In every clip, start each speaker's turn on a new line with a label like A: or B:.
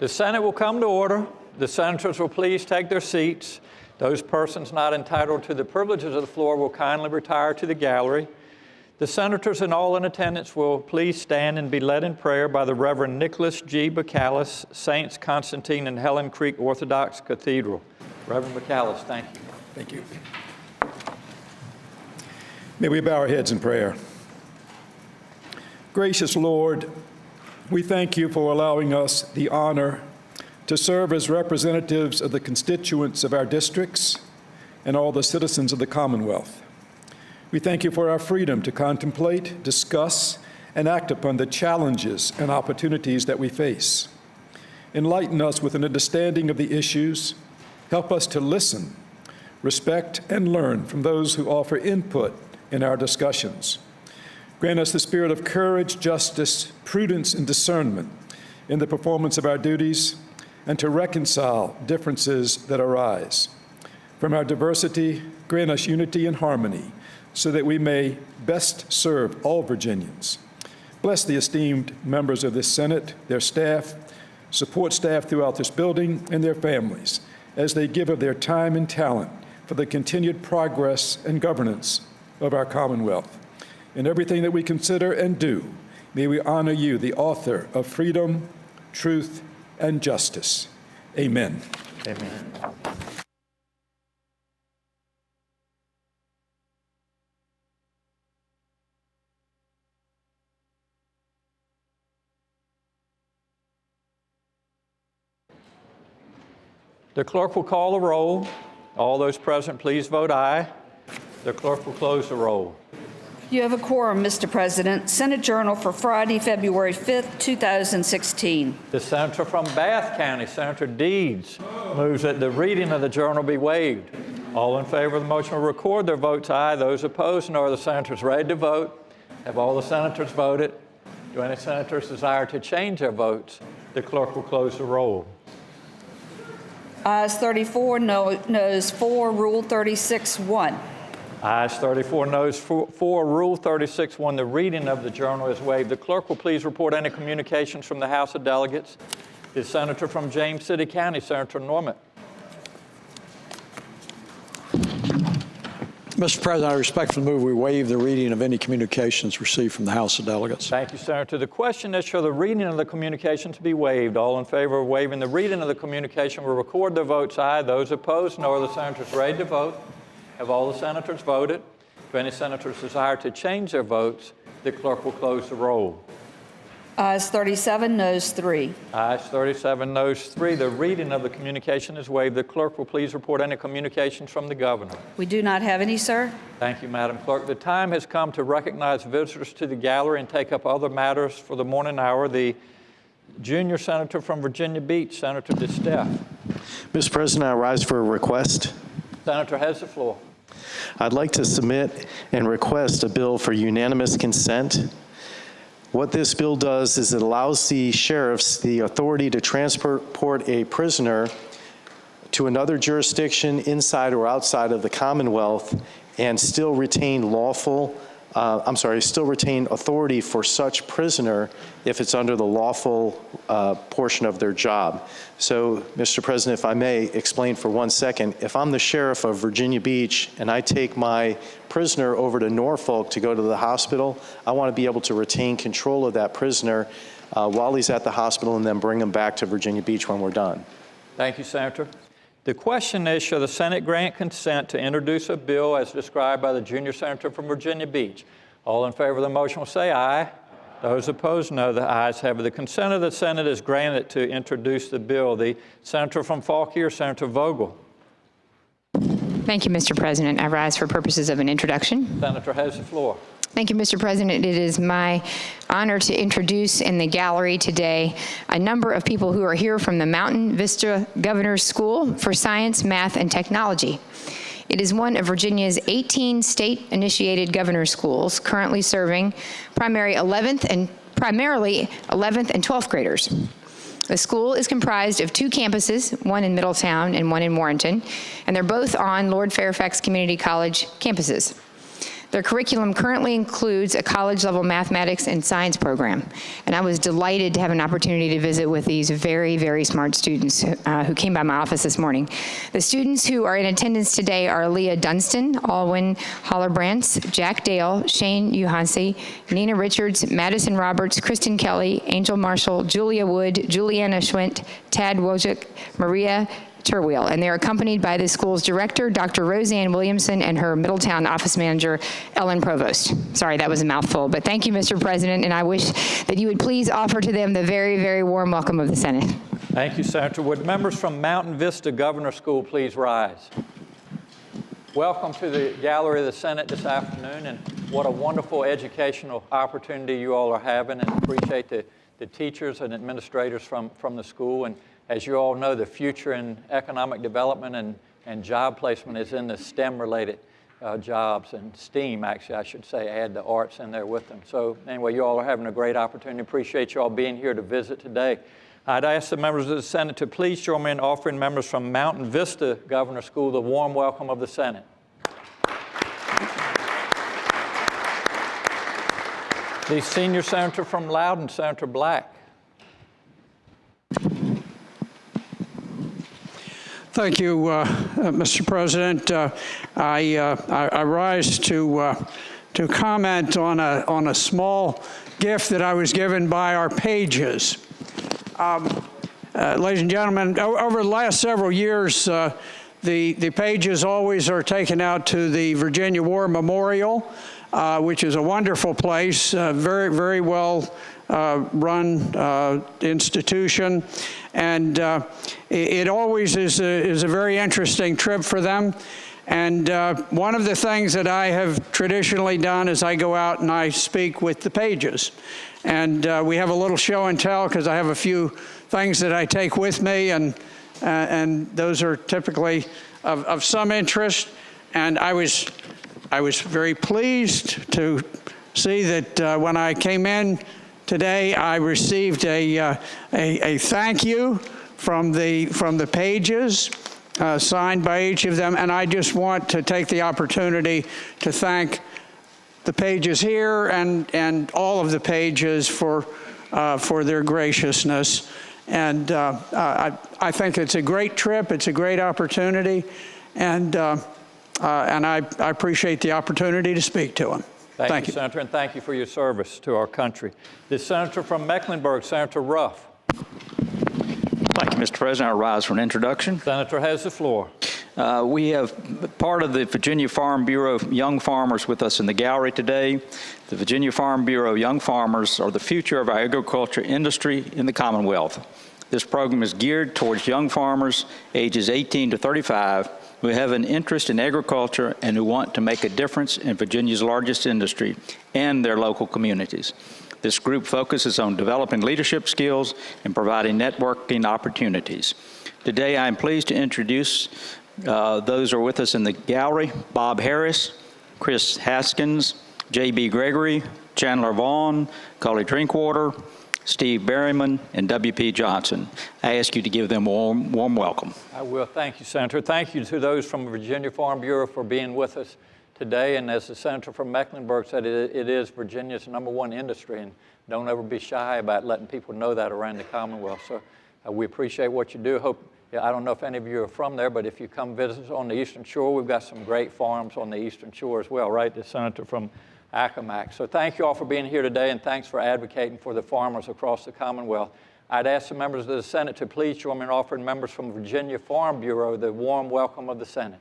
A: The Senate will come to order. The senators will please take their seats. Those persons not entitled to the privileges of the floor will kindly retire to the gallery. The senators and all in attendance will please stand and be led in prayer by the Reverend Nicholas G. Bacalus, Saints Constantine and Helen Creek Orthodox Cathedral. Reverend Bacalus, thank you.
B: Thank you. May we bow our heads in prayer. Gracious Lord, we thank you for allowing us the honor to serve as representatives of the constituents of our districts and all the citizens of the Commonwealth. We thank you for our freedom to contemplate, discuss, and act upon the challenges and opportunities that we face. Enlighten us with an understanding of the issues. Help us to listen, respect, and learn from those who offer input in our discussions. Grant us the spirit of courage, justice, prudence, and discernment in the performance of our duties, and to reconcile differences that arise. From our diversity, grant us unity and harmony so that we may best serve all Virginians. Bless the esteemed members of this Senate, their staff, support staff throughout this building, and their families as they give of their time and talent for the continued progress and governance of our Commonwealth. In everything that we consider and do, may we honor you, the author of freedom, truth, and justice. Amen.
A: Amen. The clerk will call the roll. All those present, please vote aye. The clerk will close the roll.
C: You have a quorum, Mr. President. Senate Journal for Friday, February 5th, 2016.
A: The senator from Bath County, Senator Deeds, moves that the reading of the journal be waived. All in favor of the motion will record their votes aye. Those opposed, no. Are the senators ready to vote? Have all the senators voted? Do any senators desire to change their votes? The clerk will close the roll.
C: Ayes 34, noes 4, Rule 36-1.
A: Ayes 34, noes 4, Rule 36-1. The reading of the journal is waived. The clerk will please report any communications from the House of Delegates. The senator from James City County, Senator Norman.
D: Mr. President, I respectfully move we waive the reading of any communications received from the House of Delegates.
A: Thank you, Senator. The question is, shall the reading of the communications be waived? All in favor of waiving the reading of the communication will record their votes aye. Those opposed, no. Are the senators ready to vote? Have all the senators voted? If any senators desire to change their votes, the clerk will close the roll.
C: Ayes 37, noes 3.
A: Ayes 37, noes 3. The reading of the communication is waived. The clerk will please report any communications from the governor.
C: We do not have any, sir.
A: Thank you, Madam Clerk. The time has come to recognize visitors to the gallery and take up other matters for the morning hour. The junior senator from Virginia Beach, Senator DeSteph.
E: Mr. President, I rise for a request.
A: Senator has the floor.
E: I'd like to submit and request a bill for unanimous consent. What this bill does is it allows the sheriffs the authority to transport a prisoner to another jurisdiction inside or outside of the Commonwealth and still retain still retain authority for such prisoner if it's under the lawful portion of their job. So, Mr. President, if I may explain for 1 second, if I'm the sheriff of Virginia Beach and I take my prisoner over to Norfolk to go to the hospital, I want to be able to retain control of that prisoner while he's at the hospital and then bring him back to Virginia Beach when we're done.
A: Thank you, Senator. The question is, shall the Senate grant consent to introduce a bill as described by the junior senator from Virginia Beach? All in favor of the motion will say aye. Those opposed, no. The ayes have it. The consent of the Senate is granted to introduce the bill. The senator from Fauquier, Senator Vogel.
F: Thank you, Mr. President. I rise for purposes of an introduction.
A: Senator has the floor.
F: Thank you, Mr. President. It is my honor to introduce in the gallery today a number of people who are here from the Mountain Vista Governor's School for Science, Math, and Technology. It is one of Virginia's 18 state-initiated governor's schools, currently serving primarily 11th and 12th graders. The school is comprised of 2 campuses, one in Middletown and one in Warrenton, and they're both on Lord Fairfax Community College campuses. Their curriculum currently includes a college-level mathematics and science program, and I was delighted to have an opportunity to visit with these very, very smart students who came by my office this morning. The students who are in attendance today are Leah Dunstan, Alwyn Hollerbrantz, Jack Dale, Shane Uhansi, Nina Richards, Madison Roberts, Kristen Kelly, Angel Marshall, Julia Wood, Juliana Schwint, Tad Wojcik, Maria Turwheel, and they're accompanied by the school's director, Dr. Roseanne Williamson, and her Middletown office manager, Ellen Provost. Sorry, that was a mouthful, but thank you, Mr. President, and I wish that you would please offer to them the very, very warm welcome of the Senate.
A: Thank you, Senator. Would members from Mountain Vista Governor School please rise? Welcome to the gallery of the Senate this afternoon, and what a wonderful educational opportunity you all are having, and appreciate the teachers and administrators from the school. And as you all know, the future in economic development and job placement is in the STEM-related jobs, and STEAM, actually, I should say, add the arts in there with them. So anyway, you all are having a great opportunity. Appreciate you all being here to visit today. I'd ask the members of the Senate to please join me in offering members from Mountain Vista Governor School the warm welcome of the Senate. The senior senator from Loudoun, Senator Black.
G: Thank you, Mr. President. I rise to comment on a small gift that I was given by our pages. Ladies and gentlemen, over the last several years, the pages always are taken out to the Virginia War Memorial, which is a wonderful place, very, very well run institution, and it always is a very interesting trip for them. And one of the things that I have traditionally done is I go out and I speak with the pages. And we have a little show and tell because I have a few things that I take with me, and those are typically of some interest. And I was very pleased to see that when I came in today, I received a thank you from the pages, signed by each of them, and I just want to take the opportunity to thank the pages here and all of the pages for their graciousness. And I think it's a great trip. It's a great opportunity, and I appreciate the opportunity to speak to them.
A: Thank you, Senator, and thank you for your service to our country. The senator from Mecklenburg, Senator Ruff.
H: Thank you, Mr. President. I rise for an introduction.
A: Senator has the floor.
H: We have part of the Virginia Farm Bureau Young Farmers with us in the gallery today. The Virginia Farm Bureau Young Farmers are the future of our agriculture industry in the Commonwealth. This program is geared towards young farmers ages 18 to 35 who have an interest in agriculture and who want to make a difference in Virginia's largest industry and their local communities. This group focuses on developing leadership skills and providing networking opportunities. Today, I am pleased to introduce those who are with us in the gallery: Bob Harris, Chris Haskins, J.B. Gregory, Chandler Vaughn, Cully Drinkwater, Steve Berryman, and W.P. Johnson. I ask you to give them a warm welcome.
A: I will. Thank you, Senator. Thank you to those from the Virginia Farm Bureau for being with us today. And as the senator from Mecklenburg said, it is Virginia's #1 industry, and don't ever be shy about letting people know that around the Commonwealth. So we appreciate what you do. I don't know if any of you are from there, but if you come visit us on the Eastern Shore, we've got some great farms on the Eastern Shore as well, right? The senator from Accomack. So thank you all for being here today, and thanks for advocating for the farmers across the Commonwealth. I'd ask the members of the Senate to please join me in offering members from Virginia Farm Bureau the warm welcome of the Senate.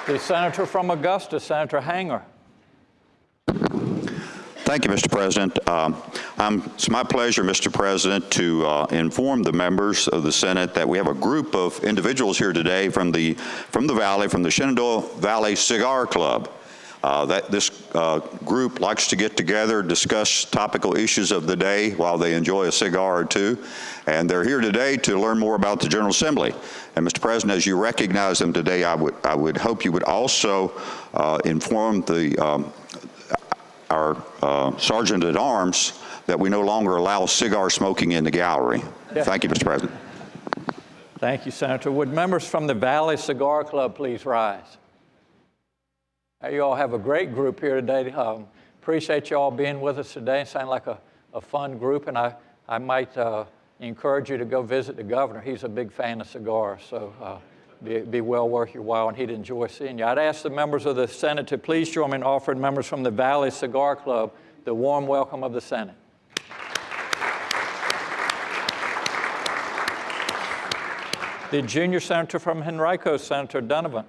A: The senator from Augusta, Senator Hanger.
I: Thank you, Mr. President. It's my pleasure, Mr. President, to inform the members of the Senate that we have a group of individuals here today from the Valley, from the Shenandoah Valley Cigar Club. This group likes to get together, discuss topical issues of the day while they enjoy a cigar or two. And they're here today to learn more about the General Assembly. And Mr. President, as you recognize them today, I would hope you would also inform our Sergeant at Arms that we no longer allow cigar smoking in the gallery. Yeah. Thank you, Mr. President.
A: Thank you, Senator. Would members from the Valley Cigar Club please rise? You all have a great group here today. Appreciate you all being with us today. Sound like a fun group, and I might encourage you to go visit the governor. He's a big fan of cigars, so be well worth your while, and he'd enjoy seeing you. I'd ask the members of the Senate to please join me in offering members from the Valley Cigar Club the warm welcome of the Senate. The junior senator from Henrico, Senator Donovan.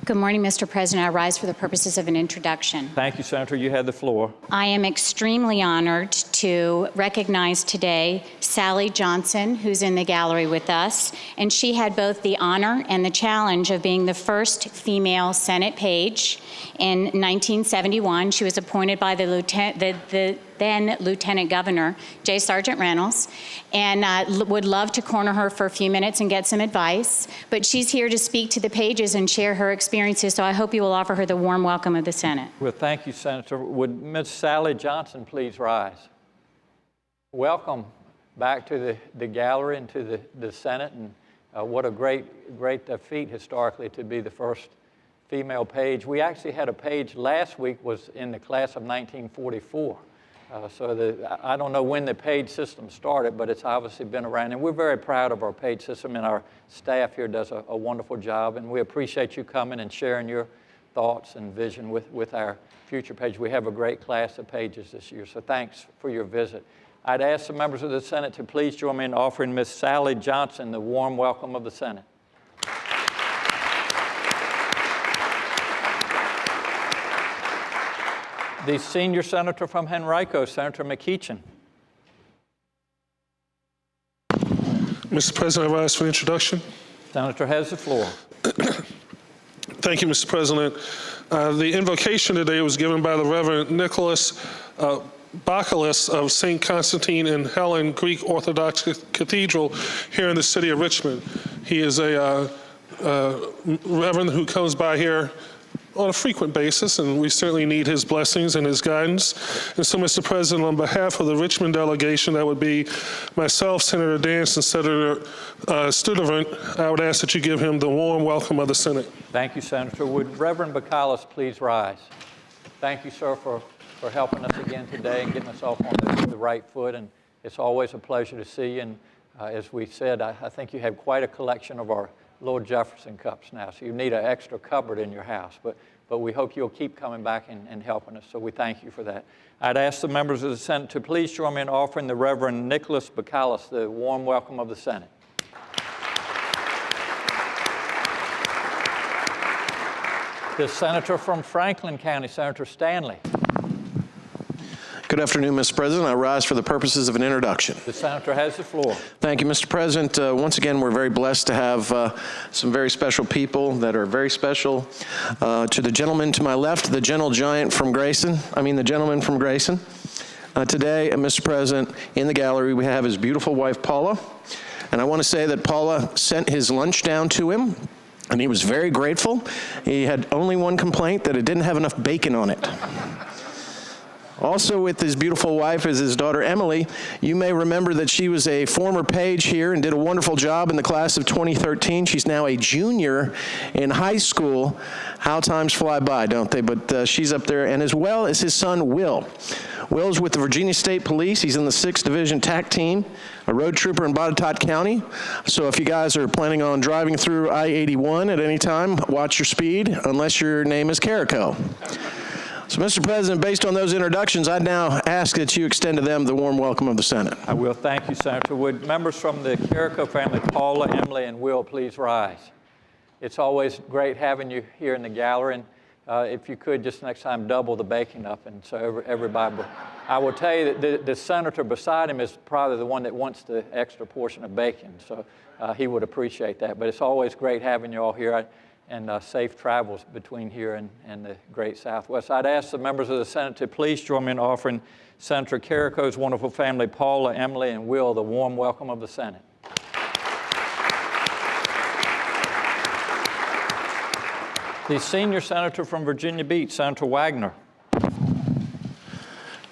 J: Good morning, Mr. President. I rise for the purposes of an introduction.
A: Thank you, Senator. You have the floor.
J: I am extremely honored to recognize today Sally Johnson, who's in the gallery with us, and she had both the honor and the challenge of being the first female Senate page in 1971. She was appointed by the then Lieutenant Governor J. Sargent Reynolds, and would love to corner her for a few minutes and get some advice. But she's here to speak to the pages and share her experiences, so I hope you will offer her the warm welcome of the Senate.
A: Well, thank you, Senator. Would Ms. Sally Johnson please rise? Welcome back to the gallery and to the Senate, and what a great feat historically to be the first female page. We actually had a page last week was in the class of 1944. I don't know when the page system started, but it's obviously been around. And we're very proud of our page system, and our staff here does a wonderful job. And we appreciate you coming and sharing your thoughts and vision with our future page. We have a great class of pages this year, so thanks for your visit. I'd ask the members of the Senate to please join me in offering Ms. Sally Johnson the warm welcome of the Senate. The senior senator from Henrico, Senator McEachin.
K: Mr. President, I rise for introduction.
A: Senator has the floor.
K: Thank you, Mr. President. The invocation today was given by the Reverend Nicholas Bakalis of St. Constantine and Helen Greek Orthodox Cathedral here in the city of Richmond. He is a reverend who comes by here on a frequent basis, and we certainly need his blessings and his guidance. And so, Mr. President, on behalf of the Richmond delegation, that would be myself, Senator Dance, and Senator Studevant, I would ask that you give him the warm welcome of the Senate.
A: Thank you, Senator. Would Reverend Bakalis please rise? Thank you, sir, for helping us again today and getting us off on the right foot. And it's always a pleasure to see you. And as we said, I think you have quite a collection of our Lord Jefferson cups now, so you need an extra cupboard in your house. But we hope you'll keep coming back and helping us, so we thank you for that. I'd ask the members of the Senate to please join me in offering the Reverend Nicholas Bakalis the warm welcome of the Senate. The senator from Franklin County, Senator Stanley.
L: Good afternoon, Mr. President. I rise for the purposes of an introduction.
A: The senator has the floor.
L: Thank you, Mr. President. Once again, we're very blessed to have some very special people that are very special. To the gentleman to my left, the gentle giant from Grayson, the gentleman from Grayson. Today, Mr. President, in the gallery, we have his beautiful wife, Paula. And I want to say that Paula sent his lunch down to him, and he was very grateful. He had only one complaint, that it didn't have enough bacon on it. Also with his beautiful wife is his daughter, Emily. You may remember that she was a former page here and did a wonderful job in the class of 2013. She's now a junior in high school. How times fly by, don't they? But she's up there, and as well as his son, Will. Will's with the Virginia State Police. He's in the 6th Division TAC team, a road trooper in Botetourt County. So if you guys are planning on driving through I-81 at any time, watch your speed, unless your name is Carrico. So, Mr. President, based on those introductions, I now ask that you extend to them the warm welcome of the Senate.
A: I will. Thank you, Senator. Would members from the Carrico family, Paula, Emily, and Will, please rise? It's always great having you here in the gallery. And if you could, just next time, double the bacon up. And so everybody, I will tell you that the senator beside him is probably the one that wants the extra portion of bacon. So he would appreciate that. But it's always great having you all here. And safe travels between here and the great Southwest. I'd ask the members of the Senate to please join me in offering Senator Carrico's wonderful family, Paula, Emily, and Will, the warm welcome of the Senate. The senior senator from Virginia Beach, Senator Wagner.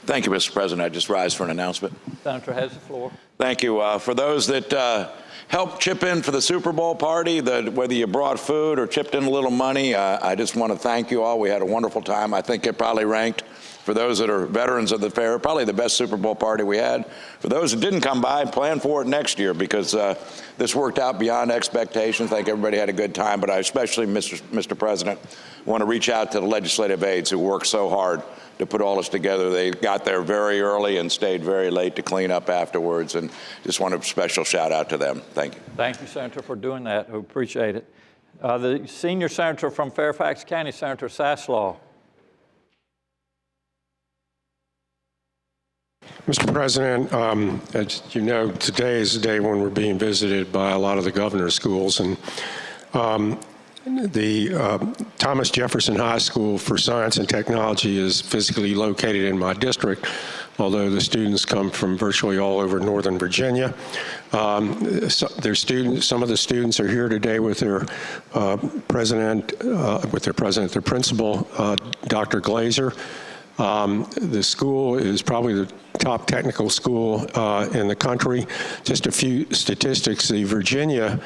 M: Thank you, Mr. President. I just rise for an announcement.
A: Senator has the floor.
M: Thank you. For those that helped chip in for the Super Bowl party, whether you brought food or chipped in a little money, I just want to thank you all. We had a wonderful time. I think it probably ranked, for those that are veterans of the fair, probably the best Super Bowl party we had. For those that didn't come by, plan for it next year, because this worked out beyond expectations. I think everybody had a good time, but I especially, Mr. President, want to reach out to the legislative aides who worked so hard to put all this together. They got there very early and stayed very late to clean up afterwards, and just want a special shout out to them. Thank you.
A: Thank you, Senator, for doing that. We appreciate it. The senior senator from Fairfax County, Senator Saslaw.
N: Mr. President, as you know, today is the day when we're being visited by a lot of the governor's schools, and the Thomas Jefferson High School for Science and Technology is physically located in my district, although the students come from virtually all over Northern Virginia. Some of the students are here today with their their principal, Dr. Glazer. The school is probably the top technical school in the country. Just a few statistics. The Virginia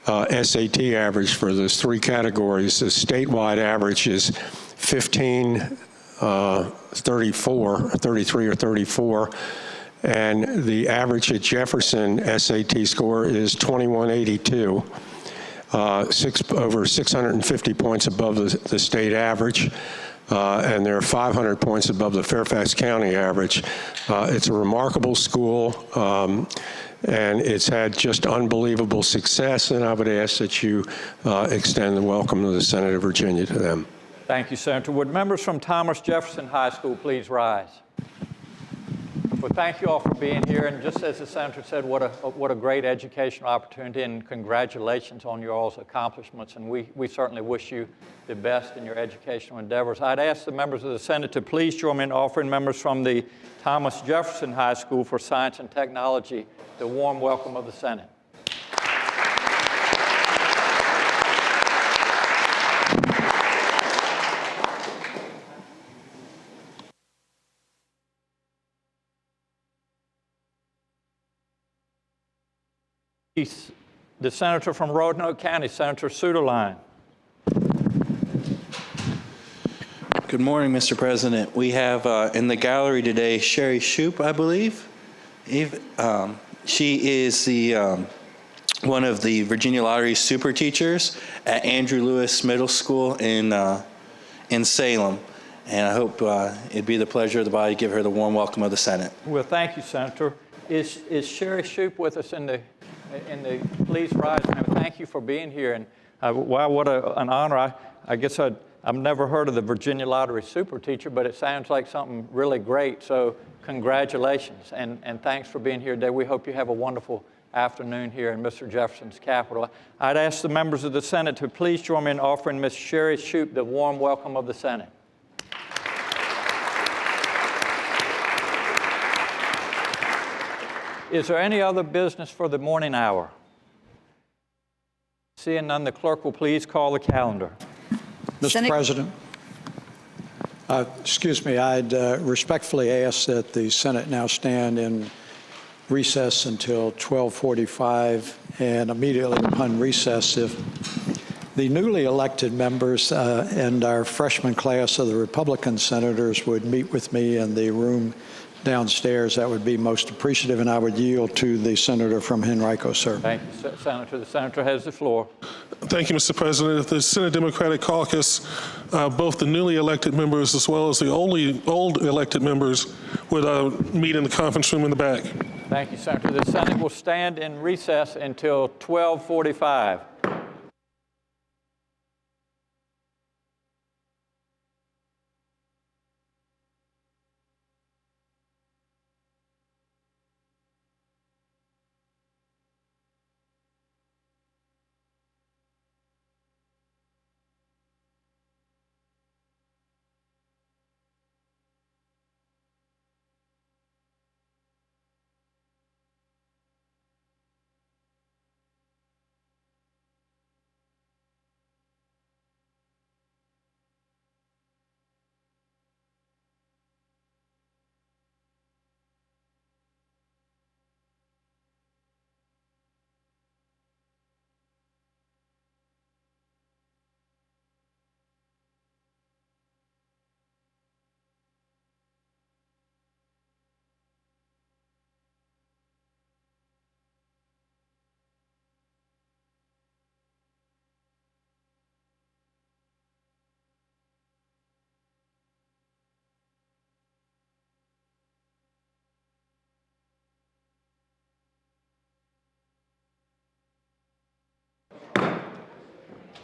N: SAT average for those three categories, the statewide average is 33 or 34, and the average at Jefferson SAT score is 2182, over 650 points above the state average. And they're 500 points above the Fairfax County average. It's a remarkable school, and it's had just unbelievable success, and I would ask that you extend the welcome of the Senate of Virginia to them.
A: Thank you, Senator. Would members from Thomas Jefferson High School please rise? Well, thank you all for being here, and just as the Senator said, what a great educational opportunity, and congratulations on your all's accomplishments, and we certainly wish you the best in your educational endeavors. I'd ask the members of the Senate to please join me in offering members from the Thomas Jefferson High School for Science and Technology the warm welcome of the Senate. The Senator from Roanoke County, Senator Suetterlein.
O: Good morning, Mr. President. We have in the gallery today Sherry Shoup, I believe. She is one of the Virginia Lottery super teachers at Andrew Lewis Middle School in Salem. And I hope it'd be the pleasure of the body to give her the warm welcome of the Senate.
A: Well, thank you, Senator. Is Sherry Shoup with us in the please rise, ma'am. Thank you for being here. And wow, what an honor. I guess I've never heard of the Virginia Lottery super teacher, but it sounds like something really great. So congratulations, and thanks for being here today. We hope you have a wonderful afternoon here in Mr. Jefferson's capital. I'd ask the members of the Senate to please join me in offering Ms. Sherry Shoup the warm welcome of the Senate. Is there any other business for the morning hour? Seeing none, the clerk will please call the calendar.
D: Mr. President, excuse me, I'd respectfully ask that the Senate now stand in recess until 12:45, and immediately upon recess, if the newly elected members and our freshman class of the Republican senators would meet with me in the room downstairs, that would be most appreciative, and I would yield to the senator from Henrico, sir.
A: Thank you, Senator. The senator has the floor.
K: Thank you, Mr. President. If the Senate Democratic Caucus, both the newly elected members as well as the old elected members would meet in the conference room in the back.
A: Thank you, Senator. The Senate will stand in recess until 12:45.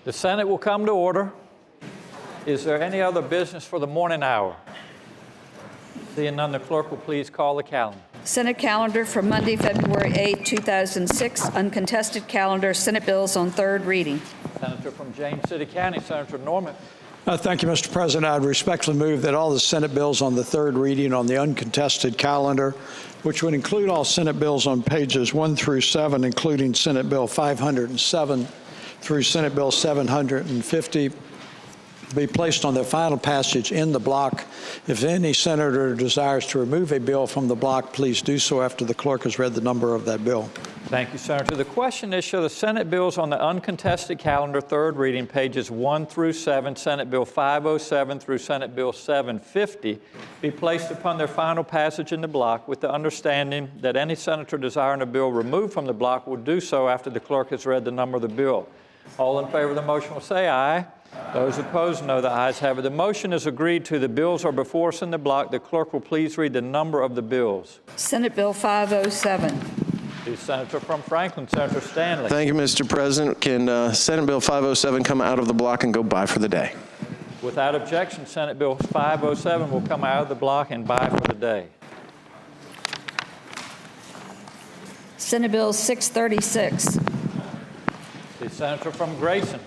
A: The Senate will come to order. Is there any other business for the morning hour? Seeing none, the clerk will please call the calendar.
C: Senate calendar for Monday, February 8, 2006. Uncontested calendar. Senate bills on third reading.
A: Senator from James City County, Senator Norman.
D: Thank you, Mr. President. I'd respectfully move that all the Senate bills on the third reading on the uncontested calendar, which would include all Senate bills on pages 1 through 7, including Senate Bill 507 through Senate Bill 750, be placed on their final passage in the block. If any senator desires to remove a bill from the block, please do so after the clerk has read the number of that bill.
A: Thank you, Senator. The question is, shall the Senate bills on the uncontested calendar, third reading, pages 1 through 7, Senate Bill 507 through Senate Bill 750, be placed upon their final passage in the block with the understanding that any senator desiring a bill removed from the block will do so after the clerk has read the number of the bill? All in favor of the motion will say aye. Those opposed, no. The ayes have it. The motion is agreed to. The bills are before us in the block. The clerk will please read the number of the bills.
C: Senate Bill 507.
A: The Senator from Franklin, Senator Stanley.
L: Thank you, Mr. President. Can Senate Bill 507 come out of the block and go by for the day?
A: Without objection, Senate Bill 507 will come out of the block and by for the day.
C: Senate Bill 636.
A: The Senator from Grayson.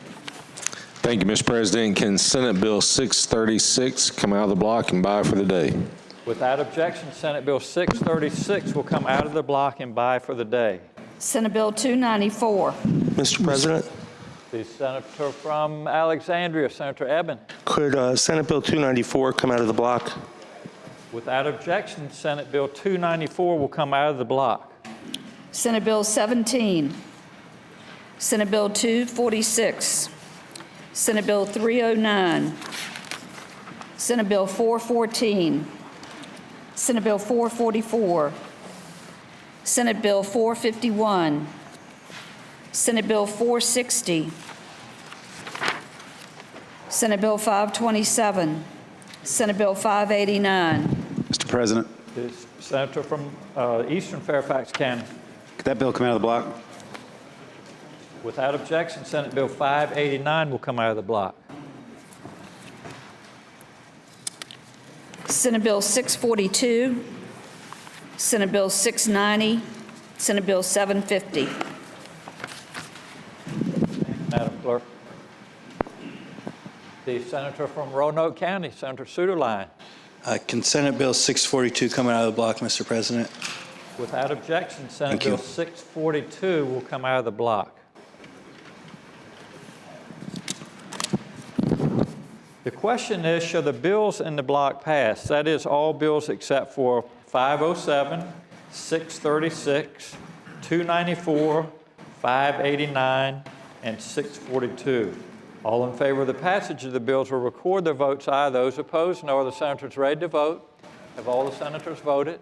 P: Thank you, Mr. President. Can Senate Bill 636 come out of the block and by for the day?
A: Without objection, Senate Bill 636 will come out of the block and by for the day.
C: Senate Bill 294.
Q: Mr. President?
A: The Senator from Alexandria, Senator Eben.
Q: Could Senate Bill 294 come out of the block?
A: Without objection, Senate Bill 294 will come out of the block.
C: Senate Bill 17. Senate Bill 246. Senate Bill 309. Senate Bill 414. Senate Bill 444. Senate Bill 451. Senate Bill 460. Senate Bill 527. Senate Bill 589.
R: Mr. President.
A: The Senator from Eastern Fairfax County.
R: Could that bill come out of the block?
A: Without objection, Senate Bill 589 will come out of the block.
C: Senate Bill 642. Senate Bill 690. Senate Bill 750.
A: Madam Clerk. The Senator from Roanoke County, Senator Suderline.
O: Can Senate Bill 642 come out of the block, Mr. President?
A: Without objection, Senate Bill 642 will come out of the block. The question is, shall the bills in the block pass? That is, all bills except for 507, 636, 294, 589, and 642. All in favor of the passage of the bills will record their votes aye. Those opposed, no. Are the senators ready to vote? Have all the senators voted?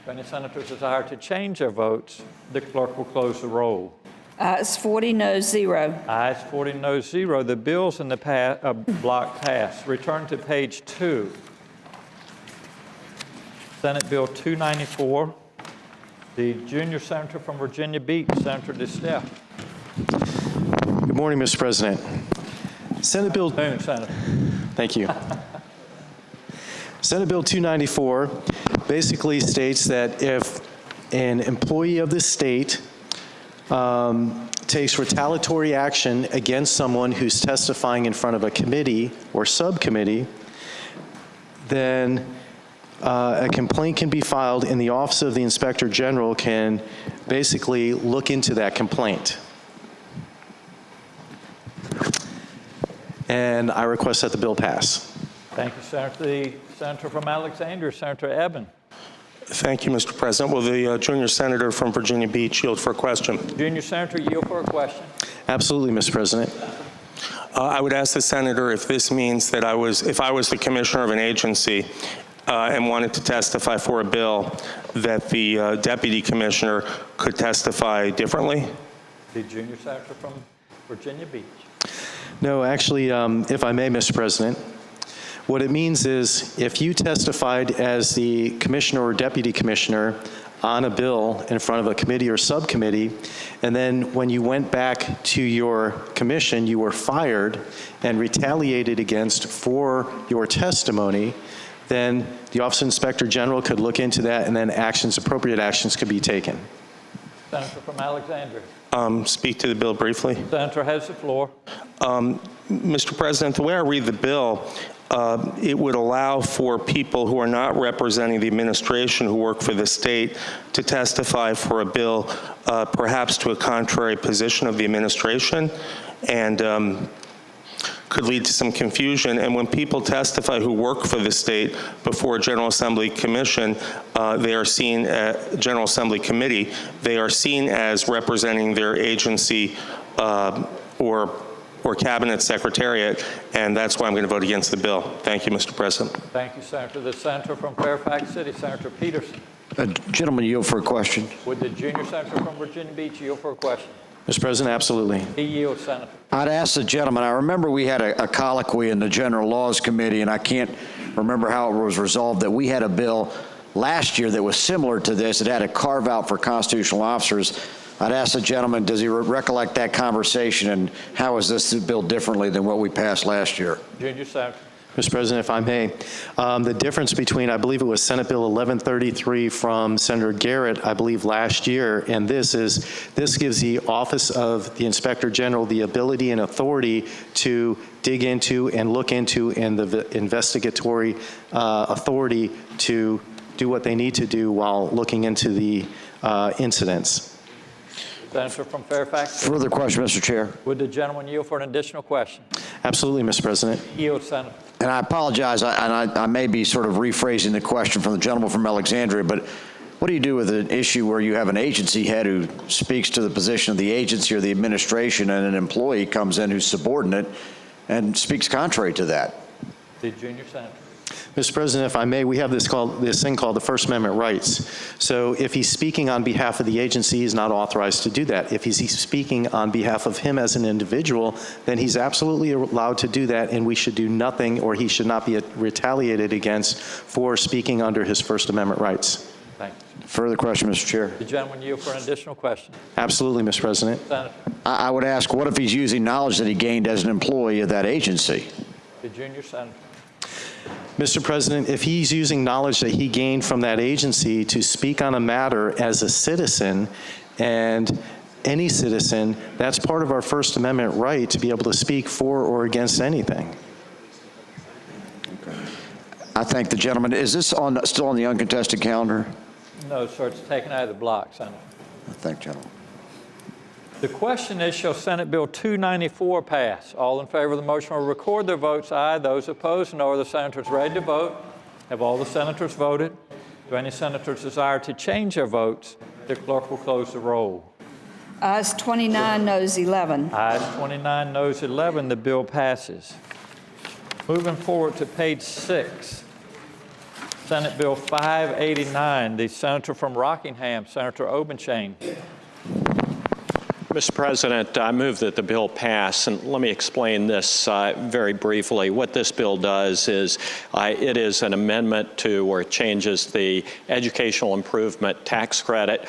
A: If any senators desire to change their votes, the clerk will close the roll.
C: Ayes 40, noes 0.
A: Ayes 40, noes 0. The bills in the block pass. Return to page 2. Senate Bill 294. The junior senator from Virginia Beach, Senator DeSteffe.
E: Good morning, Mr. President. Senate Bill.
A: Senator.
E: Thank you. Senate Bill 294 basically states that if an employee of the state takes retaliatory action against someone who's testifying in front of a committee or subcommittee, then a complaint can be filed and the Office of the Inspector General can basically look into that complaint. And I request that the bill pass.
A: Thank you, Senator. The senator from Alexandria, Senator Eben.
Q: Thank you, Mr. President. Will the junior senator from Virginia Beach yield for a question?
A: Junior senator, yield for a question.
E: Absolutely, Mr. President.
Q: I would ask the senator if this means that if I was the commissioner of an agency and wanted to testify for a bill, that the deputy commissioner could testify differently?
A: The junior senator from Virginia Beach.
E: No, actually, if I may, Mr. President, what it means is if you testified as the commissioner or deputy commissioner, on a bill in front of a committee or subcommittee, and then when you went back to your commission, you were fired and retaliated against for your testimony, then the Office of Inspector General could look into that, and then appropriate actions could be taken.
A: Senator from Alexandria.
Q: Speak to the bill briefly.
A: Senator has the floor.
Q: Mr. President, the way I read the bill, it would allow for people who are not representing the administration who work for the state to testify for a bill, perhaps to a contrary position of the administration, and could lead to some confusion. And when people testify who work for the state before a General Assembly commission, they are seen, General Assembly committee, they are seen as representing their agency or cabinet secretariat, and that's why I'm going to vote against the bill. Thank you, Mr. President.
A: Thank you, Senator. The senator from Fairfax City, Senator Peterson.
S: Gentleman yield for a question.
A: Would the junior senator from Virginia Beach yield for a question?
E: Mr. President, absolutely.
A: He yields, Senator.
S: I'd ask the gentleman, I remember we had a colloquy in the General Laws Committee, and I can't remember how it was resolved, that we had a bill last year that was similar to this. It had a carve out for constitutional officers. I'd ask the gentleman, does he recollect that conversation, and how is this bill differently than what we passed last year?
A: Junior senator.
E: Mr. President, if I may, the difference between, I believe it was Senate Bill 1133 from Senator Garrett, I believe last year, and this gives the Office of the Inspector General the ability and authority to dig into and look into, and the investigatory authority to do what they need to do while looking into the incidents.
A: Senator from Fairfax.
S: Further question, Mr. Chair.
A: Would the gentleman yield for an additional question?
E: Absolutely, Mr. President.
A: Yield, Senator.
S: And I apologize, I may be sort of rephrasing the question from the gentleman from Alexandria, but what do you do with an issue where you have an agency head who speaks to the position of the agency or the administration, and an employee comes in who's subordinate and speaks contrary to that?
A: The junior senator.
E: Mr. President, if I may, we have this thing called the First Amendment rights. So if he's speaking on behalf of the agency, he's not authorized to do that. If he's speaking on behalf of him as an individual, then he's absolutely allowed to do that, and we should do nothing, or he should not be retaliated against for speaking under his First Amendment rights.
A: Thank you.
S: Further question, Mr. Chair.
A: The gentleman yield for an additional question.
E: Absolutely, Mr. President.
A: Senator.
S: I would ask, what if he's using knowledge that he gained as an employee of that agency?
A: The junior senator.
E: Mr. President, if he's using knowledge that he gained from that agency to speak on a matter as a citizen, and any citizen, that's part of our First Amendment right to be able to speak for or against anything.
S: I thank the gentleman. Is this still on the uncontested calendar?
A: No, sir, it's taken out of the block, Senator.
S: I thank the gentleman.
A: The question is, shall Senate Bill 294 pass? All in favor of the motion will record their votes aye. Those opposed, no. Are the senators ready to vote? Have all the senators voted? Do any senators desire to change their votes? The clerk will close the roll.
C: Ayes 29, noes 11.
A: Ayes 29, noes 11. The bill passes. Moving forward to page 6, Senate Bill 589, the senator from Rockingham, Senator Obenshain.
T: Mr. President, I move that the bill pass, and let me explain this very briefly. What this bill does is it is an amendment to, or it changes the educational improvement tax credit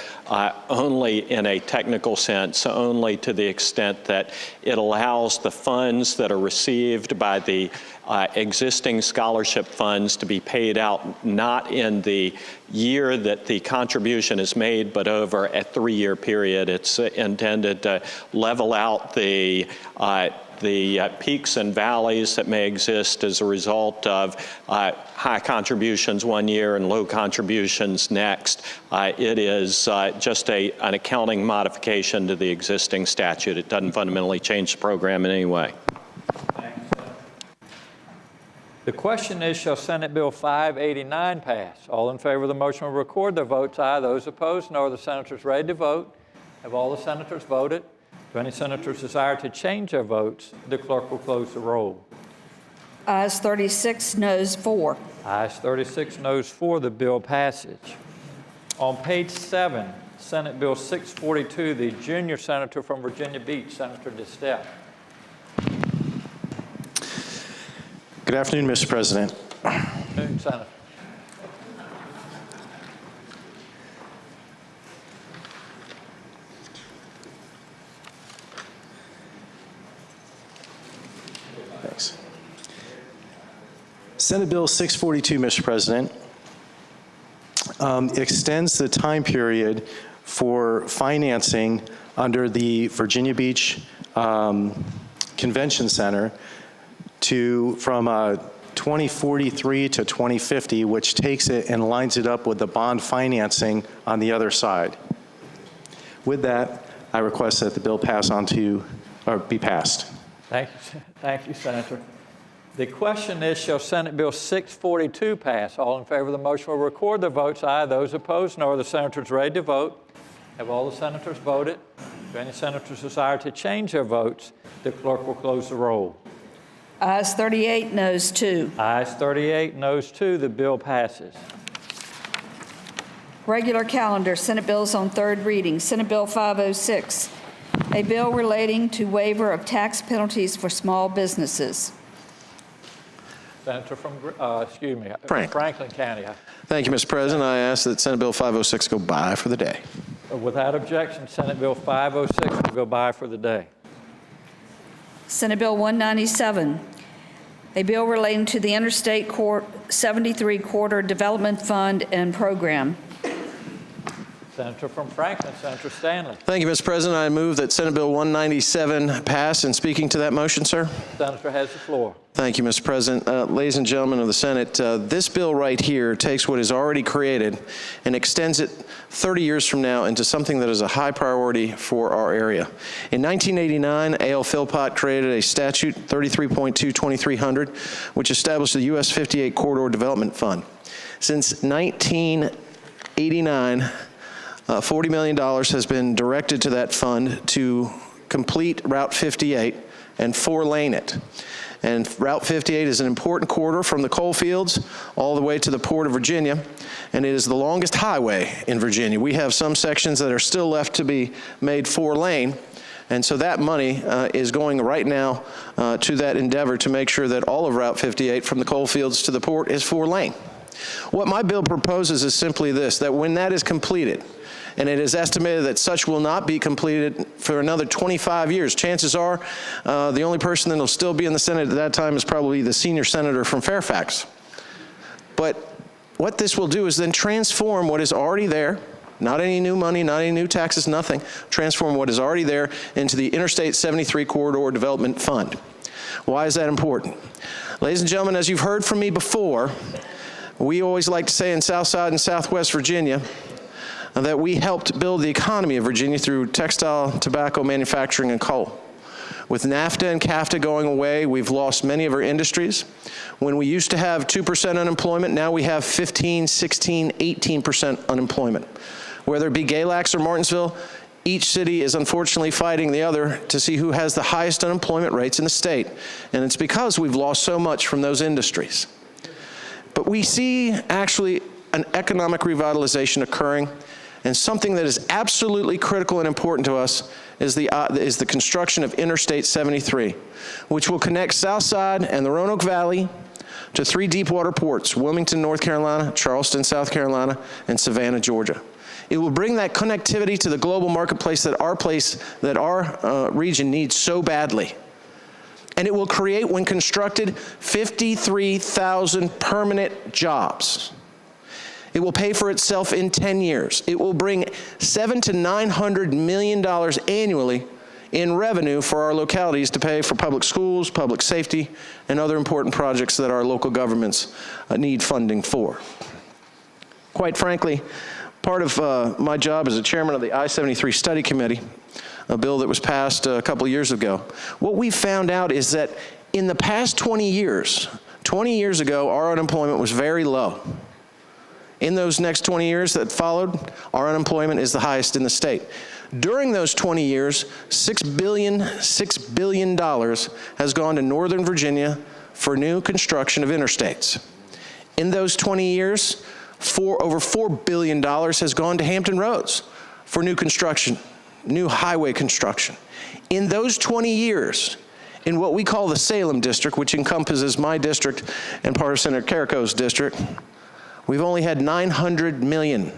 T: only in a technical sense, only to the extent that it allows the funds that are received by the existing scholarship funds to be paid out not in the year that the contribution is made, but over a 3-year period. It's intended to level out the peaks and valleys that may exist as a result of high contributions one year and low contributions next. It is just an accounting modification to the existing statute. It doesn't fundamentally change the program in any way.
A: The question is, shall Senate Bill 589 pass? All in favor of the motion will record their votes aye. Those opposed, no. Are the senators ready to vote? Have all the senators voted? Do any senators desire to change their votes? The clerk will close the roll.
C: Ayes 36, noes 4.
A: Ayes 36, noes 4. The bill passes. On page 7, Senate Bill 642, the junior senator from Virginia Beach, Senator DeStep.
E: Good afternoon, Mr. President.
A: Good afternoon, Senator.
E: Senate Bill 642, Mr. President, extends the time period for financing under the Virginia Beach Convention Center from 2043 to 2050, which takes it and lines it up with the bond financing on the other side. With that, I request that the bill be passed.
A: Thank you, Senator. The question is, shall Senate Bill 642 pass? All in favor of the motion will record their votes. Aye. Those opposed, no. Are the senators ready to vote? Have all the senators voted? Do any senators desire to change their votes? The clerk will close the roll.
C: Ayes 38, noes 2.
A: Ayes 38, noes 2. The bill passes.
C: Regular calendar, Senate bills on third reading. Senate Bill 506, a bill relating to waiver of tax penalties for small businesses.
A: Senator from,
L: Franklin
A: County.
L: Thank you, Mr. President. I ask that Senate Bill 506 go by for the day.
A: Without objection, Senate Bill 506 will go by for the day.
C: Senate Bill 197, a bill relating to the Interstate 73 Corridor Development Fund and Program.
A: Senator from Franklin, Senator Stanley.
L: Thank you, Mr. President. I move that Senate Bill 197 pass. And speaking to that motion, sir?
A: Senator has the floor.
L: Thank you, Mr. President. Ladies and gentlemen of the Senate, this bill right here takes what is already created and extends it 30 years from now into something that is a high priority for our area. In 1989, A.L. Philpott created a statute, 33.2-2300, which established the U.S. 58 Corridor Development Fund. Since 1989, $40 million has been directed to that fund to complete Route 58 and four-lane it. And Route 58 is an important corridor from the coal fields all the way to the Port of Virginia, and it is the longest highway in Virginia. We have some sections that are still left to be made four-lane, and so that money is going right now to that endeavor to make sure that all of Route 58 from the coal fields to the port is four-lane. What my bill proposes is simply this, that when that is completed, and it is estimated that such will not be completed for another 25 years. Chances are the only person that will still be in the Senate at that time is probably the senior senator from Fairfax. But what this will do is then transform what is already there, not any new money, not any new taxes, nothing, transform what is already there into the Interstate 73 Corridor Development Fund. Why is that important? Ladies and gentlemen, as you've heard from me before, we always like to say in Southside and Southwest Virginia, that we helped build the economy of Virginia through textile, tobacco, manufacturing, and coal. With NAFTA and CAFTA going away, we've lost many of our industries. When we used to have 2% unemployment, now we have 15, 16, 18% unemployment. Whether it be Galax or Martinsville, each city is unfortunately fighting the other to see who has the highest unemployment rates in the state. And it's because we've lost so much from those industries. But we see actually an economic revitalization occurring. And something that is absolutely critical and important to us is the construction of Interstate 73, which will connect Southside and the Roanoke Valley to 3 deepwater ports, Wilmington, North Carolina, Charleston, South Carolina, and Savannah, Georgia. It will bring that connectivity to the global marketplace that our region needs so badly. And it will create, when constructed, 53,000 permanent jobs. It will pay for itself in 10 years. It will bring $700 to $900 million annually in revenue for our localities to pay for public schools, public safety, and other important projects that our local governments need funding for. Quite frankly, part of my job as a chairman of the I-73 Study Committee, a bill that was passed a couple years ago, what we found out is that in the past 20 years ago, our unemployment was very low. In those next 20 years that followed, our unemployment is the highest in the state. During those 20 years, $6 billion has gone to Northern Virginia for new construction of interstates. In those 20 years, over $4 billion has gone to Hampton Roads for new construction, new highway construction. In those 20 years, in what we call the Salem district, which encompasses my district and part of Senator Carrico's district, we've only had $900 million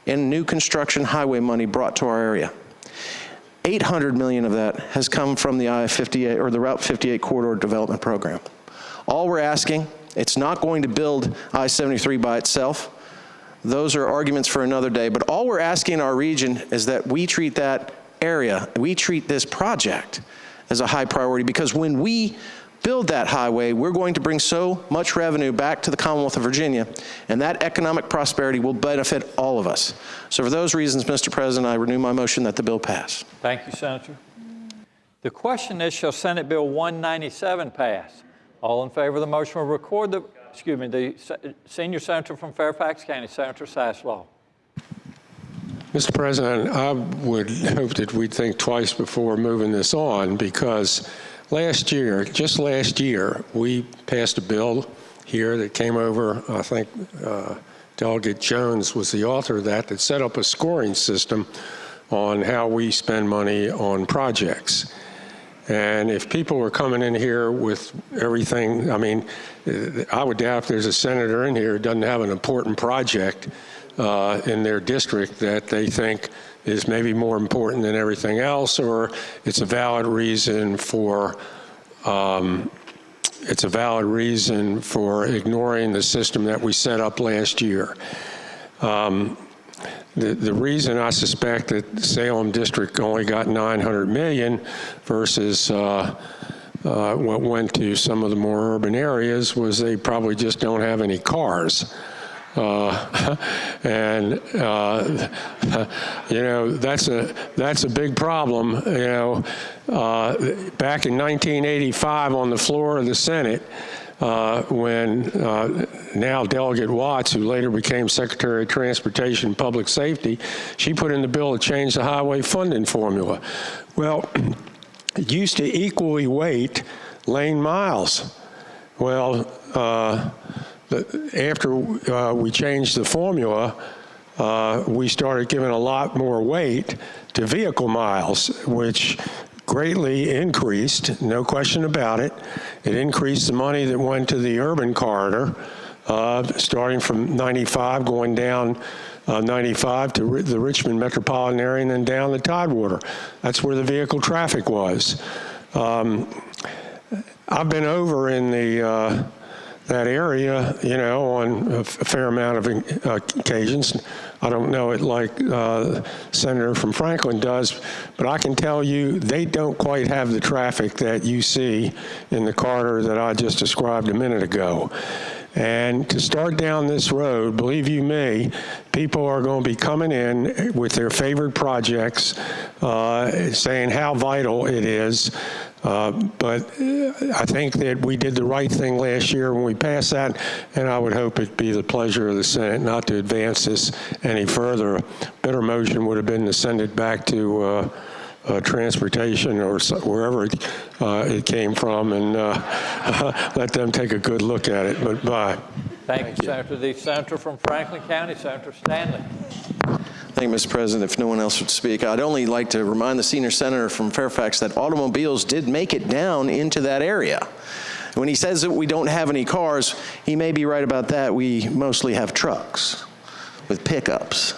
L: in new construction highway money brought to our area. $800 million of that has come from the I-58 or the Route 58 Corridor Development Program. All we're asking It's not going to build I-73 by itself. Those are arguments for another day. But all we're asking our region is that we treat that area, we treat this project as a high priority, because when we build that highway, we're going to bring so much revenue back to the Commonwealth of Virginia, and that economic prosperity will benefit all of us. So for those reasons, Mr. President, I renew my motion that the bill pass.
A: Thank you, Senator. The question is, shall Senate Bill 197 pass? All in favor of the motion will record the senior senator from Fairfax County, Senator Saslaw.
N: Mr. President, I would hope that we'd think twice before moving this on, because just last year, we passed a bill here that came over, I think Delegate Jones was the author of that set up a scoring system on how we spend money on projects. And if people were coming in here with everything, I mean, I would doubt if there's a senator in here who doesn't have an important project in their district that they think is maybe more important than everything else, or it's a valid reason for ignoring the system that we set up last year. The reason I suspect that the Salem district only got $900 million versus what went to some of the more urban areas was they probably just don't have any cars. You know, that's a big problem. You know, back in 1985 on the floor of the Senate, when now Delegate Watts, who later became Secretary of Transportation and Public Safety, she put in the bill to change the highway funding formula. Well, it used to equally weight lane miles. Well, after we changed the formula, we started giving a lot more weight to vehicle miles, which greatly increased, no question about it. It increased the money that went to the urban corridor, starting from 95, going down 95 to the Richmond metropolitan area and then down the Tidewater. That's where the vehicle traffic was. I've been over in that area, you know, on a fair amount of occasions. I don't know it like Senator from Franklin does, but I can tell you they don't quite have the traffic that you see in the corridor that I just described a minute ago. And to start down this road, believe you me, people are going to be coming in with their favorite projects, saying how vital it is. But I think that we did the right thing last year when we passed that, and I would hope it'd be the pleasure of the Senate not to advance this any further. A better motion would have been to send it back to transportation or wherever it came from, and let them take a good look at it. But bye.
A: Thank you, Senator. The senator from Franklin County, Senator Stanley.
L: Thank you, Mr. President. If no one else would speak, I'd only like to remind the senior senator from Fairfax that automobiles did make it down into that area. When he says that we don't have any cars, he may be right about that. We mostly have trucks with pickups.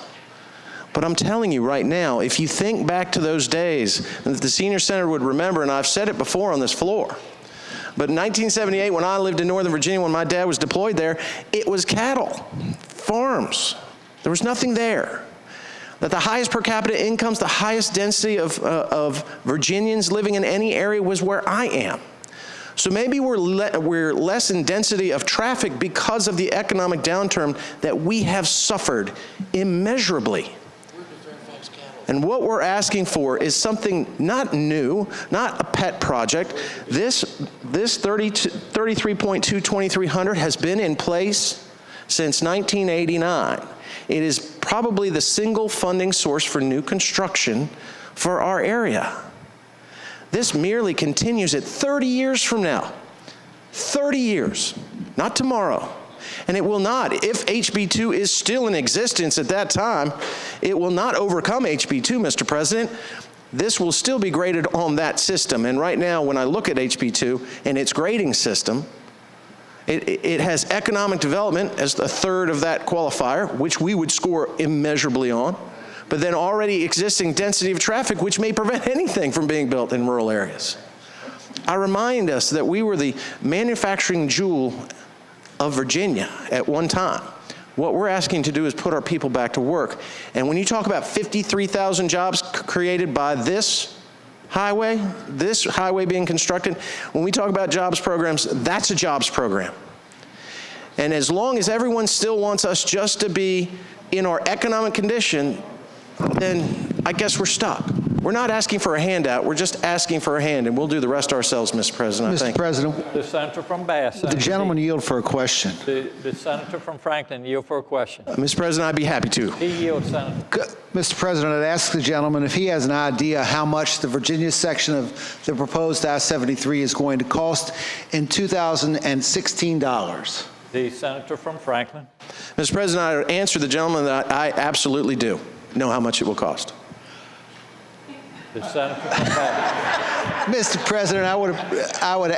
L: But I'm telling you right now, if you think back to those days, and the senior senator would remember, and I've said it before on this floor, but in 1978, when I lived in Northern Virginia, when my dad was deployed there, it was cattle, farms. There was nothing there. That the highest per capita incomes, the highest density of Virginians living in any area was where I am. So maybe we're less in density of traffic because of the economic downturn that we have suffered immeasurably. And what we're asking for is something not new, not a pet project. This 33.2-2300 has been in place since 1989. It is probably the single funding source for new construction for our area. This merely continues at 30 years from now. 30 years, not tomorrow. And it will not, if HB2 is still in existence at that time, it will not overcome HB2, Mr. President. This will still be graded on that system. And right now, when I look at HB2 and its grading system, it has economic development as a third of that qualifier, which we would score immeasurably on, but then already existing density of traffic, which may prevent anything from being built in rural areas. I remind us that we were the manufacturing jewel of Virginia at one time. What we're asking to do is put our people back to work. And when you talk about 53,000 jobs created by this highway being constructed, when we talk about jobs programs, that's a jobs program. And as long as everyone still wants us just to be in our economic condition, then I guess we're stuck. We're not asking for a handout, we're just asking for a hand, and we'll do the rest ourselves, Mr. President.
A: Mr.
L: President.
A: The senator from Bass.
S: The gentleman yield for a question.
A: The senator from Franklin yield for a question.
L: Mr. President, I'd be happy to.
A: He yields, Senator.
S: Mr. President, I'd ask the gentleman if he has an idea how much the Virginia section of the proposed I-73 is going to cost in 2016 dollars.
A: The senator from Franklin.
L: Mr. President, I would answer the gentleman that I absolutely do know how much it will cost.
A: The senator from Bass.
S: Mr. President, I would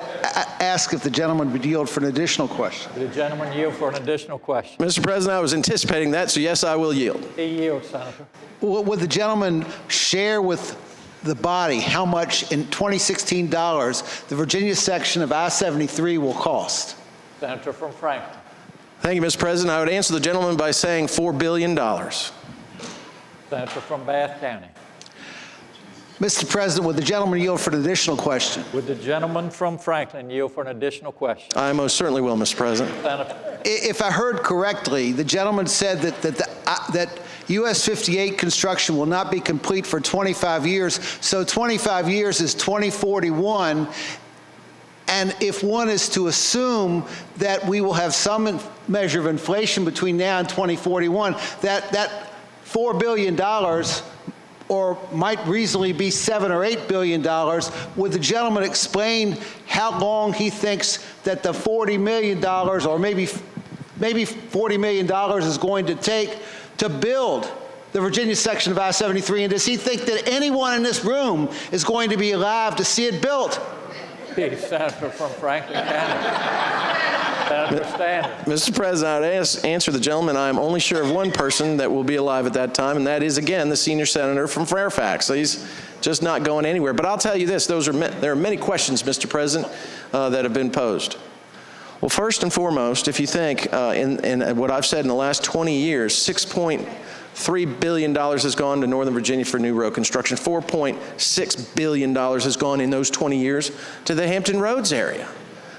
S: ask if the gentleman would yield for an additional question.
A: The gentleman yield for an additional question.
L: Mr. President, I was anticipating that, so yes, I will yield.
A: He yields, Senator.
S: Would the gentleman share with the body how much in 2016 dollars the Virginia section of I-73 will cost?
A: Senator from Franklin.
L: Thank you, Mr. President. I would answer the gentleman by saying $4 billion.
A: Senator from Bath County.
S: Mr. President, would the gentleman yield for an additional question?
A: Would the gentleman from Franklin yield for an additional question?
L: I most certainly will, Mr. President.
A: Senator.
S: If I heard correctly, the gentleman said that US 58 construction will not be complete for 25 years, so 25 years is 2041. And if one is to assume that we will have some measure of inflation between now and 2041, that $4 billion or might reasonably be $7 or $8 billion, would the gentleman explain how long he thinks that the $40 million or maybe $40 million is going to take to build the Virginia section of I-73? And does he think that anyone in this room is going to be alive to see it built?
A: The senator from Franklin County. Senator Standing.
L: Mr. President, I would answer the gentleman. I am only sure of one person that will be alive at that time, and that is, again, the senior senator from Fairfax. So he's just not going anywhere. But I'll tell you this, there are many questions, Mr. President, that have been posed. Well, first and foremost, if you think in what I've said in the last 20 years, $6.3 billion has gone to Northern Virginia for new road construction. $4.6 billion has gone in those 20 years to the Hampton Roads area.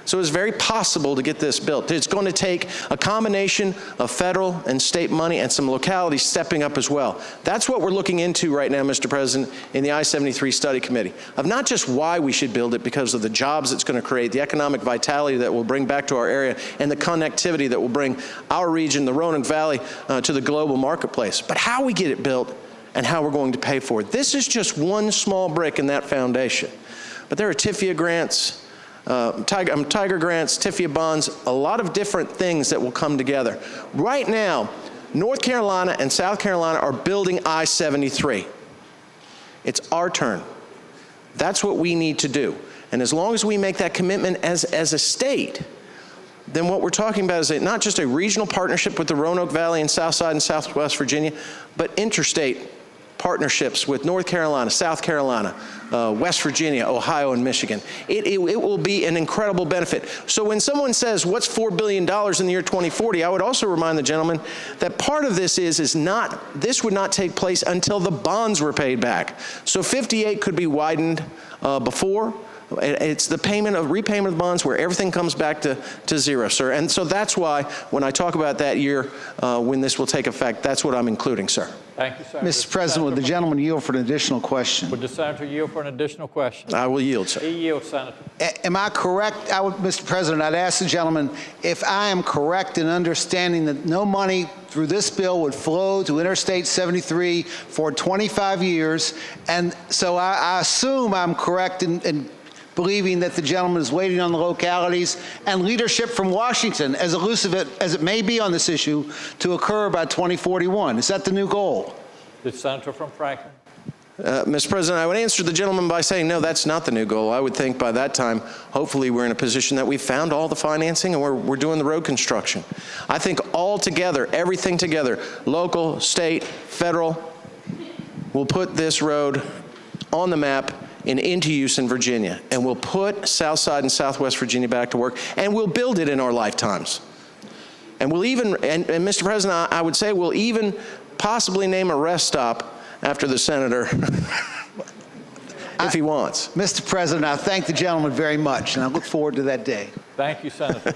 L: So it's very possible to get this built. It's going to take a combination of federal and state money and some localities stepping up as well. That's what we're looking into right now, Mr. President, in the I-73 Study Committee, of not just why we should build it because of the jobs it's going to create, the economic vitality that will bring back to our area, and the connectivity that will bring our region, the Roanoke Valley, to the global marketplace, but how we get it built and how we're going to pay for it. This is just one small brick in that foundation. But there are TIFIA grants, Tiger grants, TIFIA bonds, a lot of different things that will come together. Right now, North Carolina and South Carolina are building I-73. It's our turn. That's what we need to do. And as long as we make that commitment as a state, then what we're talking about is not just a regional partnership with the Roanoke Valley and Southside and Southwest Virginia, but interstate partnerships with North Carolina, South Carolina, West Virginia, Ohio, and Michigan. It will be an incredible benefit. So when someone says, what's $4 billion in the year 2040, I would also remind the gentleman that part of this this would not take place until the bonds were paid back. So 58 could be widened before. It's the repayment of bonds where everything comes back to zero, sir. And so that's why when I talk about that year when this will take effect, that's what I'm including, sir.
A: Thank you, Senator.
S: Mr. President, would the gentleman yield for an additional question?
A: Would the senator yield for an additional question?
L: I will yield, sir.
A: He yields, Senator.
S: Am I correct? Mr. President, I'd ask the gentleman if I am correct in understanding that no money through this bill would flow to Interstate 73 for 25 years. And so I assume I'm correct in believing that the gentleman is waiting on the localities and leadership from Washington, as elusive as it may be on this issue, to occur by 2041. Is that the new goal?
A: The senator from Franklin.
L: Mr. President, I would answer the gentleman by saying, no, that's not the new goal. I would think by that time, hopefully we're in a position that we've found all the financing and we're doing the road construction. I think all together, everything together, local, state, federal, will put this road on the map and into use in Virginia. And we'll put Southside and Southwest Virginia back to work, and we'll build it in our lifetimes. And we'll even, and Mr. President, I would say we'll even possibly name a rest stop after the senator if he wants.
S: Mr. President, I thank the gentleman very much, and I look forward to that day.
A: Thank you, Senators.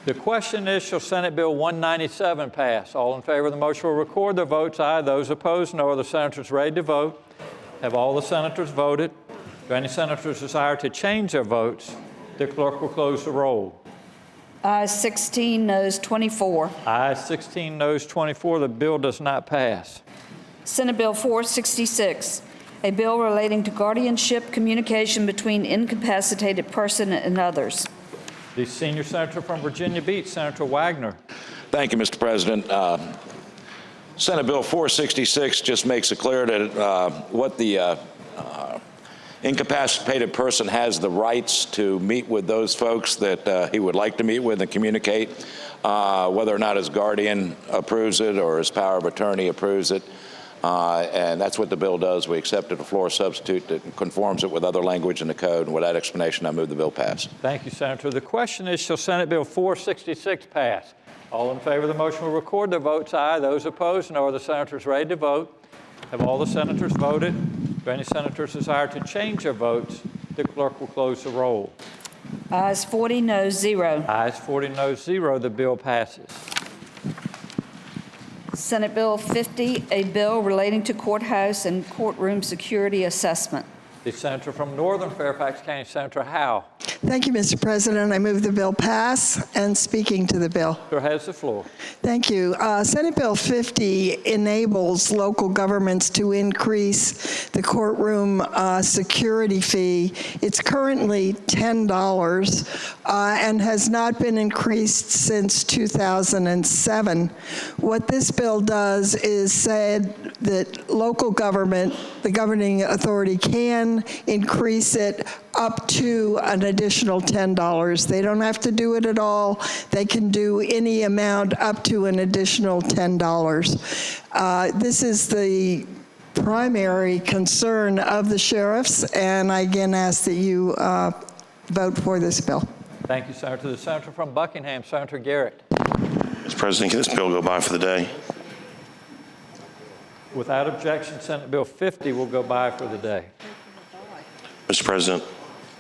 A: The question is, shall Senate Bill 197 pass? All in favor of the motion will record their votes. Aye. Those opposed, no. Are the senators ready to vote? Have all the senators voted? Do any senators desire to change their votes? The clerk will close the roll.
C: Ayes 16, noes 24.
A: Ayes 16, noes 24. The bill does not pass.
C: Senate Bill 466, a bill relating to guardianship communication between incapacitated person and others.
A: The senior senator from Virginia Beach, Senator Wagner.
M: Thank you, Mr. President. Senate Bill 466 just makes it clear that what the incapacitated person has the rights to meet with those folks that he would like to meet with and communicate, whether or not his guardian approves it or his power of attorney approves it. And that's what the bill does. We accepted a floor substitute that conforms it with other language in the code. And with that explanation, I move the bill pass.
A: Thank you, Senator. The question is, shall Senate Bill 466 pass? All in favor of the motion will record their votes. Aye. Those opposed, no. Are the senators ready to vote? Have all the senators voted? Do any senators desire to change their votes? The clerk will close the roll.
C: Ayes 40, noes 0.
A: Ayes 40, noes 0. The bill passes.
C: Senate Bill 50, a bill relating to courthouse and courtroom security assessment.
A: The senator from Northern Fairfax County, Senator Howe.
U: Thank you, Mr. President. I move the bill pass. And speaking to the bill.
A: Sir has the floor.
U: Thank you. Senate Bill 50 enables local governments to increase the courtroom security fee. It's currently $10 and has not been increased since 2007. What this bill does is said that local government, the governing authority, can increase it up to an additional $10. They don't have to do it at all. They can do any amount up to an additional $10. This is the primary concern of the sheriffs, and I again ask that you vote for this bill.
A: Thank you, Senator. The senator from Buckingham, Senator Garrett.
V: Mr. President, can this bill go by for the day?
A: Without objection, Senate Bill 50 will go by for the day.
V: Mr. President.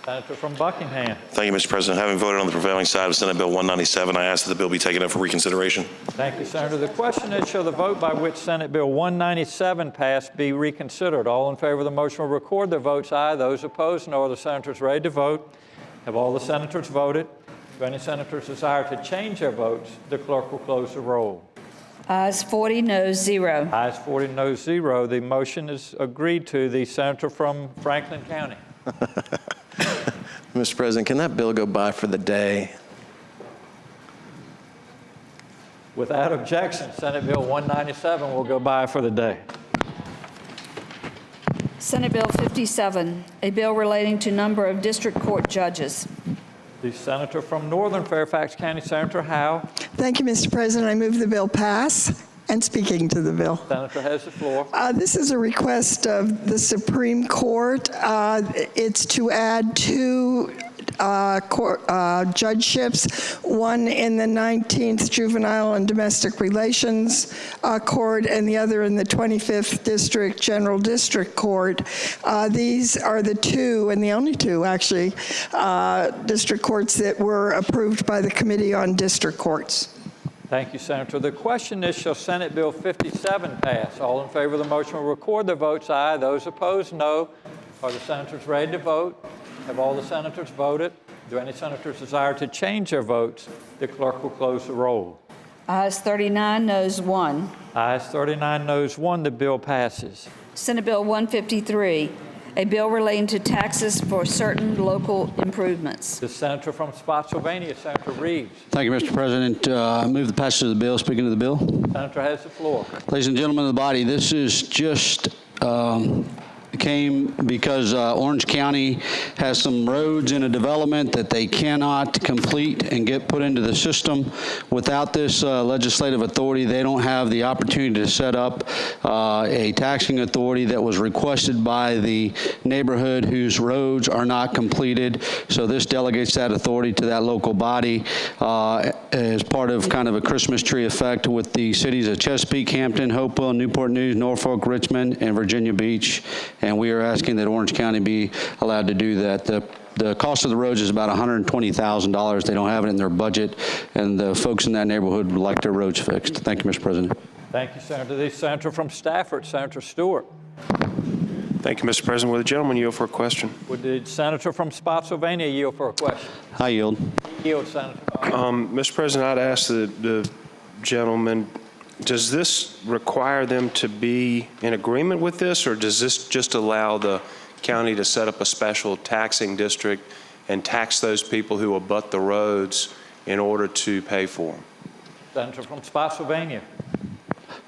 A: Senator from Buckingham.
V: Thank you, Mr. President. Having voted on the prevailing side of Senate Bill 197, I ask that the bill be taken up for reconsideration.
A: Thank you, Senator. The question is, shall the vote by which Senate Bill 197 passed be reconsidered? All in favor of the motion will record their votes. Aye. Those opposed, no. Are the senators ready to vote? Have all the senators voted? Do any senators desire to change their votes? The clerk will close the roll.
C: Ayes 40, noes 0.
A: Ayes 40, noes 0. The motion is agreed to. The senator from Franklin County.
L: Mr. President, can that bill go by for the day?
A: Without objection, Senate Bill 197 will go by for the day.
C: Senate Bill 57, a bill relating to number of district court judges.
A: The senator from Northern Fairfax County, Senator Howe.
U: Thank you, Mr. President. I move the bill pass. And speaking to the bill.
A: Senator has the floor.
U: This is a request of the Supreme Court. It's to add 2 judgeships, one in the 19th Juvenile and Domestic Relations Court and the other in the 25th District General District Court. These are the 2, and the only 2 actually, district courts that were approved by the Committee on District Courts.
A: Thank you, Senator. The question is, shall Senate Bill 57 pass? All in favor of the motion will record their votes. Aye. Those opposed, no. Are the senators ready to vote? Have all the senators voted? Do any senators desire to change their votes? The clerk will close the roll.
C: Ayes 39, noes 1.
A: Ayes 39, noes 1. The bill passes.
C: Senate Bill 153, a bill relating to taxes for certain local improvements.
A: The senator from Spotsylvania, Senator Reeves.
W: Thank you, Mr. President. I move the passage of the bill. Speaking to the bill.
A: Senator has the floor.
W: Ladies and gentlemen of the body, this is just came because Orange County has some roads in a development that they cannot complete and get put into the system. Without this legislative authority, they don't have the opportunity to set up a taxing authority that was requested by the neighborhood whose roads are not completed. So this delegates that authority to that local body as part of kind of a Christmas tree effect with the cities of Chesapeake, Hampton, Hopewell, Newport News, Norfolk, Richmond, and Virginia Beach. And we are asking that Orange County be allowed to do that. The cost of the roads is about $120,000. They don't have it in their budget, and the folks in that neighborhood would like their roads fixed. Thank you, Mr. President.
A: Thank you, Senator. The senator from Stafford, Senator Stewart.
B: Thank you, Mr. President. Will the gentleman yield for a question?
A: Would the senator from Spotsylvania yield for a question?
W: I yield.
A: Yield, Senator.
B: Mr. President, I'd ask the gentleman, does this require them to be in agreement with this, or does this just allow the county to set up a special taxing district and tax those people who abut the roads in order to pay for them?
A: Senator from Spotsylvania.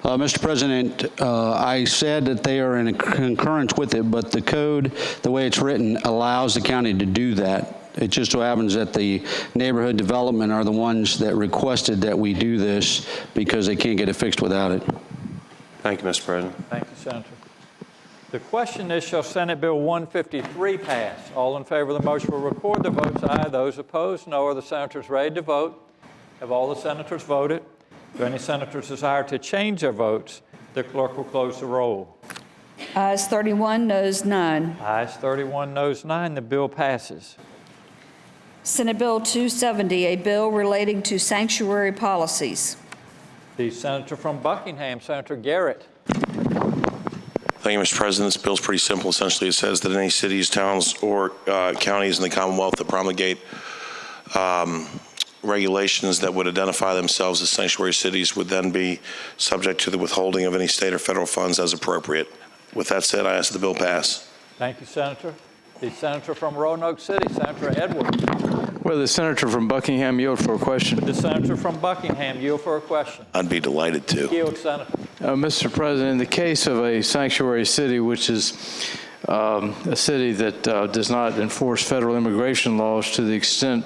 W: Mr. President, I said that they are in concurrence with it, but the code, the way it's written, allows the county to do that. It just so happens that the neighborhood development are the ones that requested that we do this because they can't get it fixed without it.
B: Thank you, Mr. President.
A: Thank you, Senator. The question is, shall Senate Bill 153 pass? All in favor of the motion will record the votes aye. Those opposed, no. Are the senators ready to vote? Have all the senators voted? Do any senators desire to change their votes? The clerk will close the roll.
C: Ayes 31, noes none.
A: Ayes 31, noes 9. The bill passes.
C: Senate Bill 270, a bill relating to sanctuary policies.
A: The senator from Buckingham, Senator Garrett.
V: Thank you, Mr. President. This bill is pretty simple. Essentially, it says that any cities, towns, or counties in the Commonwealth that promulgate regulations that would identify themselves as sanctuary cities would then be subject to the withholding of any state or federal funds as appropriate. With that said, I ask that the bill pass.
A: Thank you, Senator. The senator from Roanoke City, Senator Edwards.
F: Will the senator from Buckingham yield for a question?
A: The senator from Buckingham yield for a question.
V: I'd be delighted to.
A: Yield, Senator.
F: Mr. President, in the case of a sanctuary city, which is a city that does not enforce federal immigration laws to the extent,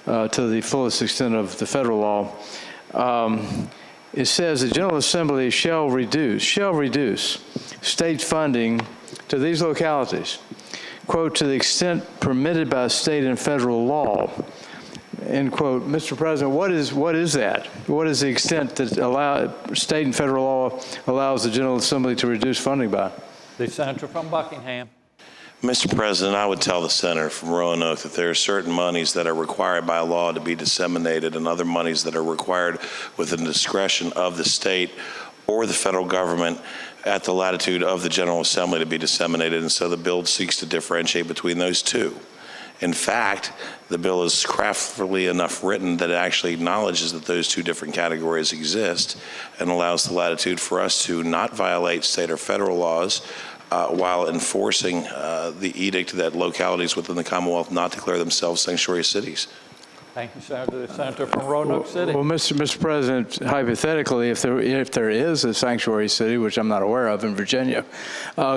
F: to the fullest extent of the federal law, it says the General Assembly shall reduce state funding to these localities, quote, to the extent permitted by state and federal law, end quote. Mr. President, what is that? What is the extent that state and federal law allows the General Assembly to reduce funding by?
A: The senator from Buckingham.
V: Mr. President, I would tell the senator from Roanoke that there are certain monies that are required by law to be disseminated and other monies that are required within the discretion of the state or the federal government at the latitude of the General Assembly to be disseminated, and so the bill seeks to differentiate between those two. In fact, the bill is craftfully enough written that it actually acknowledges that those two different categories exist and allows the latitude for us to not violate state or federal laws while enforcing the edict that localities within the Commonwealth not declare themselves sanctuary cities.
A: Thank you, Senator. The senator from Roanoke City.
F: Well, Mr. President, hypothetically, if there is a sanctuary city, which I'm not aware of in Virginia,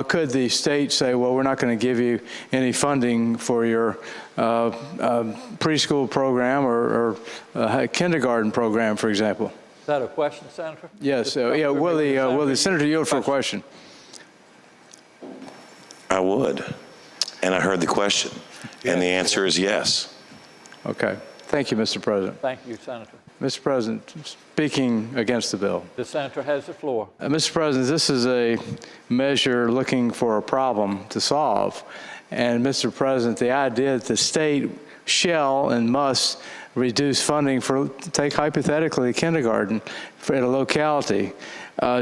F: could the state say, well, we're not going to give you any funding for your preschool program or kindergarten program, for example?
A: Is that a question, Senator?
F: Yes. Will the senator yield for a question?
V: I would. And I heard the question. And the answer is yes.
F: Okay. Thank you, Mr. President.
A: Thank you, Senator.
F: Mr. President, speaking against the bill.
A: The senator has the floor.
F: Mr. President, this is a measure looking for a problem to solve. And Mr. President, the idea that the state shall and must reduce funding for, take hypothetically, kindergarten at a locality,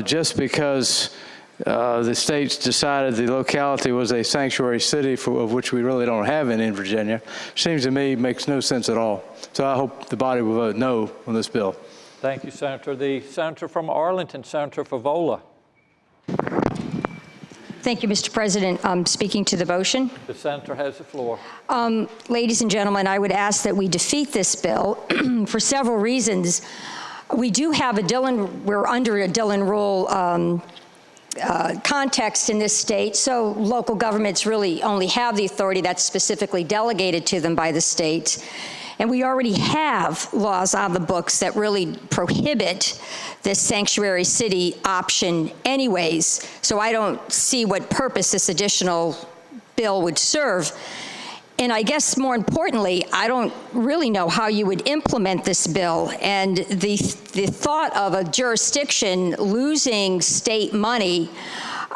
F: just because the states decided the locality was a sanctuary city of which we really don't have any in Virginia, seems to me makes no sense at all. So I hope the body will vote no on this bill.
A: Thank you, Senator. The senator from Arlington, Senator Favola.
G: Thank you, Mr. President. Speaking to the motion.
A: The senator has the floor.
G: Ladies and gentlemen, I would ask that we defeat this bill for several reasons. We do have we're under a Dillon rule context in this state, so local governments really only have the authority that's specifically delegated to them by the state. And we already have laws on the books that really prohibit this sanctuary city option anyways, so I don't see what purpose this additional bill would serve. And I guess more importantly, I don't really know how you would implement this bill. And the thought of a jurisdiction losing state money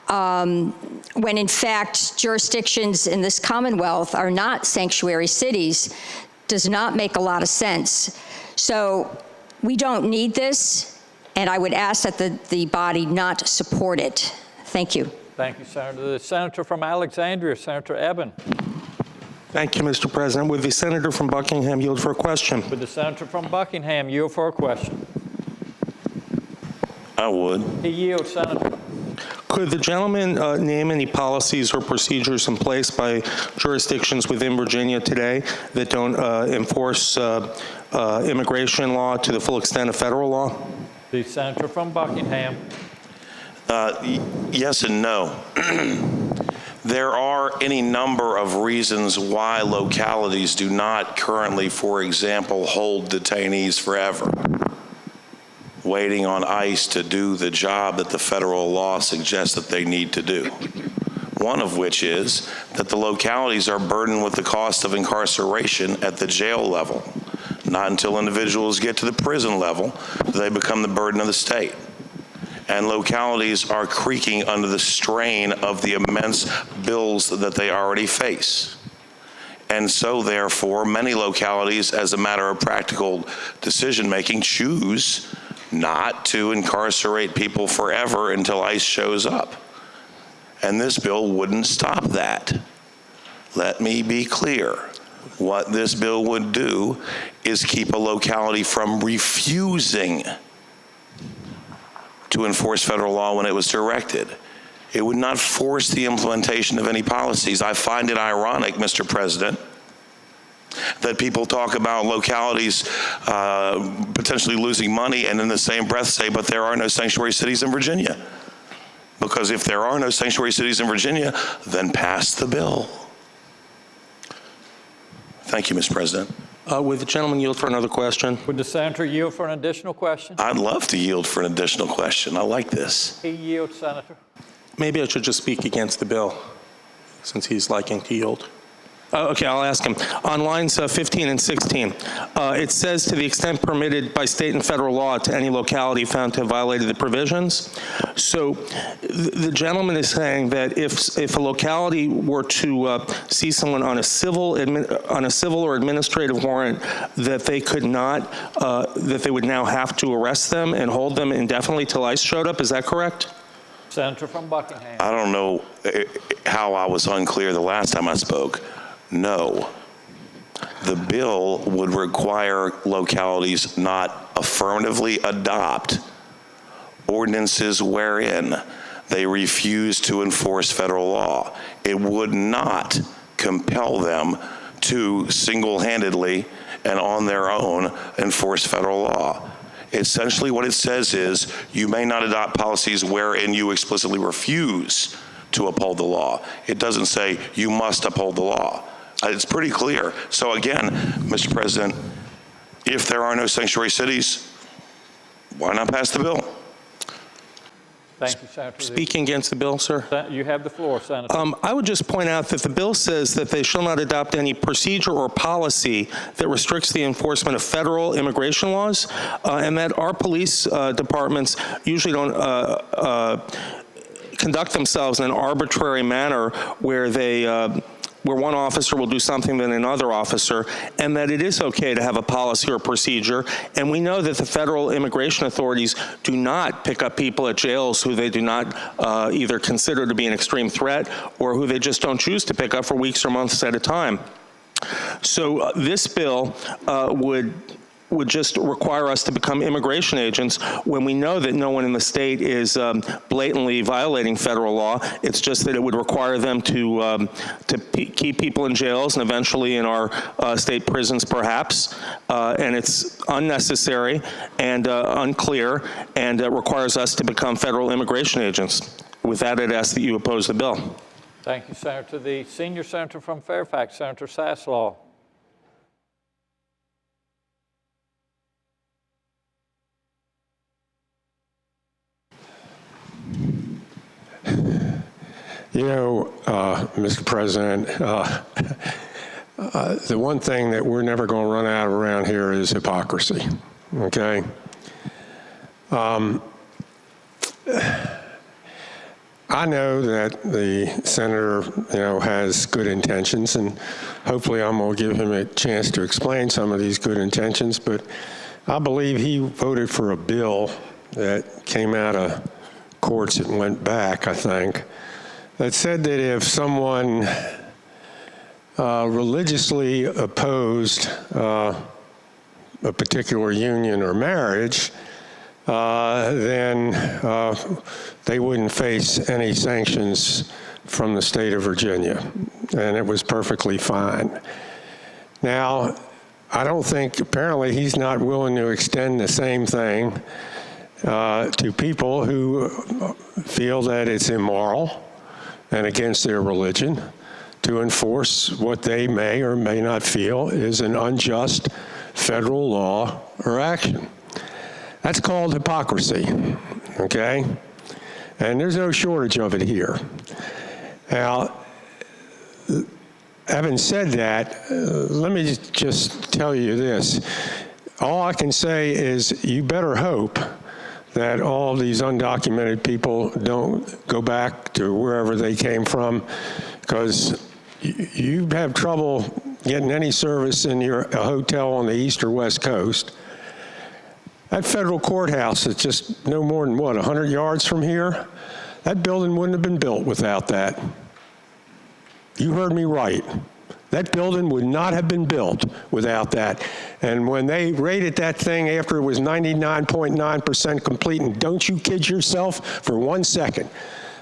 G: when in fact jurisdictions in this Commonwealth are not sanctuary cities does not make a lot of sense. So we don't need this, and I would ask that the body not support it. Thank you.
A: Thank you, Senator. The senator from Alexandria, Senator Eben.
Q: Thank you, Mr. President. Would the senator from Buckingham yield for a question?
A: Would the senator from Buckingham yield for a question?
V: I would.
A: He yields, Senator.
Q: Could the gentleman name any policies or procedures in place by jurisdictions within Virginia today that don't enforce immigration law to the full extent of federal law?
A: The senator from Buckingham.
V: Yes and no. There are any number of reasons why localities do not currently, for example, hold detainees forever, waiting on ICE to do the job that the federal law suggests that they need to do. One of which is that the localities are burdened with the cost of incarceration at the jail level. Not until individuals get to the prison level do they become the burden of the state. And localities are creaking under the strain of the immense bills that they already face. And so, therefore, many localities, as a matter of practical decision-making, choose not to incarcerate people forever until ICE shows up. And this bill wouldn't stop that. Let me be clear. What this bill would do is keep a locality from refusing to enforce federal law when it was directed. It would not force the implementation of any policies. I find it ironic, Mr. President, that people talk about localities potentially losing money and in the same breath say, but there are no sanctuary cities in Virginia. Because if there are no sanctuary cities in Virginia, then pass the bill. Thank you, Mr. President.
Q: Would the gentleman yield for another question?
A: Would the senator yield for an additional question?
V: I'd love to yield for an additional question. I like this.
A: He yields, Senator.
Q: Maybe I should just speak against the bill, since he's liking to yield. Okay, I'll ask him. On lines 15 and 16, it says, to the extent permitted by state and federal law to any locality found to have violated the provisions. So the gentleman is saying that if a locality were to see someone on a civil or administrative warrant, that they could not, that they would now have to arrest them and hold them indefinitely till ICE showed up. Is that correct?
A: Senator from Buckingham.
V: I don't know how I was unclear the last time I spoke. No. The bill would require localities not affirmatively adopt ordinances wherein they refuse to enforce federal law. It would not compel them to single-handedly and on their own enforce federal law. Essentially what it says is you may not adopt policies wherein you explicitly refuse to uphold the law. It doesn't say you must uphold the law. It's pretty clear. So again, Mr. President, if there are no sanctuary cities, why not pass the bill?
A: Thank you, Senator.
Q: Speaking against the bill, sir?
A: You have the floor, Senator.
Q: I would just point out that the bill says that they shall not adopt any procedure or policy that restricts the enforcement of federal immigration laws, and that our police departments usually don't conduct themselves in an arbitrary manner where they where one officer will do something than another officer, and that it is okay to have a policy or procedure. And we know that the federal immigration authorities do not pick up people at jails who they do not either consider to be an extreme threat or who they just don't choose to pick up for weeks or months at a time. So this bill would just require us to become immigration agents when we know that no one in the state is blatantly violating federal law. It's just that it would require them to keep people in jails and eventually in our state prisons, perhaps. And it's unnecessary and unclear, and it requires us to become federal immigration agents. With that, I'd ask that you oppose the bill.
A: Thank you, Senator. The senior senator from Fairfax, Senator Saslaw.
N: You know, Mr. President, the one thing that we're never going to run out of around here is hypocrisy, okay? I know that the senator, has good intentions, and hopefully I'm going to give him a chance to explain some of these good intentions, but I believe he voted for a bill that came out of courts and went back, I think, that said that if someone religiously opposed a particular union or marriage, then they wouldn't face any sanctions from the state of Virginia, and it was perfectly fine. Now, I don't think, apparently he's not willing to extend the same thing to people who feel that it's immoral and against their religion to enforce what they may or may not feel is an unjust federal law or action. That's called hypocrisy, okay? And there's no shortage of it here. Now, having said that, let me just tell you this. All I can say is you better hope that all these undocumented people don't go back to wherever they came from, because you have trouble getting any service in a hotel on the east or west coast. That federal courthouse is just no more than, 100 yards from here? That building wouldn't have been built without that. You heard me right. That building would not have been built without that. And when they rated that thing after it was 99.9% complete, and don't you kid yourself for 1 second,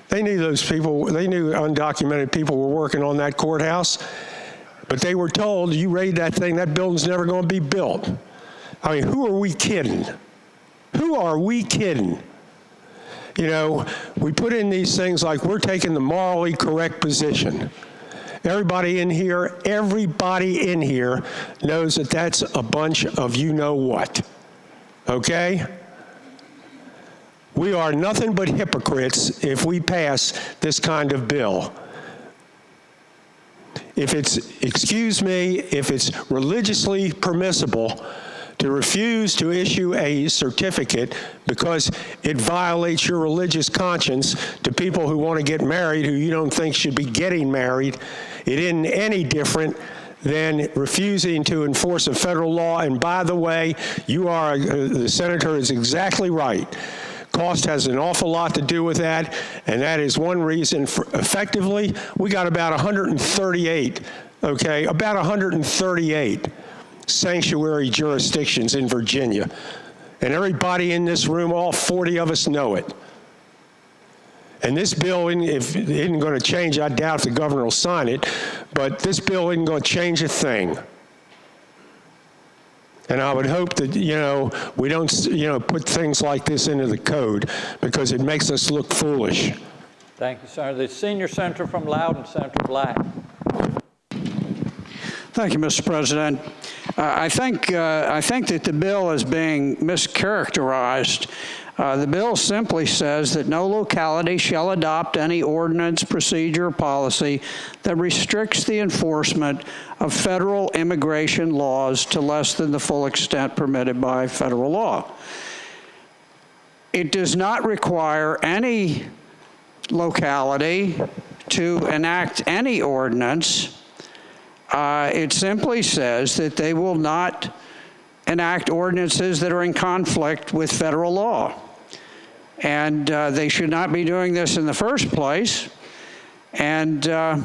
N: they knew those people, they knew undocumented people were working on that courthouse, but they were told, you raid that thing, that building's never going to be built. I mean, who are we kidding? Who are we kidding? We put in these things like we're taking the morally correct position. Everybody in here knows that that's a bunch of you-know-what, okay? We are nothing but hypocrites if we pass this kind of bill. If it's religiously permissible to refuse to issue a certificate because it violates your religious conscience to people who want to get married who you don't think should be getting married, it isn't any different than refusing to enforce a federal law. And by the way, the senator is exactly right. Cost has an awful lot to do with that, and that is one reason effectively we got about 138, okay, about 138 sanctuary jurisdictions in Virginia. And everybody in this room, all 40 of us know it. And this bill, if it isn't going to change, I doubt if the governor will sign it, but this bill isn't going to change a thing. And I would hope that, we don't, put things like this into the code because it makes us look foolish.
A: Thank you, Senator. The senior senator from Loudoun, Senator Black.
H: Thank you, Mr. President. I think that the bill is being mischaracterized. The bill simply says that no locality shall adopt any ordinance, procedure, or policy that restricts the enforcement of federal immigration laws to less than the full extent permitted by federal law. It does not require any locality to enact any ordinance. It simply says that they will not enact ordinances that are in conflict with federal law. And they should not be doing this in the first place. And so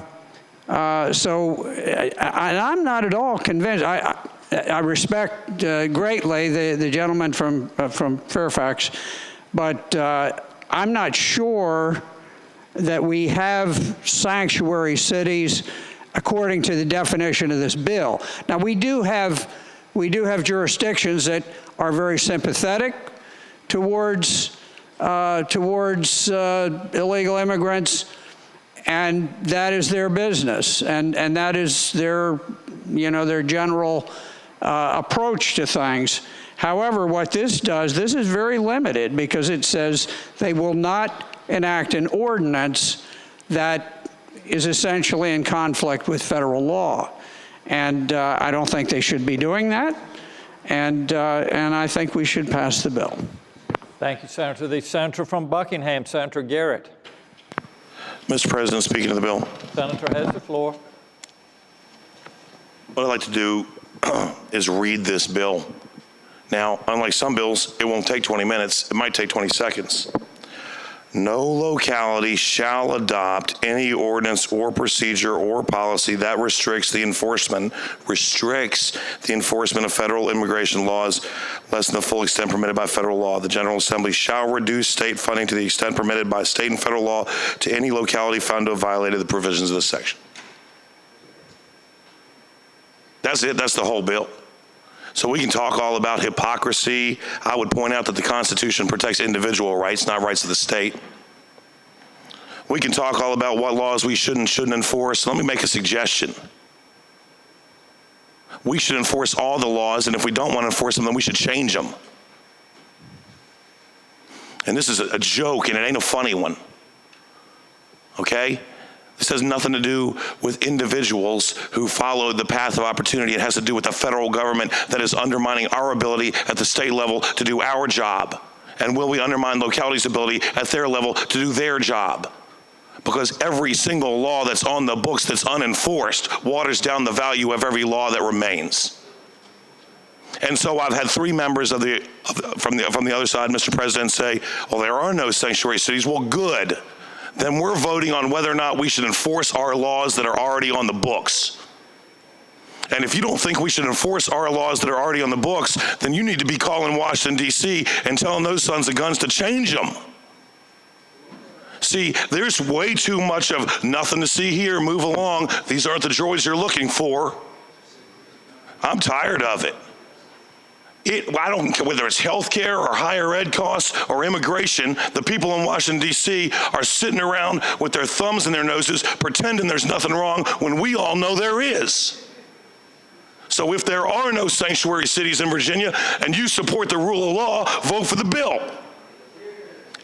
H: I'm not at all convinced. I respect greatly the gentleman from Fairfax, but I'm not sure that we have sanctuary cities according to the definition of this bill. Now, we do have jurisdictions that are very sympathetic towards towards illegal immigrants, and that is their business, and that is their, their general approach to things. However, what this does, this is very limited because it says they will not enact an ordinance that is essentially in conflict with federal law. And I don't think they should be doing that, and I think we should pass the bill.
A: Thank you, Senator. The senator from Buckingham, Senator Garrett.
V: Mr. President, speaking of the bill,
A: Senator has the floor.
V: what I'd like to do is read this bill. Now, unlike some bills, it won't take 20 minutes. It might take 20 seconds. No locality shall adopt any ordinance or procedure or policy that restricts the enforcement of federal immigration laws less than the full extent permitted by federal law. The General Assembly shall reduce state funding to the extent permitted by state and federal law to any locality found to have violated the provisions of this section. That's it. That's the whole bill. So we can talk all about hypocrisy. I would point out that the Constitution protects individual rights, not rights of the state. We can talk all about what laws we should and shouldn't enforce. Let me make a suggestion. We should enforce all the laws, and if we don't want to enforce them, then we should change them. And this is a joke, and it ain't a funny one. Okay? This has nothing to do with individuals who followed the path of opportunity. It has to do with the federal government that is undermining our ability at the state level to do our job. And will we undermine localities' ability at their level to do their job? Because every single law that's on the books that's unenforced waters down the value of every law that remains. And so I've had three members from the other side, Mr. President, say, well, there are no sanctuary cities. Well, good. Then we're voting on whether or not we should enforce our laws that are already on the books. And if you don't think we should enforce our laws that are already on the books, then you need to be calling Washington, D.C. and telling those sons of guns to change them. See, there's way too much of nothing to see here, move along. These aren't the droids you're looking for. I'm tired of it. I don't care whether it's health care or higher ed costs or immigration, the people in Washington, D.C. are sitting around with their thumbs in their noses pretending there's nothing wrong when we all know there is. So if there are no sanctuary cities in Virginia and you support the rule of law, vote for the bill.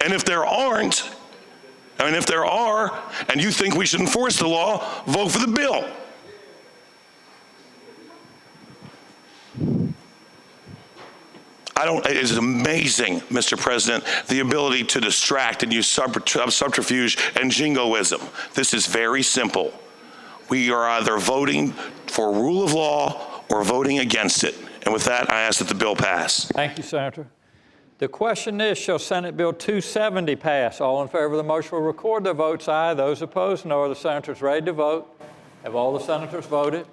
V: And if there aren't, if there are, and you think we should enforce the law, vote for the bill. It is amazing, Mr. President, the ability to distract and use subterfuge and jingoism. This is very simple. We are either voting for rule of law or voting against it. And with that, I ask that the bill pass.
A: Thank you, Senator. The question is, shall Senate Bill 270 pass? All in favor of the motion will record their votes aye. Those opposed, no. Are the senators ready to vote? Have all the senators voted?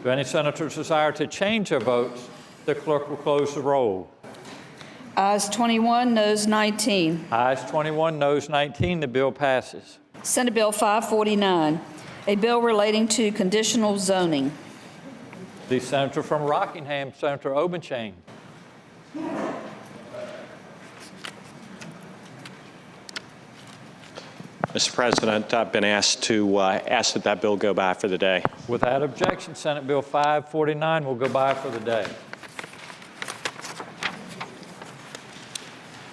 A: Do any senators desire to change their votes? The clerk will close the roll.
C: Ayes 21, noes 19.
A: Ayes 21, noes 19. The bill passes.
C: Senate Bill 549, a bill relating to conditional zoning.
A: The senator from Rockingham, Senator Obenshain.
T: Mr. President, I've been asked to ask that bill go by for the day.
A: Without objection, Senate Bill 549 will go by for the day.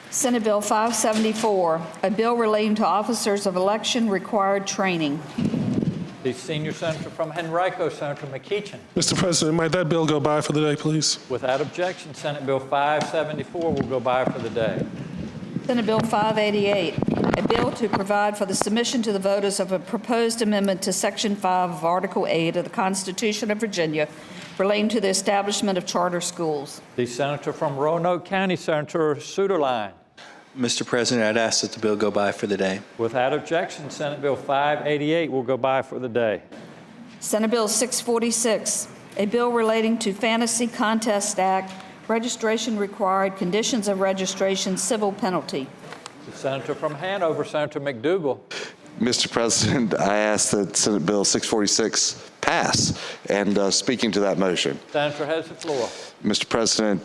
C: Senate Bill 574, a bill relating to officers of election required training.
A: The senior senator from Henrico, Senator McEachin.
I: Mr. President, might that bill go by for the day, please?
A: Without objection, Senate Bill 574 will go by for the day.
C: Senate Bill 588, a bill to provide for the submission to the voters of a proposed amendment to Section 5 of Article 8 of the Constitution of Virginia relating to the establishment of charter schools.
A: The senator from Roanoke County, Senator Suderline.
O: Mr. President, I'd ask that the bill go by for the day.
A: Without objection, Senate Bill 588 will go by for the day.
C: Senate Bill 646, a bill relating to Fantasy Contest Act, registration required, conditions of registration, civil penalty.
A: The senator from Hanover, Senator McDougal.
J: Mr. President, I ask that Senate Bill 646 pass. And speaking to that motion.
A: Senator has the floor.
J: Mr. President,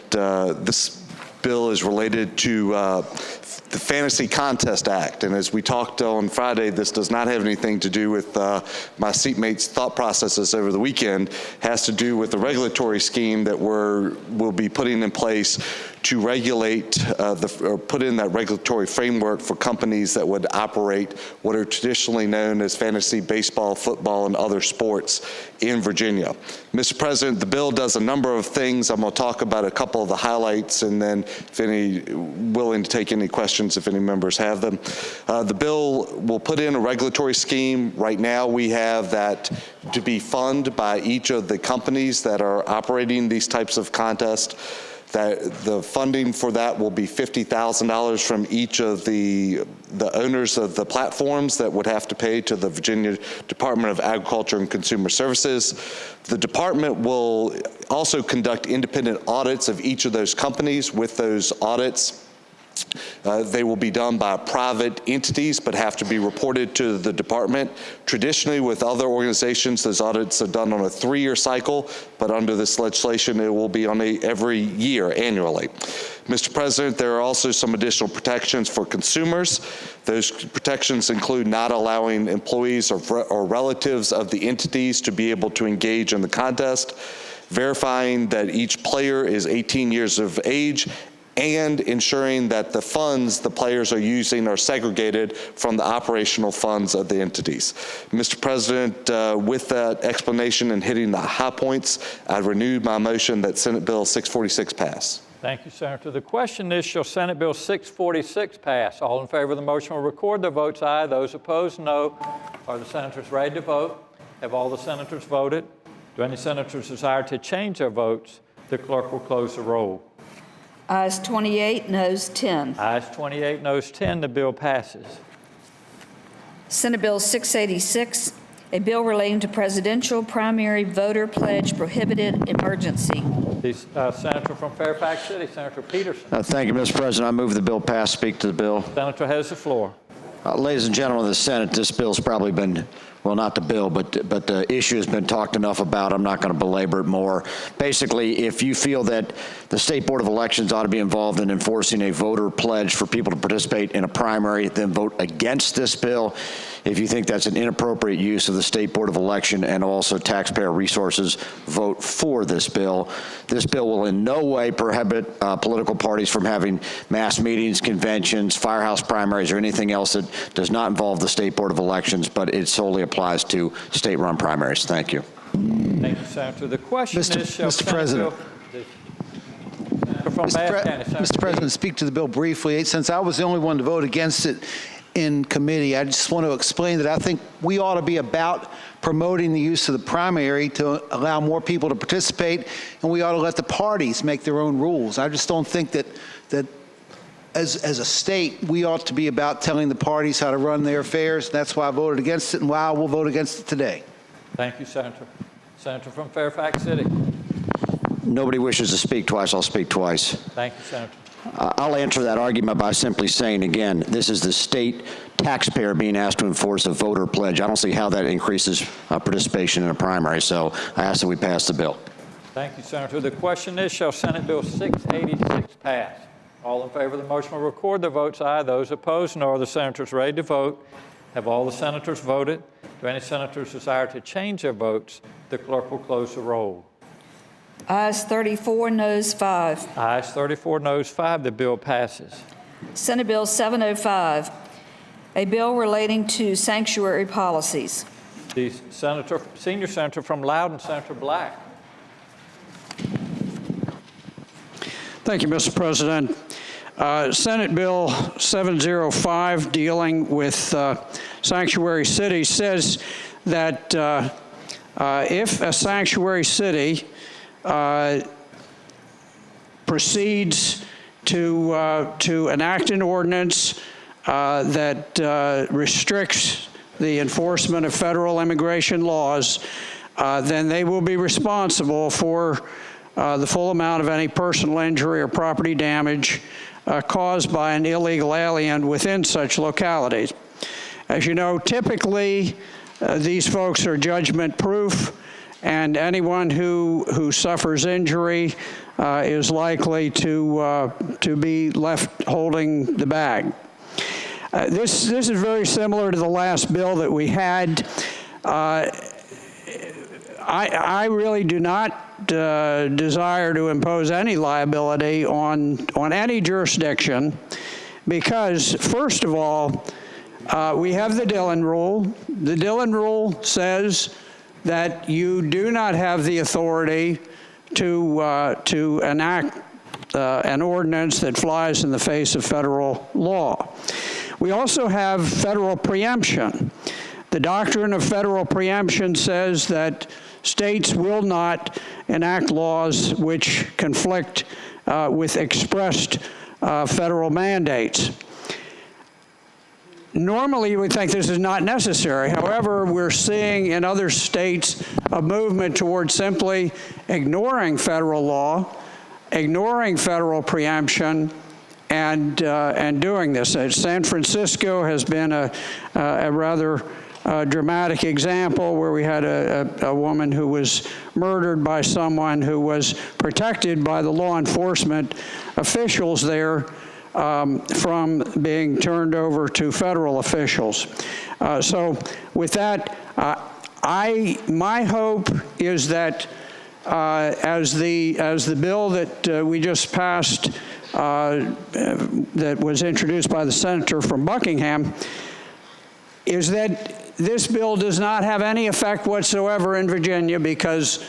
J: this bill is related to the Fantasy Contest Act. And as we talked on Friday, this does not have anything to do with my seatmates' thought processes over the weekend. It has to do with the regulatory scheme that we'll be putting in place to regulate or put in that regulatory framework for companies that would operate what are traditionally known as fantasy baseball, football, and other sports in Virginia. Mr. President, the bill does a number of things. I'm going to talk about a couple of the highlights, and then if any, willing to take any questions if any members have them. The bill will put in a regulatory scheme. Right now we have that to be funded by each of the companies that are operating these types of contests. That the funding for that will be $50,000 from each of the owners of the platforms that would have to pay to the Virginia Department of Agriculture and Consumer Services. The department will also conduct independent audits of each of those companies. With those audits, they will be done by private entities, but have to be reported to the department. Traditionally, with other organizations, those audits are done on a 3-year cycle, but under this legislation, it will be on every year, annually. Mr. President, there are also some additional protections for consumers. Those protections include not allowing employees or relatives of the entities to be able to engage in the contest, verifying that each player is 18 years of age, and ensuring that the funds the players are using are segregated from the operational funds of the entities. Mr. President, with that explanation and hitting the high points, I renewed my motion that Senate Bill 646 pass.
A: Thank you, Senator. The question is, shall Senate Bill 646 pass? All in favor of the motion will record their votes aye. Those opposed, no. Are the senators ready to vote? Have all the senators voted? Do any senators desire to change their votes? The clerk will close the roll.
C: Ayes 28, noes 10.
A: Ayes 28, noes 10. The bill passes.
C: Senate Bill 686, a bill relating to presidential primary voter pledge prohibited emergency.
A: The senator from Fairfax City, Senator Peterson.
S: Thank you, Mr. President. I move the bill pass. Speak to the bill.
A: Senator has the floor.
S: Ladies and gentlemen of the Senate, this bill's probably been, well, not the bill, but the issue has been talked enough about. I'm not going to belabor it more. Basically, if you feel that the State Board of Elections ought to be involved in enforcing a voter pledge for people to participate in a primary, then vote against this bill. If you think that's an inappropriate use of the State Board of Election and also taxpayer resources, vote for this bill. This bill will in no way prohibit political parties from having mass meetings, conventions, firehouse primaries, or anything else that does not involve the State Board of Elections, but it solely applies to state-run primaries. Thank you.
A: Thank you, Senator. The question is,
D: Mr. President. Mr. President, speak to the bill briefly. Since I was the only one to vote against it in committee, I just want to explain that I think we ought to be about promoting the use of the primary to allow more people to participate, and we ought to let the parties make their own rules. I just don't think that as a state, we ought to be about telling the parties how to run their affairs. That's why I voted against it and why I will vote against it today.
A: Thank you, Senator. Senator from Fairfax City.
S: Nobody wishes to speak twice. I'll speak twice.
A: Thank you, Senator.
S: I'll answer that argument by simply saying, again, this is the state taxpayer being asked to enforce a voter pledge. I don't see how that increases participation in a primary, so I ask that we pass the bill.
A: Thank you, Senator. The question is, shall Senate Bill 686 pass? All in favor of the motion will record their votes aye. Those opposed, no. Are the senators ready to vote? Have all the senators voted? Do any senators desire to change their votes? The clerk will close the roll.
C: Ayes 34, noes 5.
A: Ayes 34, noes 5. The bill passes.
C: Senate Bill 705, a bill relating to sanctuary policies.
A: The senior senator from Loudoun, Senator Black.
H: Thank you, Mr. President. Senate Bill 705, dealing with sanctuary cities, says that if a sanctuary city proceeds to enact an ordinance that restricts the enforcement of federal immigration laws, then they will be responsible for the full amount of any personal injury or property damage caused by an illegal alien within such localities. As you know, typically these folks are judgment proof, and anyone who suffers injury is likely to be left holding the bag. This is very similar to the last bill that we had. I really do not desire to impose any liability on any jurisdiction because, first of all, we have the Dillon Rule. The Dillon Rule says that you do not have the authority to enact an ordinance that flies in the face of federal law. We also have federal preemption. The doctrine of federal preemption says that states will not enact laws which conflict with expressed federal mandates. Normally, you would think this is not necessary. However, we're seeing in other states a movement towards simply ignoring federal law, ignoring federal preemption, and doing this. San Francisco has been a rather dramatic example where we had a woman who was murdered by someone who was protected by the law enforcement officials there from being turned over to federal officials. So with that, my hope is that as the bill that we just passed that was introduced by the senator from Buckingham, is that this bill does not have any effect whatsoever in Virginia because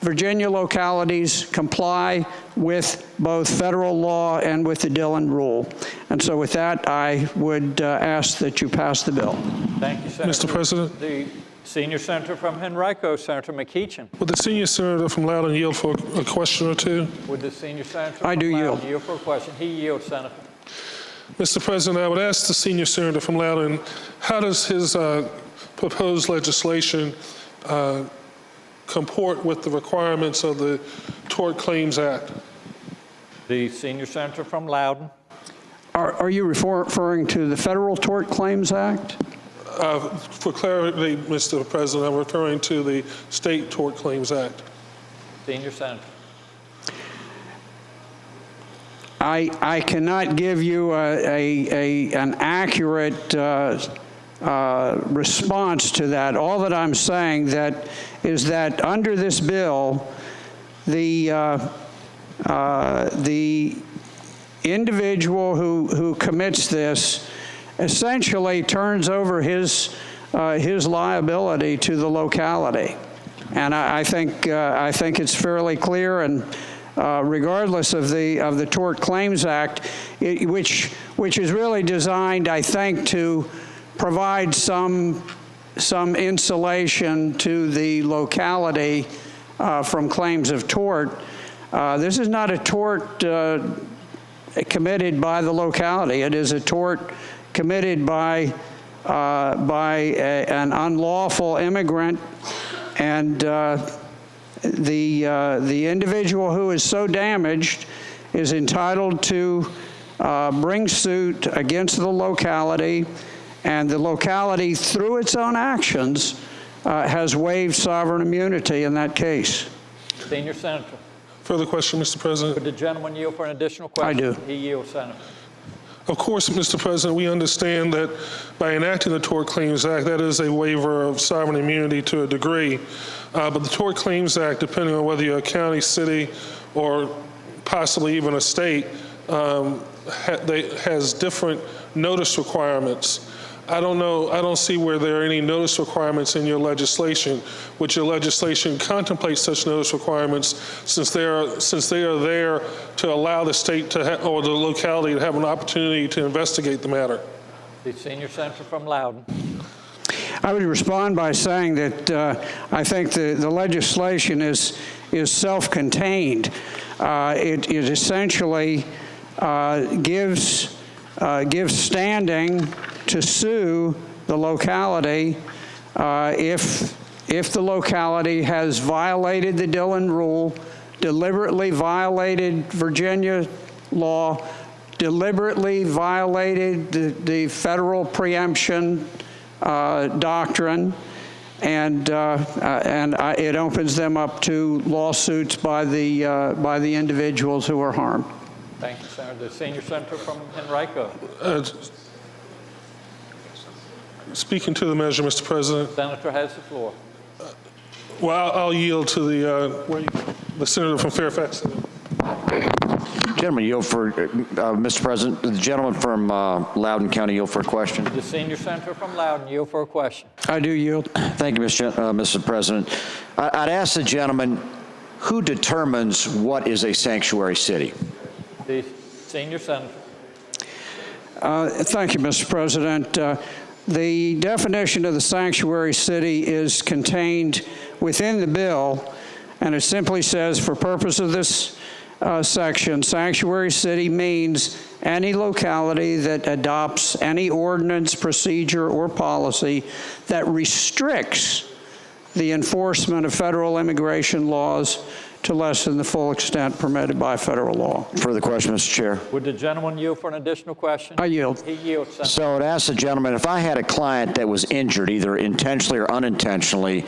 H: Virginia localities comply with both federal law and with the Dillon Rule. And so with that, I would ask that you pass the bill.
A: Thank you, Senator.
I: Mr. President.
A: The senior senator from Henrico, Senator McEachin.
I: Would the senior senator from Loudoun yield for a question or two?
A: Would the senior senator
H: I
A: from
H: do
A: Loudoun
H: yield
A: for a question? He yields, Senator.
I: Mr. President, I would ask the senior senator from Loudoun, how does his proposed legislation comport with the requirements of the Tort Claims Act?
A: The senior senator from Loudoun.
H: Are you referring to the Federal Tort Claims Act?
I: For clarity, Mr. President, I'm referring to the State Tort Claims Act.
A: Senior senator.
H: I cannot give you an accurate response to that. All that I'm saying is that under this bill, the individual who commits this essentially turns over his liability to the locality, and I think it's fairly clear. And regardless of the Tort Claims Act, which is really designed, I think, to provide some insulation to the locality from claims of tort. This is not a tort committed by the locality. It is a tort committed by an unlawful immigrant, and the individual who is so damaged is entitled to bring suit against the locality, and the locality, through its own actions, has waived sovereign immunity in that case.
A: Senior senator.
I: Further question, Mr. President?
A: Would the gentleman yield for an additional question?
H: I do.
A: He yields, Senator.
I: Of course, Mr. President, we understand that by enacting the Tort Claims Act, that is a waiver of sovereign immunity to a degree. But the Tort Claims Act, depending on whether you're a county, city, or possibly even a state, has different notice requirements. I don't see where there are any notice requirements in your legislation. Would your legislation contemplate such notice requirements since they are there to allow the state or the locality to have an opportunity to investigate the matter?
A: The senior senator from Loudoun.
H: I would respond by saying that I think the legislation is self-contained. It essentially gives standing to sue the locality if the locality has violated the Dillon Rule, deliberately violated Virginia law, deliberately violated the federal preemption doctrine, and it opens them up to lawsuits by the individuals who are harmed.
A: Thank you, Senator. The senior senator from Henrico.
I: Speaking to the measure, Mr. President.
A: Senator has the floor.
I: Well, I'll yield to the senator from Fairfax.
S: Gentleman yield for, Mr. President, the gentleman from Loudoun County yield for a question.
A: The senior senator from Loudoun yield for a question.
H: I do yield.
S: Thank you, Mr. President. I'd ask the gentleman, who determines what is a sanctuary city?
A: The senior senator.
H: Thank you, Mr. President. The definition of the sanctuary city is contained within the bill, and it simply says, for purpose of this section, sanctuary city means any locality that adopts any ordinance, procedure, or policy that restricts the enforcement of federal immigration laws to less than the full extent permitted by federal law.
S: Further question, Mr. Chair.
A: Would the gentleman yield for an additional question?
H: I yield.
A: He yields, Senator.
S: So I'd ask the gentleman, if I had a client that was injured, either intentionally or unintentionally,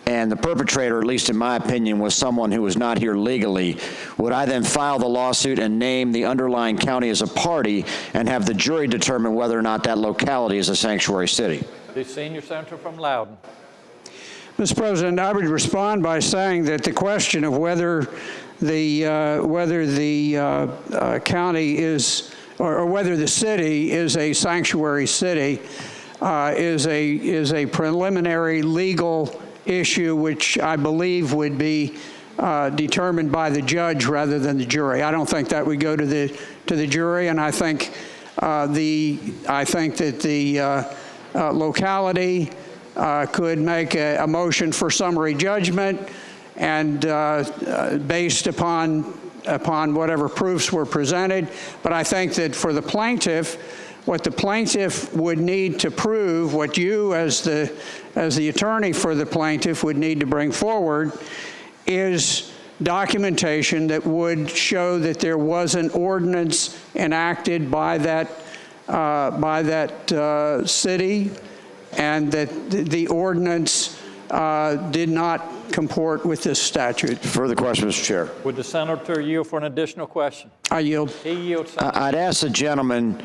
S: and the perpetrator, at least in my opinion, was someone who was not here legally, would I then file the lawsuit and name the underlying county as a party and have the jury determine whether or not that locality is a sanctuary city?
A: The senior senator from Loudoun.
H: Mr. President, I would respond by saying that the question of whether the county is, or whether the city is a sanctuary city, is a preliminary legal issue which I believe would be determined by the judge rather than the jury. I don't think that would go to the jury, and I think that the locality could make a motion for summary judgment, and based upon whatever proofs were presented. But I think that for the plaintiff, what the plaintiff would need to prove, what you as the attorney for the plaintiff would need to bring forward, is documentation that would show that there was an ordinance enacted by that city, and that the ordinance did not comport with this statute.
S: Further question, Mr. Chair.
A: Would the senator yield for an additional question?
H: I yield.
A: He yields, Senator.
S: I'd ask the gentleman,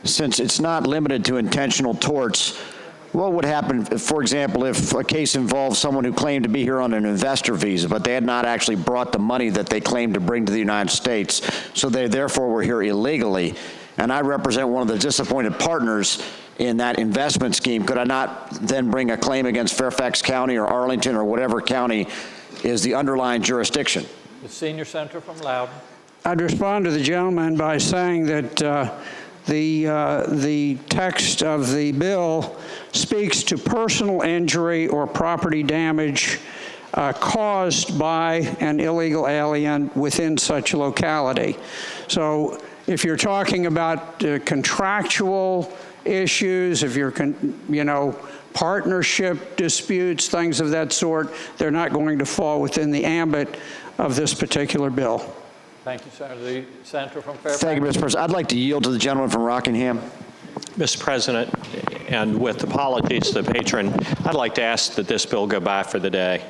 S: since it's not limited to intentional torts, what would happen, for example, if a case involved someone who claimed to be here on an investor visa, but they had not actually brought the money that they claimed to bring to the United States, so they therefore were here illegally, and I represent one of the disappointed partners in that investment scheme, could I not then bring a claim against Fairfax County or Arlington or whatever county is the underlying jurisdiction?
A: The senior senator from Loudoun.
H: I'd respond to the gentleman by saying that the text of the bill speaks to personal injury or property damage caused by an illegal alien within such a locality. So if you're talking about contractual issues, if you're, partnership disputes, things of that sort, they're not going to fall within the ambit of this particular bill.
A: Thank you, Senator. The senator from Fairfax.
S: Thank you, Mr. President. I'd like to yield to the gentleman from Rockingham.
T: Mr. President, and with apologies to the patron, I'd like to ask that this bill go by for the day.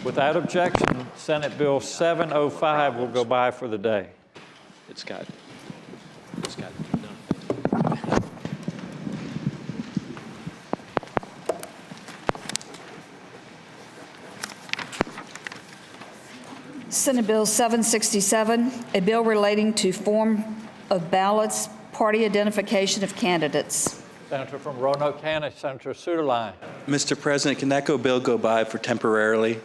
A: Without objection, Senate Bill 705 will go by for the day.
T: It's got
C: Senate Bill 767, a bill relating to form of ballots, party identification of candidates.
A: Senator from Roanoke County, Senator Suderline.
O: Mr. President, can that bill go by for temporarily?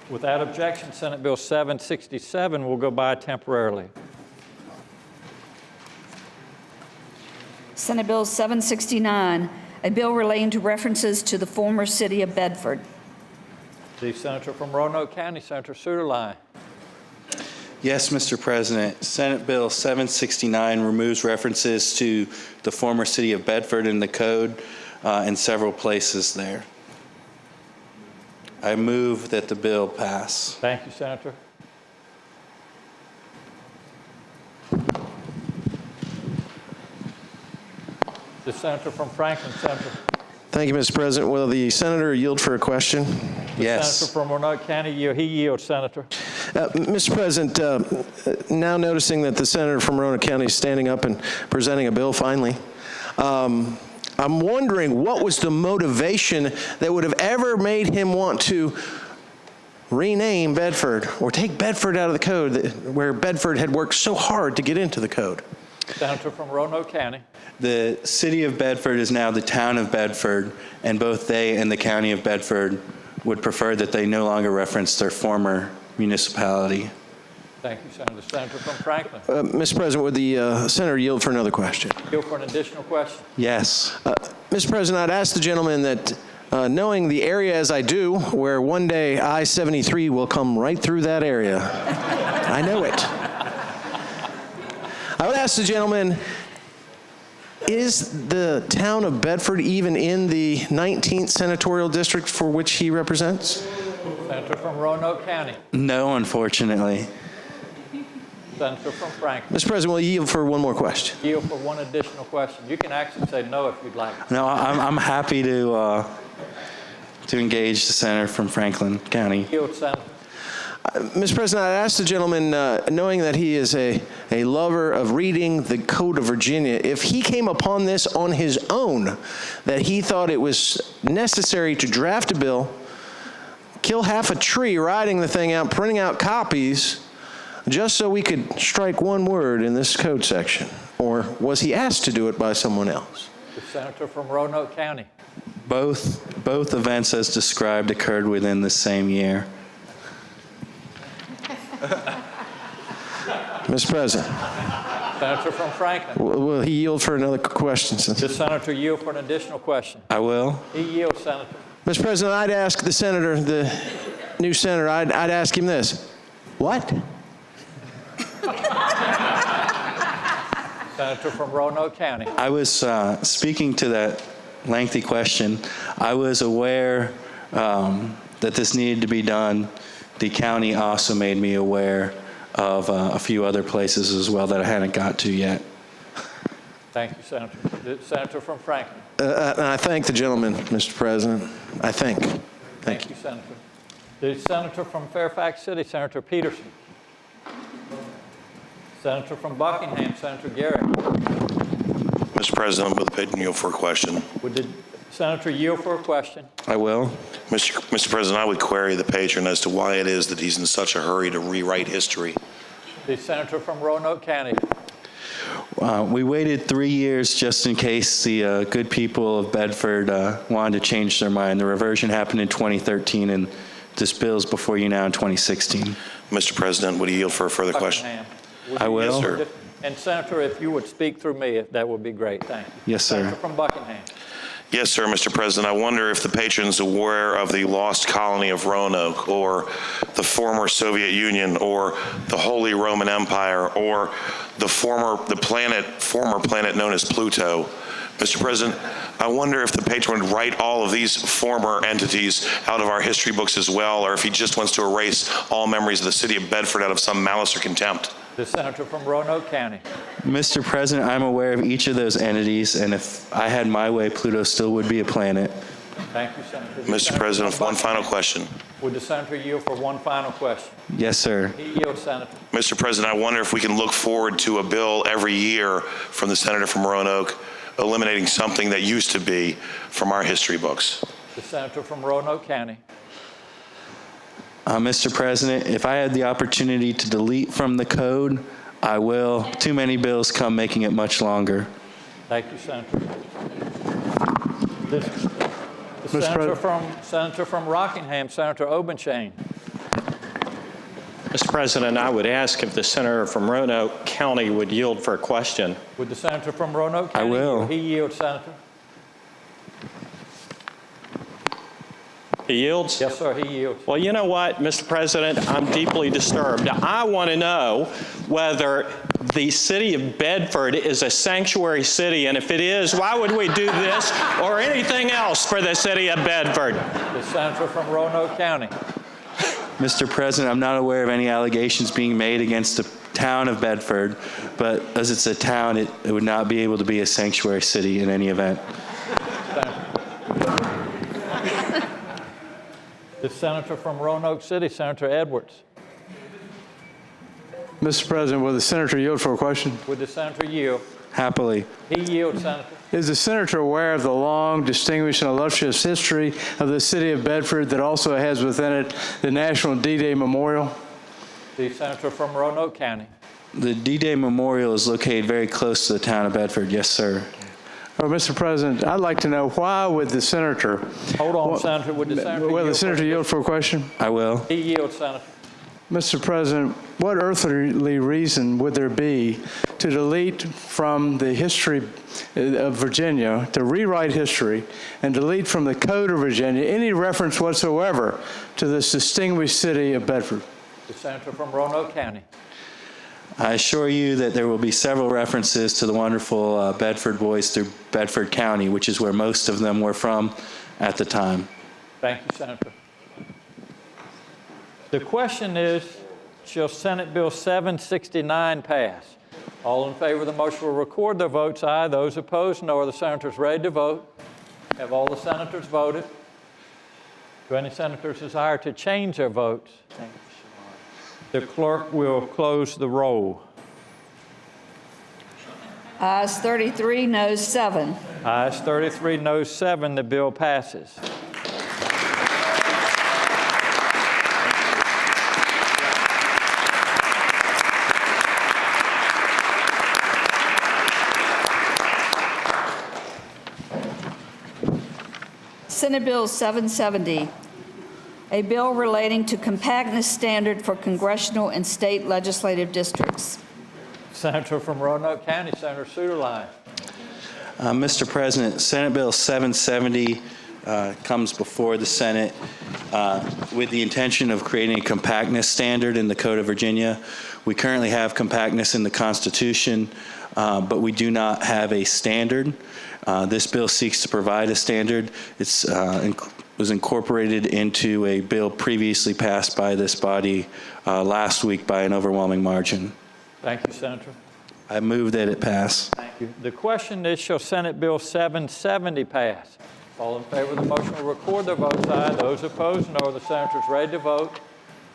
A: Without objection, Senate Bill 767 will go by temporarily.
C: Senate Bill 769, a bill relating to references to the former city of Bedford.
A: The senator from Roanoke County, Senator Suderline.
O: Yes, Mr. President. Senate Bill 769 removes references to the former city of Bedford in the code in several places there. I move that the bill pass.
A: Thank you, Senator. The senator from Franklin, Senator.
L: Thank you, Mr. President. Will the senator yield for a question?
A: Yes. Senator from Roanoke County, he yields, Senator.
L: Mr. President, now noticing that the senator from Roanoke County is standing up and presenting a bill finally, I'm wondering what was the motivation that would have ever made him want to rename Bedford or take Bedford out of the code where Bedford had worked so hard to get into the code?
A: Senator from Roanoke County.
O: The city of Bedford is now the town of Bedford, and both they and the county of Bedford would prefer that they no longer reference their former municipality.
A: Thank you, Senator. Senator from Franklin.
L: Mr. President, would the senator yield for another question?
A: Yield for an additional question.
O: Yes.
L: Mr. President, I'd ask the gentleman that, knowing the area as I do, where one day I-73 will come right through that area. I know it. I would ask the gentleman, is the town of Bedford even in the 19th senatorial district for which he represents?
A: Senator from Roanoke County.
O: No, unfortunately.
A: Senator from Franklin.
L: Mr. President, will you yield for one more question?
A: Yield for one additional question. You can actually say no if you'd like.
O: No, I'm happy to engage the senator from Franklin County.
A: Yield, Senator.
L: Mr. President, I'd ask the gentleman, knowing that he is a lover of reading the Code of Virginia, if he came upon this on his own, that he thought it was necessary to draft a bill, kill half a tree writing the thing out, printing out copies, just so we could strike one word in this code section? Or was he asked to do it by someone else?
A: The senator from Roanoke County.
O: Both events as described occurred within the same year.
L: Mr. President.
A: Senator from Franklin.
L: Will he yield for another question?
A: The senator yield for an additional question.
O: I will.
A: He yields, Senator.
L: Mr. President, I'd ask the senator, the new senator, I'd ask him this. What?
A: Senator from Roanoke County.
O: I was speaking to that lengthy question. I was aware that this needed to be done. The county also made me aware of a few other places as well that I hadn't got to yet.
A: Thank you, Senator. The senator from Franklin.
L: And I thank the gentleman, Mr. President. I think.
A: Thank you, Senator. The senator from Fairfax City, Senator Peterson. Senator from Buckingham, Senator Garrett.
V: Mr. President, with the paid yield for a question.
A: Would the senator yield for a question?
O: I will.
V: Mr. President, I would query the patron as to why it is that he's in such a hurry to rewrite history.
A: The senator from Roanoke County.
O: We waited 3 years just in case the good people of Bedford wanted to change their mind. The reversion happened in 2013, and this bill's before you now in 2016.
V: Mr. President, would you yield for a further question?
O: I will.
V: Yes, sir.
A: And Senator, if you would speak through me, that would be great. Thank you.
O: Yes, sir.
A: Senator from Buckingham.
V: Yes, sir, Mr. President. I wonder if the patron's aware of the lost colony of Roanoke, or the former Soviet Union, or the Holy Roman Empire, or the former planet known as Pluto. Mr. President, I wonder if the patron would write all of these former entities out of our history books as well, or if he just wants to erase all memories of the city of Bedford out of some malice or contempt.
A: The senator from Roanoke County.
O: Mr. President, I'm aware of each of those entities, and if I had my way, Pluto still would be a planet.
A: Thank you, Senator.
V: Mr. President, one final question.
A: Would the senator yield for one final question?
O: Yes, sir.
A: He yields, Senator.
V: Mr. President, I wonder if we can look forward to a bill every year from the senator from Roanoke eliminating something that used to be from our history books.
A: The senator from Roanoke County.
O: Mr. President, if I had the opportunity to delete from the code, I will. Too many bills come making it much longer.
A: Thank you, Senator. The senator from Rockingham, Senator Obenshain.
T: Mr. President, I would ask if the senator from Roanoke County would yield for a question.
A: Would the senator from Roanoke County?
O: I will.
A: He yields, Senator.
T: He yields?
A: Yes, sir, he yields.
T: Well, you know what, Mr. President? I'm deeply disturbed. I want to know whether the city of Bedford is a sanctuary city, and if it is, why would we do this or anything else for the city of Bedford?
A: The senator from Roanoke County.
O: Mr. President, I'm not aware of any allegations being made against the town of Bedford, but as it's a town, it would not be able to be a sanctuary city in any event.
A: The senator from Roanoke City, Senator Edwards.
F: Mr. President, will the senator yield for a question?
A: Would the senator yield?
F: Happily.
A: He yields, Senator.
F: Is the senator aware of the long, distinguished, and illustrious history of the city of Bedford that also has within it the National D-Day Memorial?
A: The senator from Roanoke County.
O: The D-Day Memorial is located very close to the town of Bedford. Yes, sir.
F: Mr. President, I'd like to know why would the senator...
A: Hold on, Senator. Would the senator
F: Will the
A: yield
F: senator yield for a question?
O: I will.
A: He yields, Senator.
F: Mr. President, what earthly reason would there be to delete from the history of Virginia, to rewrite history, and delete from the Code of Virginia any reference whatsoever to this distinguished city of Bedford?
A: The senator from Roanoke County.
O: I assure you that there will be several references to the wonderful Bedford boys through Bedford County, which is where most of them were from at the time.
A: Thank you, Senator. The question is, shall Senate Bill 769 pass? All in favor of the motion will record their votes aye. Those opposed, no. Are the senators ready to vote? Have all the senators voted? Do any senators desire to change their votes? The clerk will close the roll.
C: Ayes 33, noes 7.
A: Ayes 33, noes 7. The bill passes.
C: Senate Bill 770, a bill relating to compactness standard for congressional and state legislative districts.
A: Senator from Roanoke County, Senator Suderline.
O: Mr. President, Senate Bill 770 comes before the Senate with the intention of creating a compactness standard in the Code of Virginia. We currently have compactness in the Constitution, but we do not have a standard. This bill seeks to provide a standard. It was incorporated into a bill previously passed by this body last week by an overwhelming margin.
A: Thank you, Senator.
O: I move that it pass.
A: Thank you. The question is, shall Senate Bill 770 pass? All in favor of the motion will record their votes aye. Those opposed, no. Are the senators ready to vote?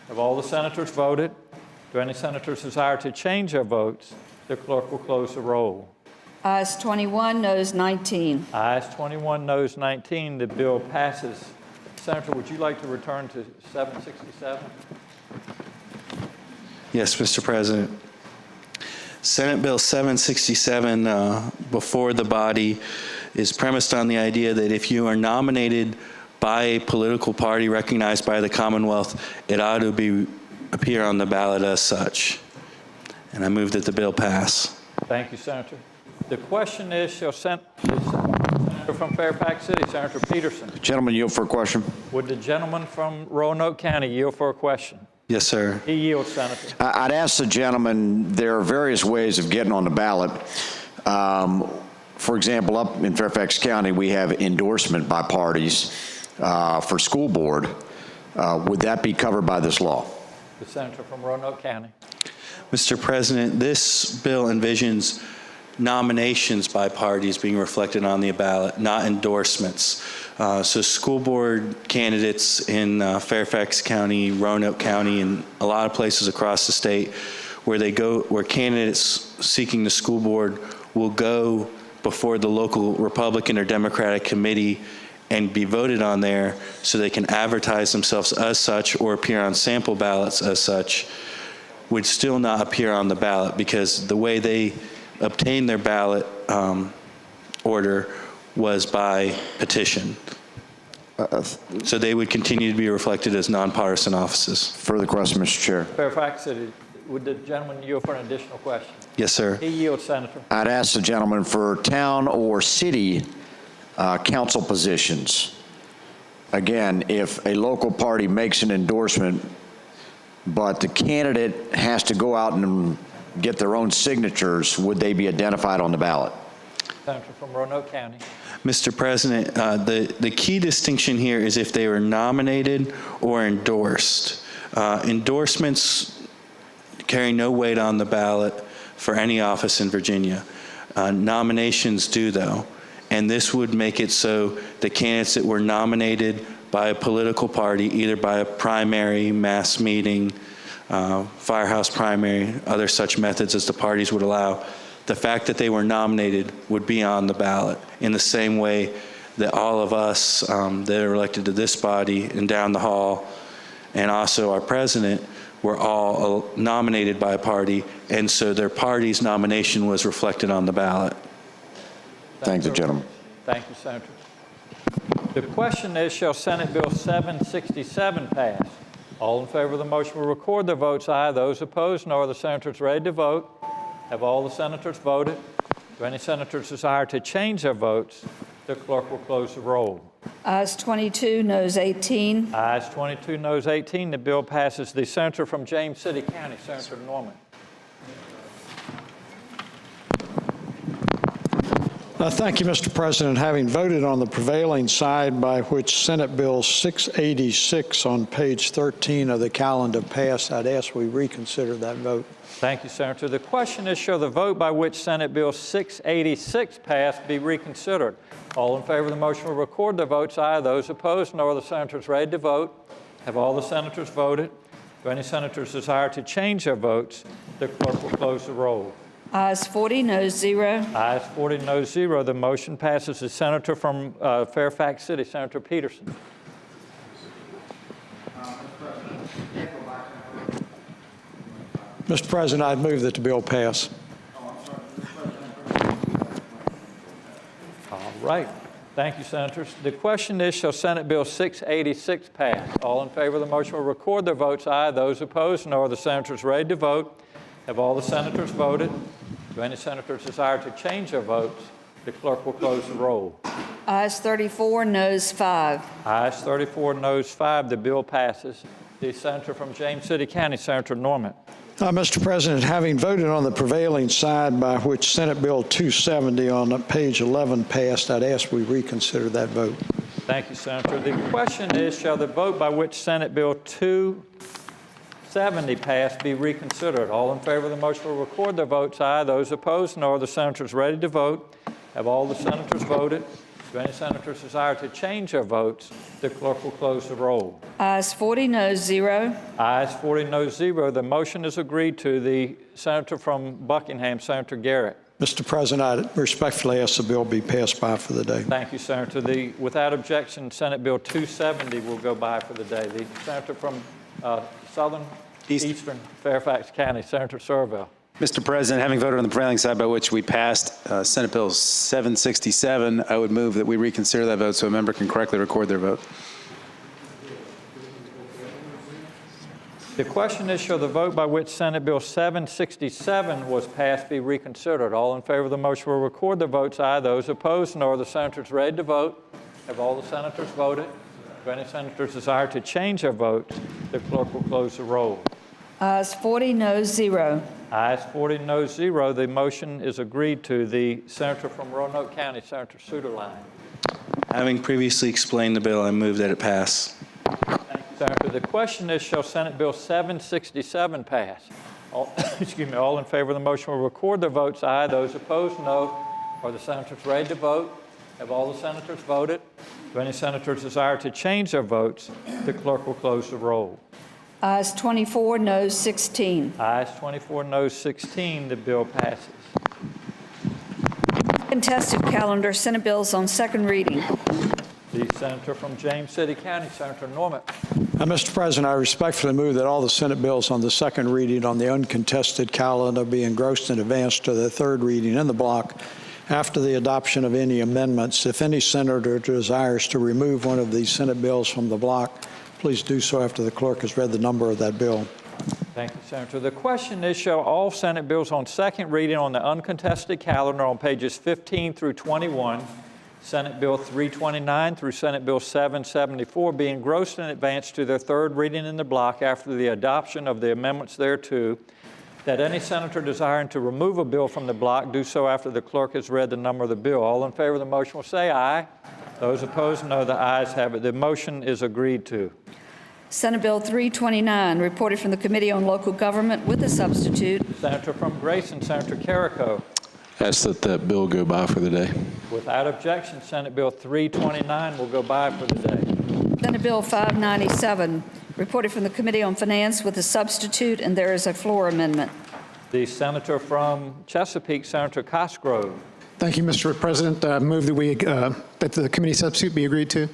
A: Have all the senators voted? Do any senators desire to change their votes? The clerk will close the roll.
C: Ayes 21, noes 19.
A: Ayes 21, noes 19. The bill passes. Senator, would you like to return to 767?
O: Yes, Mr. President. Senate Bill 767 before the body is premised on the idea that if you are nominated by a political party recognized by the Commonwealth, it ought to appear on the ballot as such. And I move that the bill pass.
A: Thank you, Senator. The question is, shall Senator from Fairfax City, Senator Peterson.
S: Gentleman yield for a question.
A: Would the gentleman from Roanoke County yield for a question?
O: Yes, sir.
A: He yields, Senator.
S: I'd ask the gentleman, there are various ways of getting on the ballot. For example, up in Fairfax County, we have endorsement by parties for school board. Would that be covered by this law?
A: The senator from Roanoke County.
O: Mr. President, this bill envisions nominations by parties being reflected on the ballot, not endorsements. So school board candidates in Fairfax County, Roanoke County, and a lot of places across the state where candidates seeking the school board will go before the local Republican or Democratic committee and be voted on there so they can advertise themselves as such or appear on sample ballots as such, would still not appear on the ballot because the way they obtained their ballot order was by petition. So they would continue to be reflected as nonpartisan offices.
S: Further question, Mr. Chair.
A: Fairfax City, would the gentleman yield for an additional question?
O: Yes, sir.
A: He yields, Senator.
S: I'd ask the gentleman for town or city council positions. Again, if a local party makes an endorsement, but the candidate has to go out and get their own signatures, would they be identified on the ballot?
A: Senator from Roanoke County.
O: Mr. President, the key distinction here is if they were nominated or endorsed. Endorsements carry no weight on the ballot for any office in Virginia. Nominations do, though. And this would make it so the candidates that were nominated by a political party, either by a primary, mass meeting, firehouse primary, other such methods as the parties would allow, the fact that they were nominated would be on the ballot in the same way that all of us that are elected to this body and down the hall, and also our president, were all nominated by a party, and so their party's nomination was reflected on the ballot.
S: Thank you, gentlemen.
A: Thank you, Senator. The question is, shall Senate Bill 767 pass? All in favor of the motion will record their votes aye. Those opposed, no. Are the senators ready to vote? Have all the senators voted? Do any senators desire to change their votes? The clerk will close the roll.
C: Ayes 22, noes 18.
A: Ayes 22, noes 18. The bill passes. The senator from James City County, Senator Norman.
H: Thank you, Mr. President. Having voted on the prevailing side by which Senate Bill 686 on page 13 of the calendar passed, I'd ask we reconsider that vote.
A: Thank you, Senator. The question is, shall the vote by which Senate Bill 686 passed be reconsidered? All in favor of the motion will record their votes aye. Those opposed, no. Are the senators ready to vote? Have all the senators voted? Do any senators desire to change their votes? The clerk will close the roll.
C: Ayes 40, noes 0.
A: Ayes 40, noes 0. The motion passes. The senator from Fairfax City, Senator Peterson.
H: Mr. President, I'd move that the bill pass.
A: All right. Thank you, Senators. The question is, shall Senate Bill 686 pass? All in favor of the motion will record their votes aye. Those opposed, no. Are the senators ready to vote? Have all the senators voted? Do any senators desire to change their votes? The clerk will close the roll.
C: Ayes 34, noes 5.
A: Ayes 34, noes 5. The bill passes. The senator from James City County, Senator Norman.
H: Mr. President, having voted on the prevailing side by which Senate Bill 270 on page 11 passed, I'd ask we reconsider that vote.
A: Thank you, Senator. The question is, shall the vote by which Senate Bill 270 passed be reconsidered? All in favor of the motion will record their votes aye. Those opposed, no. Are the senators ready to vote? Have all the senators voted? Do any senators desire to change their votes? The clerk will close the roll.
C: Ayes 40, noes 0.
A: Ayes 40, noes 0. The motion is agreed to. The senator from Buckingham, Senator Garrett.
H: Mr. President, I respectfully ask the bill be passed by for the day.
A: Thank you, Senator. Without objection, Senate Bill 270 will go by for the day. The senator from Eastern Fairfax County, Senator Surville.
K: Mr. President, having voted on the prevailing side by which we passed Senate Bill 767, I would move that we reconsider that vote so a member can correctly record their vote.
A: The question is, shall the vote by which Senate Bill 767 was passed be reconsidered? All in favor of the motion will record their votes aye. Those opposed, no. Are the senators ready to vote? Have all the senators voted? Do any senators desire to change their votes? The clerk will close the roll.
C: Ayes 40, noes 0.
A: Ayes 40, noes 0. The motion is agreed to. The senator from Roanoke County, Senator Suderline.
O: Having previously explained the bill, I move that it pass.
A: Thank you, Senator. The question is, shall Senate Bill 767 pass? All in favor of the motion will record their votes aye. Those opposed, no. Are the senators ready to vote? Have all the senators voted? Do any senators desire to change their votes? The clerk will close the roll.
C: Ayes 24, noes 16.
A: Ayes 24, noes 16. The bill passes.
C: Contested calendar, Senate bills on second reading.
A: The senator from James City County, Senator Norman.
H: Mr. President, I respectfully move that all the Senate bills on the second reading on the uncontested calendar be engrossed and advanced to the third reading in the block after the adoption of any amendments. If any senator desires to remove one of these Senate bills from the block, please do so after the clerk has read the number of that bill.
A: Thank you, Senator. The question is, shall all Senate bills on second reading on the uncontested calendar on pages 15 through 21, Senate Bill 329 through Senate Bill 774, be engrossed and advanced to their third reading in the block after the adoption of the amendments thereto, that any senator desiring to remove a bill from the block do so after the clerk has read the number of the bill. All in favor of the motion will say aye. Those opposed, no. The ayes have it. The motion is agreed to.
C: Senate Bill 329, reported from the Committee on Local Government with a substitute.
A: Senator from Grayson, Senator Carrico.
P: Ask that that bill go by for the day.
A: Without objection, Senate Bill 329 will go by for the day.
C: Senate Bill 597, reported from the Committee on Finance with a substitute, and there is a floor amendment.
A: The senator from Chesapeake, Senator Cosgrove.
E: Thank you, Mr. President. Move that the committee substitute be agreed to.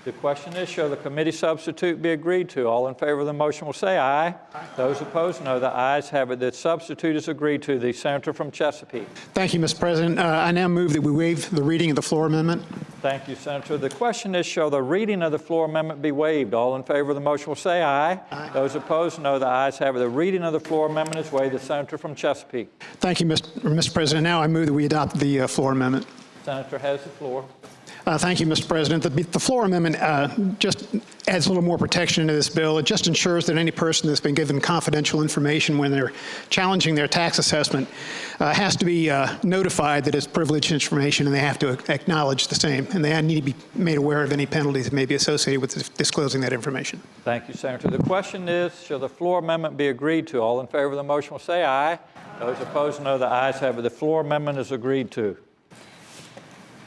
A: The question is, shall the committee substitute be agreed to? All in favor of the motion will say aye. Aye. Those opposed, no. The ayes have it. The substitute is agreed to. The senator from Chesapeake.
E: Thank you, Mr. President. I now move that we waive the reading of the floor amendment.
A: Thank you, Senator. The question is, shall the reading of the floor amendment be waived? All in favor of the motion will say aye. Aye. Those opposed, no. The ayes have it. The reading of the floor amendment is waived. The senator from Chesapeake.
E: Thank you, Mr. President. Now I move that we adopt the floor amendment.
A: Senator has the floor.
E: Thank you, Mr. President. The floor amendment just adds a little more protection to this bill. It just ensures that any person that's been given confidential information when they're challenging their tax assessment has to be notified that it's privileged information, and they have to acknowledge the same. And they need to be made aware of any penalties that may be associated with disclosing that information.
A: Thank you, Senator. The question is, shall the floor amendment be agreed to? All in favor of the motion will say aye. Those opposed, no. The ayes have it. The floor amendment is agreed to.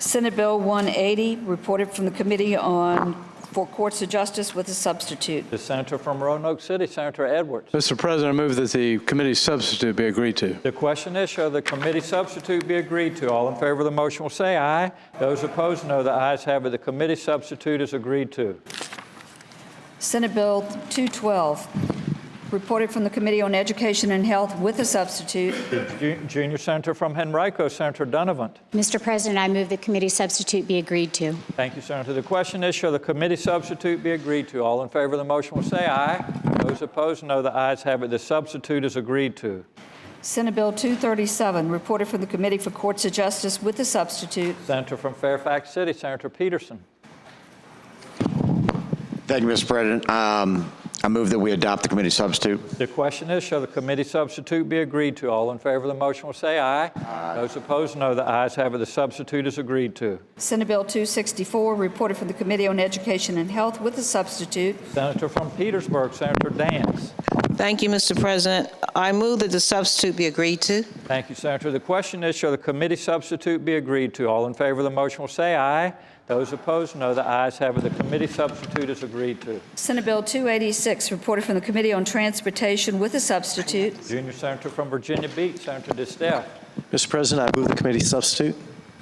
C: Senate Bill 180, reported from the Committee for Courts of Justice with a substitute.
A: The senator from Roanoke City, Senator Edwards.
F: Mr. President, I move that the committee substitute be agreed to.
A: The question is, shall the committee substitute be agreed to? All in favor of the motion will say aye. Those opposed, no. The ayes have it. The committee substitute is agreed to.
C: Senate Bill 212, reported from the Committee on Education and Health with a substitute.
A: The junior senator from Henrico, Senator Donovan.
M: Mr. President, I move the committee substitute be agreed to.
A: Thank you, Senator. The question is, shall the committee substitute be agreed to? All in favor of the motion will say aye. Those opposed, no. The ayes have it. The substitute is agreed to.
C: Senate Bill 237, reported from the Committee for Courts of Justice with a substitute.
A: Senator from Fairfax City, Senator Peterson.
S: Thank you, Mr. President. I move that we adopt the committee substitute.
A: The question is, shall the committee substitute be agreed to? All in favor of the motion will say aye. Aye. Those opposed, no. The ayes have it. The substitute is agreed to.
C: Senate Bill 264, reported from the Committee on Education and Health with a substitute.
A: Senator from Petersburg, Senator Dance.
R: Thank you, Mr. President. I move that the substitute be agreed to.
A: Thank you, Senator. The question is, shall the committee substitute be agreed to? All in favor of the motion will say aye. Those opposed, no. The ayes have it. The committee substitute is agreed to.
C: Senate Bill 286, reported from the Committee on Transportation with a substitute.
A: Junior senator from Virginia Beach, Senator DiStefano.
L: Mr. President, I move the committee substitute.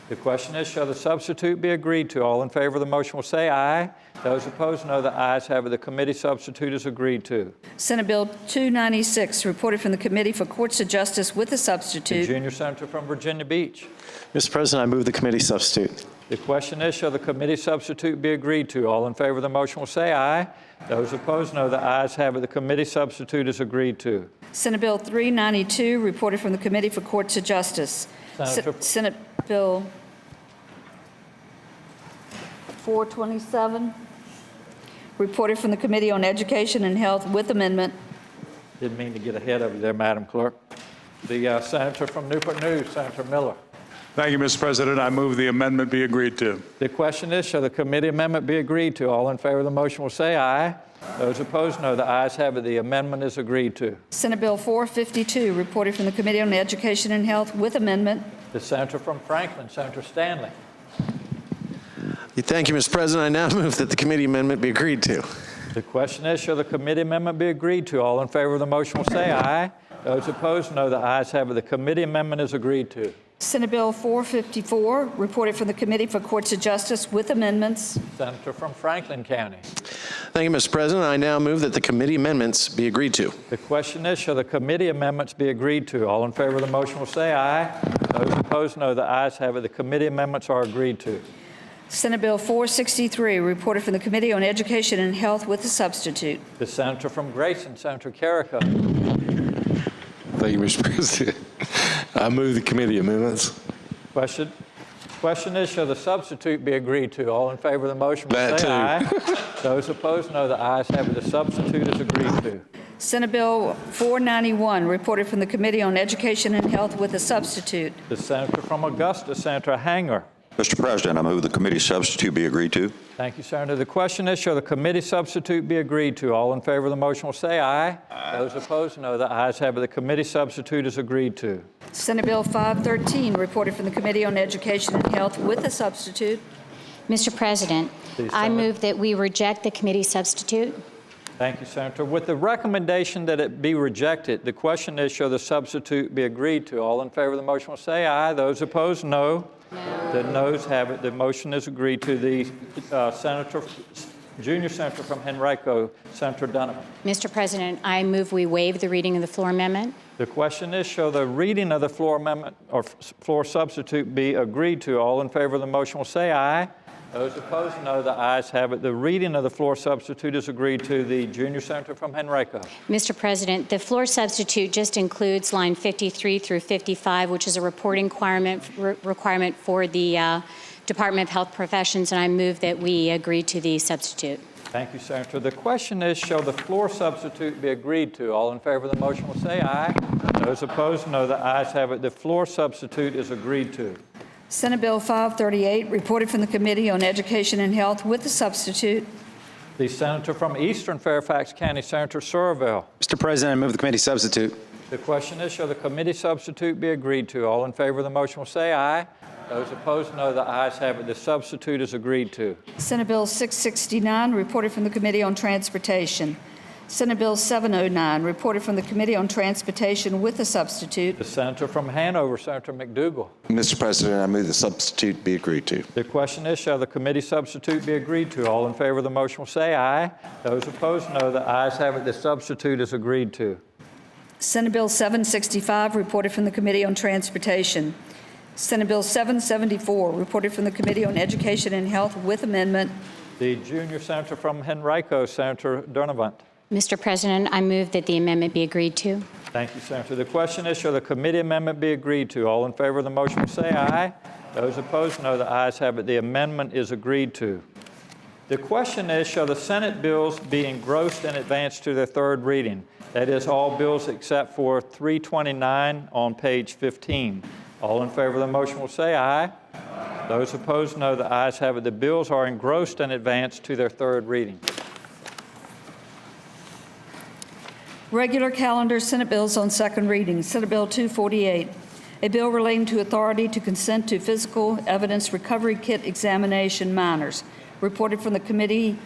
A: The question is, shall the substitute be agreed to? All in favor of the motion will say aye. Those opposed, no. The ayes have it. The committee substitute is agreed to.
C: Senate Bill 296, reported from the Committee for Courts of Justice with a substitute.
A: The junior senator from Virginia Beach.
L: Mr. President, I move the committee substitute.
A: The question is, shall the committee substitute be agreed to? All in favor of the motion will say aye. Those opposed, no. The ayes have it. The committee substitute is agreed to.
C: Senate Bill 392, reported from the Committee for Courts of Justice. Senate Bill 427, reported from the Committee on Education and Health with amendment.
A: Didn't mean to get ahead of you there, Madam Clerk. The senator from Newport News, Senator Miller.
X: Thank you, Mr. President. I move the amendment be agreed to.
A: The question is, shall the committee amendment be agreed to? All in favor of the motion will say aye. Those opposed, no. The ayes have it. The amendment is agreed to.
C: Senate Bill 452, reported from the Committee on Education and Health with amendment.
A: The senator from Franklin, Senator Stanley.
L: Thank you, Mr. President. I now move that the committee amendment be agreed to.
A: The question is, shall the committee amendment be agreed to? All in favor of the motion will say aye. Those opposed, no. The ayes have it. The committee amendment is agreed to.
C: Senate Bill 454, reported from the Committee for Courts of Justice with amendments.
A: Senator from Franklin County.
L: Thank you, Mr. President. I now move that the committee amendments be agreed to.
A: The question is, shall the committee amendments be agreed to? All in favor of the motion will say aye. Those opposed, no. The ayes have it. The committee amendments are agreed to.
C: Senate Bill 463, reported from the Committee on Education and Health with a substitute.
A: The senator from Grayson, Senator Carrico.
P: Thank you, Mr. President. I move the committee amendments.
A: Question is, shall the substitute be agreed to? All in favor of the motion will say aye. Those opposed, no. The ayes have it. The substitute is agreed to.
C: Senate Bill 491, reported from the Committee on Education and Health with a substitute.
A: The senator from Augusta, Senator Hanger.
Y: Mr. President, I move the committee substitute be agreed to.
A: Thank you, Senator. The question is, shall the committee substitute be agreed to? All in favor of the motion will say aye. Aye. Those opposed, no. The ayes have it. The committee substitute is agreed to.
C: Senate Bill 513, reported from the Committee on Education and Health with a substitute.
M: Mr. President, I move that we reject the committee substitute.
A: Thank you, Senator. With the recommendation that it be rejected, the question is, shall the substitute be agreed to? All in favor of the motion will say aye. Those opposed, no. The noes have it. The motion is agreed to. The junior senator from Henrico, Senator Donovan.
M: Mr. President, I move we waive the reading of the floor amendment.
A: The question is, shall the reading of the floor amendment or floor substitute be agreed to? All in favor of the motion will say aye. Those opposed, no. The ayes have it. The reading of the floor substitute is agreed to. The junior senator from Henrico.
M: Mr. President, the floor substitute just includes line 53 through 55, which is a reporting requirement for the Department of Health Professions, and I move that we agree to the substitute.
A: Thank you, Senator. The question is, shall the floor substitute be agreed to? All in favor of the motion will say aye. Those opposed, no. The ayes have it. The floor substitute is agreed to.
C: Senate Bill 538, reported from the Committee on Education and Health with the substitute.
A: The senator from Eastern Fairfax County, Senator Surville.
K: Mr. President, I move the committee substitute.
A: The question is, shall the committee substitute be agreed to? All in favor of the motion will say aye. Those opposed, no. The ayes have it. The substitute is agreed to.
C: Senate Bill 669, reported from the Committee on Transportation. Senate Bill 709, reported from the Committee on Transportation with a substitute.
A: The senator from Hanover, Senator McDougal.
J: Mr. President, I move the substitute be agreed to.
A: The question is, shall the committee substitute be agreed to? All in favor of the motion will say aye. Those opposed, no. The ayes have it. The substitute is agreed to.
C: Senate Bill 765, reported from the Committee on Transportation. Senate Bill 774, reported from the Committee on Education and Health with amendment.
A: The junior senator from Henrico, Senator Donovan.
M: Mr. President, I move that the amendment be agreed to.
A: Thank you, Senator. The question is, shall the committee amendment be agreed to? All in favor of the motion will say aye. Those opposed, no. The ayes have it. The amendment is agreed to. The question is, shall the Senate bills be engrossed and advanced to their third reading? That is, all bills except for 329 on page 15. All in favor of the motion will say aye. Those opposed, no. The ayes have it. The bills are engrossed and advanced to their third reading.
C: Regular calendar Senate bills on second reading. Senate Bill 248, a bill relating to authority to consent to physical evidence recovery kit examination minors. Reported from the Committee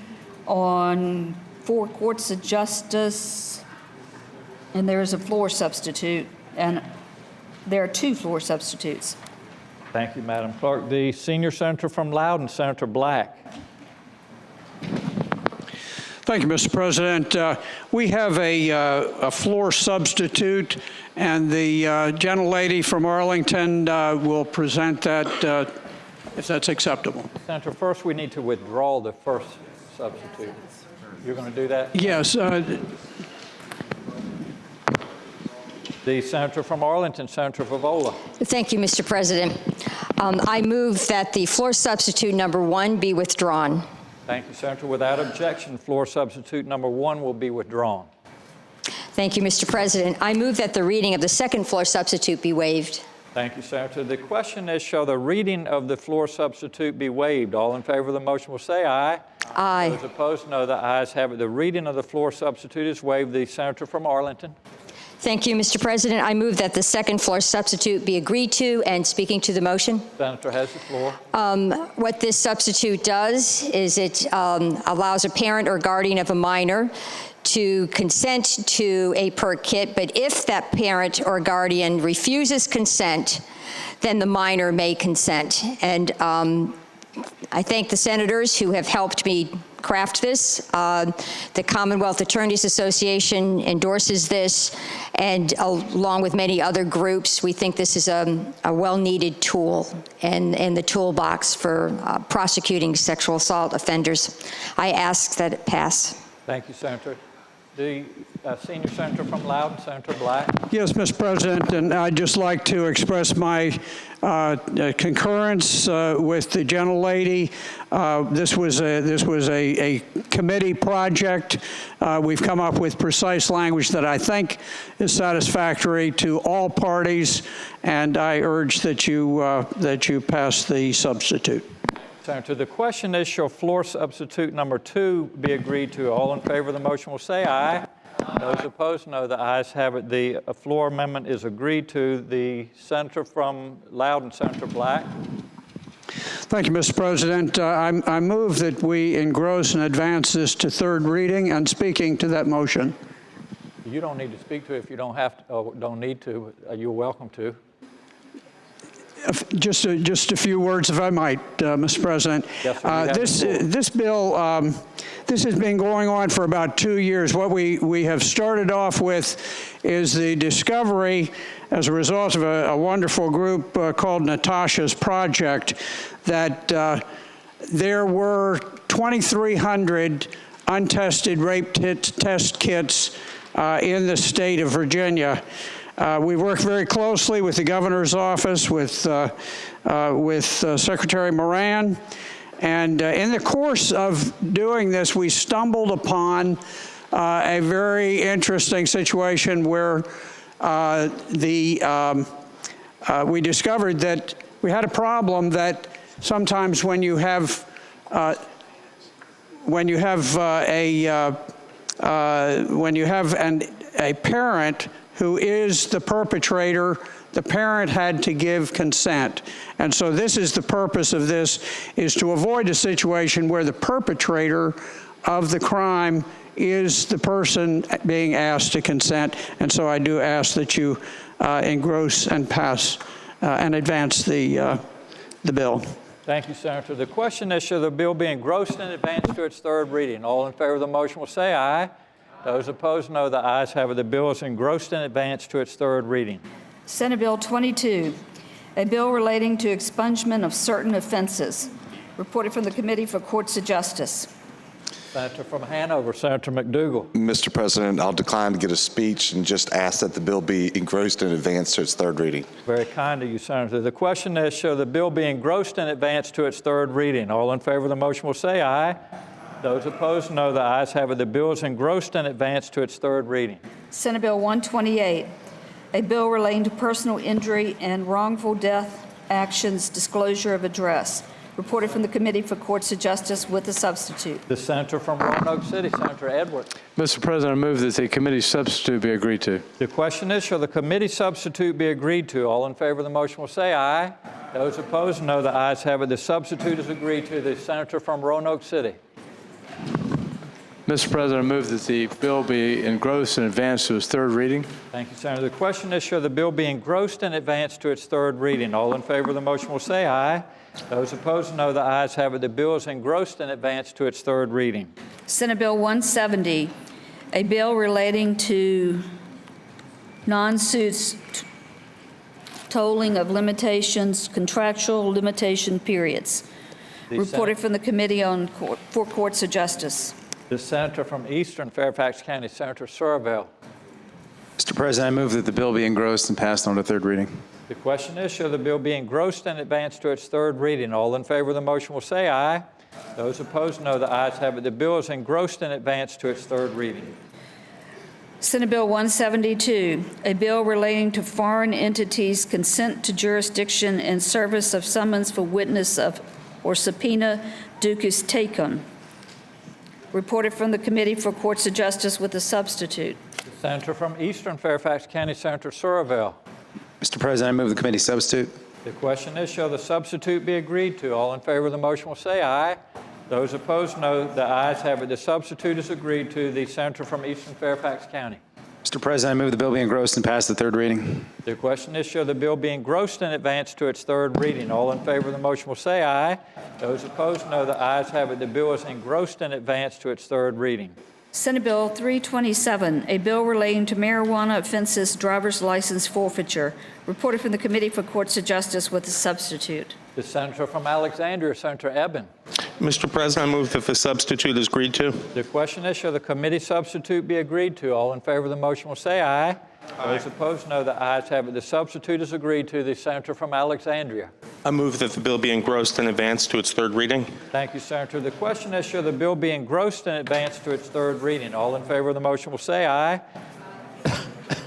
C: on 4 Courts of Justice, and there is a floor substitute, and there are 2 floor substitutes.
A: Thank you, Madam Clerk. The senior senator from Loudoun, Senator Black.
H: Thank you, Mr. President. We have a floor substitute, and the gentlelady from Arlington will present that, if that's acceptable.
A: Senator, first we need to withdraw the first substitute. You're going to do that?
H: Yes.
A: The senator from Arlington, Senator Favola.
B: Thank you, Mr. President. I move that the floor substitute number 1 be withdrawn.
A: Thank you, Senator. Without objection, floor substitute number 1 will be withdrawn.
B: Thank you, Mr. President. I move that the reading of the second floor substitute be waived.
A: Thank you, Senator. The question is, shall the reading of the floor substitute be waived? All in favor of the motion will say aye.
B: Aye.
A: Those opposed, no. The ayes have it. The reading of the floor substitute is waived. The senator from Arlington.
B: Thank you, Mr. President. I move that the second floor substitute be agreed to, and speaking to the motion.
A: Senator has the floor.
B: What this substitute does is it allows a parent or guardian of a minor to consent to a PERK kit, but if that parent or guardian refuses consent, then the minor may consent. And I thank the senators who have helped me craft this. The Commonwealth Attorneys Association endorses this, and along with many other groups, we think this is a well-needed tool in the toolbox for prosecuting sexual assault offenders. I ask that it pass.
A: Thank you, Senator. The senior senator from Loudoun, Senator Black.
H: Yes, Mr. President, and I'd just like to express my concurrence with the gentlelady. This was a committee project. We've come up with precise language that I think is satisfactory to all parties, and I urge that you pass the substitute.
A: Senator, the question is, shall floor substitute number 2 be agreed to? All in favor of the motion will say aye. Those opposed, no. The ayes have it. The floor amendment is agreed to. The senator from Loudoun, Senator Black.
H: Thank you, Mr. President. I move that we engross and advance this to third reading, and speaking to that motion.
A: You don't need to speak to it if you don't have to, or don't need to. You're welcome to.
H: Just a few words, if I might, Mr. President.
A: Yes, sir,
H: This bill, this has been going on for about 2 years. What we have started off with is the discovery, as a result of a wonderful group called Natasha's Project, that there were 2,300 untested rape test kits in the state of Virginia. We worked very closely with the governor's office, with Secretary Moran, and in the course of doing this, we stumbled upon a very interesting situation where we discovered that we had a problem that sometimes when you have a parent who is the perpetrator, the parent had to give consent. And so this is the purpose of this, is to avoid a situation where the perpetrator of the crime is the person being asked to consent. And so I do ask that you engross and pass and advance the bill.
A: Thank you, Senator. The question is, shall the bill be engrossed and advanced to its third reading? All in favor of the motion will say aye. Those opposed, no. The ayes have it. The bill is engrossed and advanced to its third reading.
C: Senate Bill 22, a bill relating to expungement of certain offenses. Reported from the Committee for Courts of Justice.
A: Senator from Hanover, Senator McDougal.
J: Mr. President, I'll decline to get a speech and just ask that the bill be engrossed and advanced to its third reading.
A: Very kind of you, Senator. The question is, shall the bill be engrossed and advanced to its third reading? All in favor of the motion will say aye. Those opposed, no. The ayes have it. The bill is engrossed and advanced to its third reading.
C: Senate Bill 128, a bill relating to personal injury and wrongful death actions, disclosure of address. Reported from the Committee for Courts of Justice with a substitute.
A: The senator from Roanoke City, Senator Edwards.
F: Mr. President, I move that the committee substitute be agreed to.
A: The question is, shall the committee substitute be agreed to? All in favor of the motion will say aye. Those opposed, no. The ayes have it. The substitute is agreed to. The senator from Roanoke City.
F: Mr. President, I move that the bill be engrossed and advanced to its third reading.
A: Thank you, Senator. The question is, shall the bill be engrossed and advanced to its third reading? All in favor of the motion will say aye. Those opposed, no. The ayes have it. The bill is engrossed and advanced to its third reading.
C: Senate Bill 170, a bill relating to non-suits tolling of limitations, contractual limitation periods. Reported from the Committee for Courts of Justice.
A: The senator from Eastern Fairfax County, Senator Surville.
K: Mr. President, I move that the bill be engrossed and passed on to third reading.
A: The question is, shall the bill be engrossed and advanced to its third reading? All in favor of the motion will say aye. Those opposed, no. The ayes have it. The bill is engrossed and advanced to its third reading.
C: Senate Bill 172, a bill relating to foreign entities' consent to jurisdiction and service of summons for witness of or subpoena ducis tecum. Reported from the Committee for Courts of Justice with a substitute.
A: The senator from Eastern Fairfax County, Senator Surville.
K: Mr. President, I move the committee substitute.
A: The question is, shall the substitute be agreed to? All in favor of the motion will say aye. Those opposed, no. The ayes have it. The substitute is agreed to. The senator from Eastern Fairfax County.
K: Mr. President, I move the bill be engrossed and passed the third reading.
A: The question is, shall the bill be engrossed and advanced to its third reading? All in favor of the motion will say aye. Those opposed, no. The ayes have it. The bill is engrossed and advanced to its third reading.
C: Senate Bill 327, a bill relating to marijuana offenses, driver's license forfeiture. Reported from the Committee for Courts of Justice with a substitute.
A: The senator from Alexandria, Senator Eben.
G: Mr. President, I move that the substitute is agreed to.
A: The question is, shall the committee substitute be agreed to? All in favor of the motion will say aye. Those opposed, no. The ayes have it. The substitute is agreed to. The senator from Alexandria.
G: I move that the bill be engrossed and advanced to its third reading.
A: Thank you, Senator. The question is, shall the bill be engrossed and advanced to its third reading? All in favor of the motion will say aye.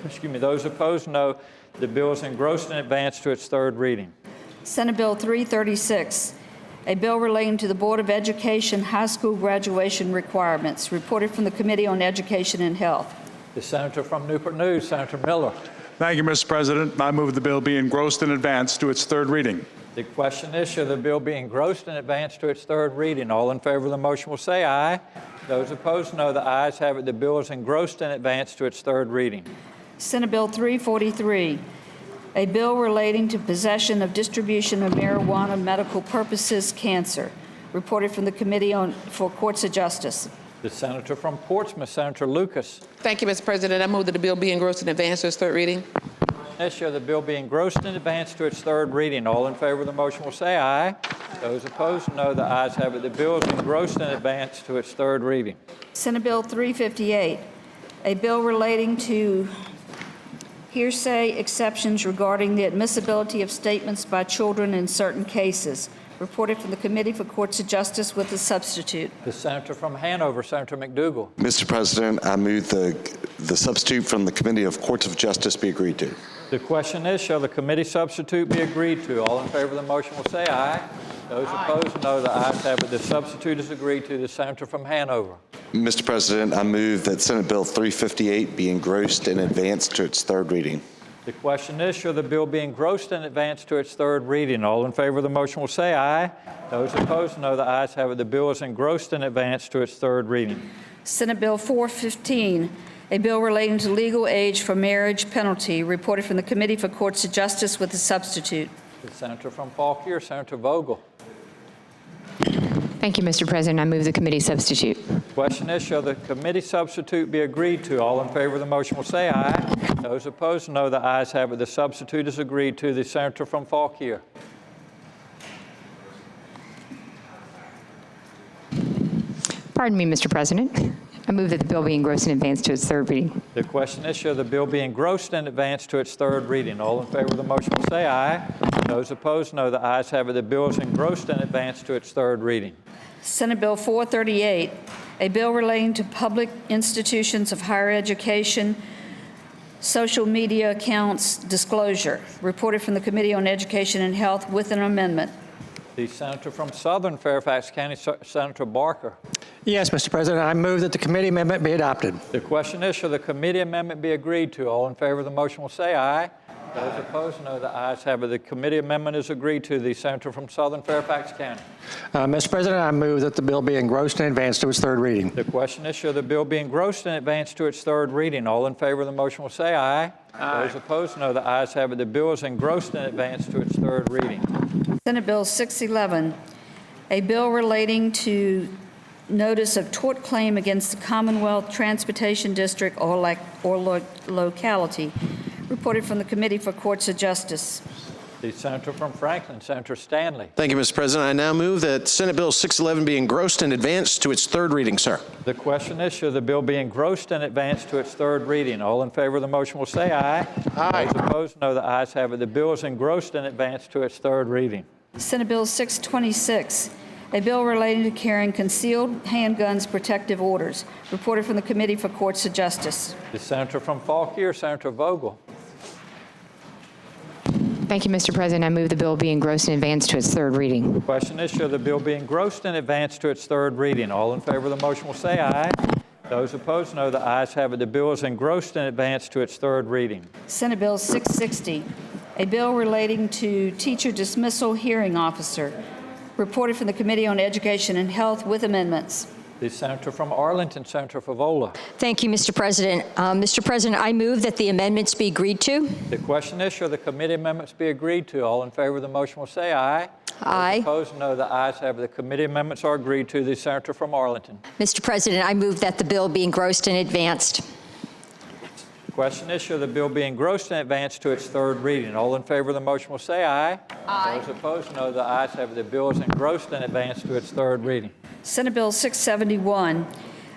A: Excuse me. Those opposed, no. The bill is engrossed and advanced to its third reading.
C: Senate Bill 336, a bill relating to the Board of Education high school graduation requirements. Reported from the Committee on Education and Health.
A: The senator from Newport News, Senator Miller.
X: Thank you, Mr. President. I move the bill be engrossed and advanced to its third reading.
A: The question is, shall the bill be engrossed and advanced to its third reading? All in favor of the motion will say aye. Those opposed, no. The ayes have it. The bill is engrossed and advanced to its third reading.
C: Senate Bill 343, a bill relating to possession of distribution of marijuana medical purposes, cancer, reported from the Committee for Courts of Justice.
A: The senator from Portsmouth, Senator Lucas.
D: Thank you, Mr. President. I move that the bill be engrossed and advanced to its third reading.
A: Yes, shall the bill be engrossed and advanced to its third reading? All in favor of the motion will say aye. Those opposed, no. The ayes have it. The bill is engrossed and advanced to its third reading.
C: Senate Bill 358, a bill relating to hearsay exceptions regarding the admissibility of statements by children in certain cases, reported from the Committee for Courts of Justice with a substitute.
A: The senator from Hanover, Senator McDougal.
J: Mr. President, I move the substitute from the Committee of Courts of Justice be agreed to.
A: The question is, shall the committee substitute be agreed to? All in favor of the motion will say aye. Those opposed, no. The ayes have it. The substitute is agreed to. The senator from Hanover.
J: Mr. President, I move that Senate Bill 358 be engrossed and advanced to its third reading.
A: The question is, shall the bill be engrossed and advanced to its third reading? All in favor of the motion will say aye. Those opposed, no. The ayes have it. The bill is engrossed and advanced to its third reading.
C: Senate Bill 415, a bill relating to legal age for marriage penalty, reported from the Committee for Courts of Justice with a substitute.
A: The senator from Fauquier, Senator Vogel.
N: Thank you, Mr. President. I move the committee substitute.
A: Question is, shall the committee substitute be agreed to? All in favor of the motion will say aye. Those opposed, no. The ayes have it. The substitute is agreed to. The senator from Fauquier.
N: Pardon me, Mr. President. I move that the bill be engrossed and advanced to its third reading.
A: The question is, shall the bill be engrossed and advanced to its third reading? All in favor of the motion will say aye. Those opposed, no. The ayes have it. The bill is engrossed and advanced to its third reading.
C: Senate Bill 438, a bill relating to public institutions of higher education, social media accounts disclosure, reported from the Committee on Education and Health with an amendment.
A: The senator from Southern Fairfax County, Senator Barker.
Q: Yes, Mr. President, I move that the committee amendment be adopted.
A: The question is, shall the committee amendment be agreed to? All in favor of the motion will say aye. Those opposed, no. The ayes have it. The committee amendment is agreed to. The senator from Southern Fairfax County.
Q: Mr. President, I move that the bill be engrossed and advanced to its third reading.
A: The question is, shall the bill be engrossed and advanced to its third reading? All in favor of the motion will say aye. Those opposed, no. The ayes have it. The bill is engrossed and advanced to its third reading.
C: Senate Bill 611, a bill relating to notice of tort claim against the Commonwealth Transportation District or locality, reported from the Committee for Courts of Justice.
A: The senator from Franklin, Senator Stanley.
L: Thank you, Mr. President. I now move that Senate Bill 611 be engrossed and advanced to its third reading, sir.
A: The question is, shall the bill be engrossed and advanced to its third reading? All in favor of the motion will say aye. Aye. Those opposed, no. The ayes have it. The bill is engrossed and advanced to its third reading.
C: Senate Bill 626, a bill relating to carrying concealed handguns protective orders, reported from the Committee for Courts of Justice.
A: The senator from Fauquier, Senator Vogel.
N: Thank you, Mr. President. I move the bill be engrossed and advanced to its third reading.
A: The question is, shall the bill be engrossed and advanced to its third reading? All in favor of the motion will say aye. Those opposed, no. The ayes have it. The bill is engrossed and advanced to its third reading.
C: Senate Bill 660, a bill relating to teacher dismissal hearing officer, reported from the Committee on Education and Health with amendments.
A: The senator from Arlington, Senator Favola.
B: Thank you, Mr. President. Mr. President, I move that the amendments be agreed to.
A: The question is, shall the committee amendments be agreed to? All in favor of the motion will say aye.
B: Aye.
A: Those opposed, no. The ayes have it. The committee amendments are agreed to. The senator from Arlington.
B: Mr. President, I move that the bill be engrossed and advanced.
A: The question is, shall the bill be engrossed and advanced to its third reading? All in favor of the motion will say aye. Aye. Those opposed, no. The ayes have it. The bill is engrossed and advanced to its third reading.
C: Senate Bill 671,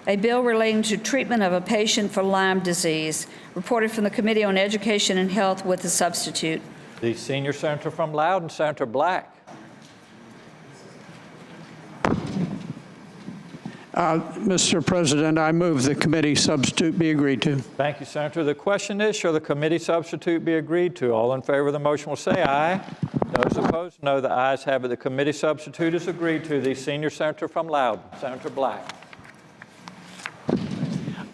C: a bill relating to treatment of a patient for Lyme disease, reported from the Committee on Education and Health with a substitute.
A: The senior senator from Loudoun, Senator Black.
H: Mr. President, I move the committee substitute be agreed to.
A: Thank you, Senator. The question is, shall the committee substitute be agreed to? All in favor of the motion will say aye. Those opposed, no. The ayes have it. The committee substitute is agreed to. The senior senator from Loudoun, Senator Black.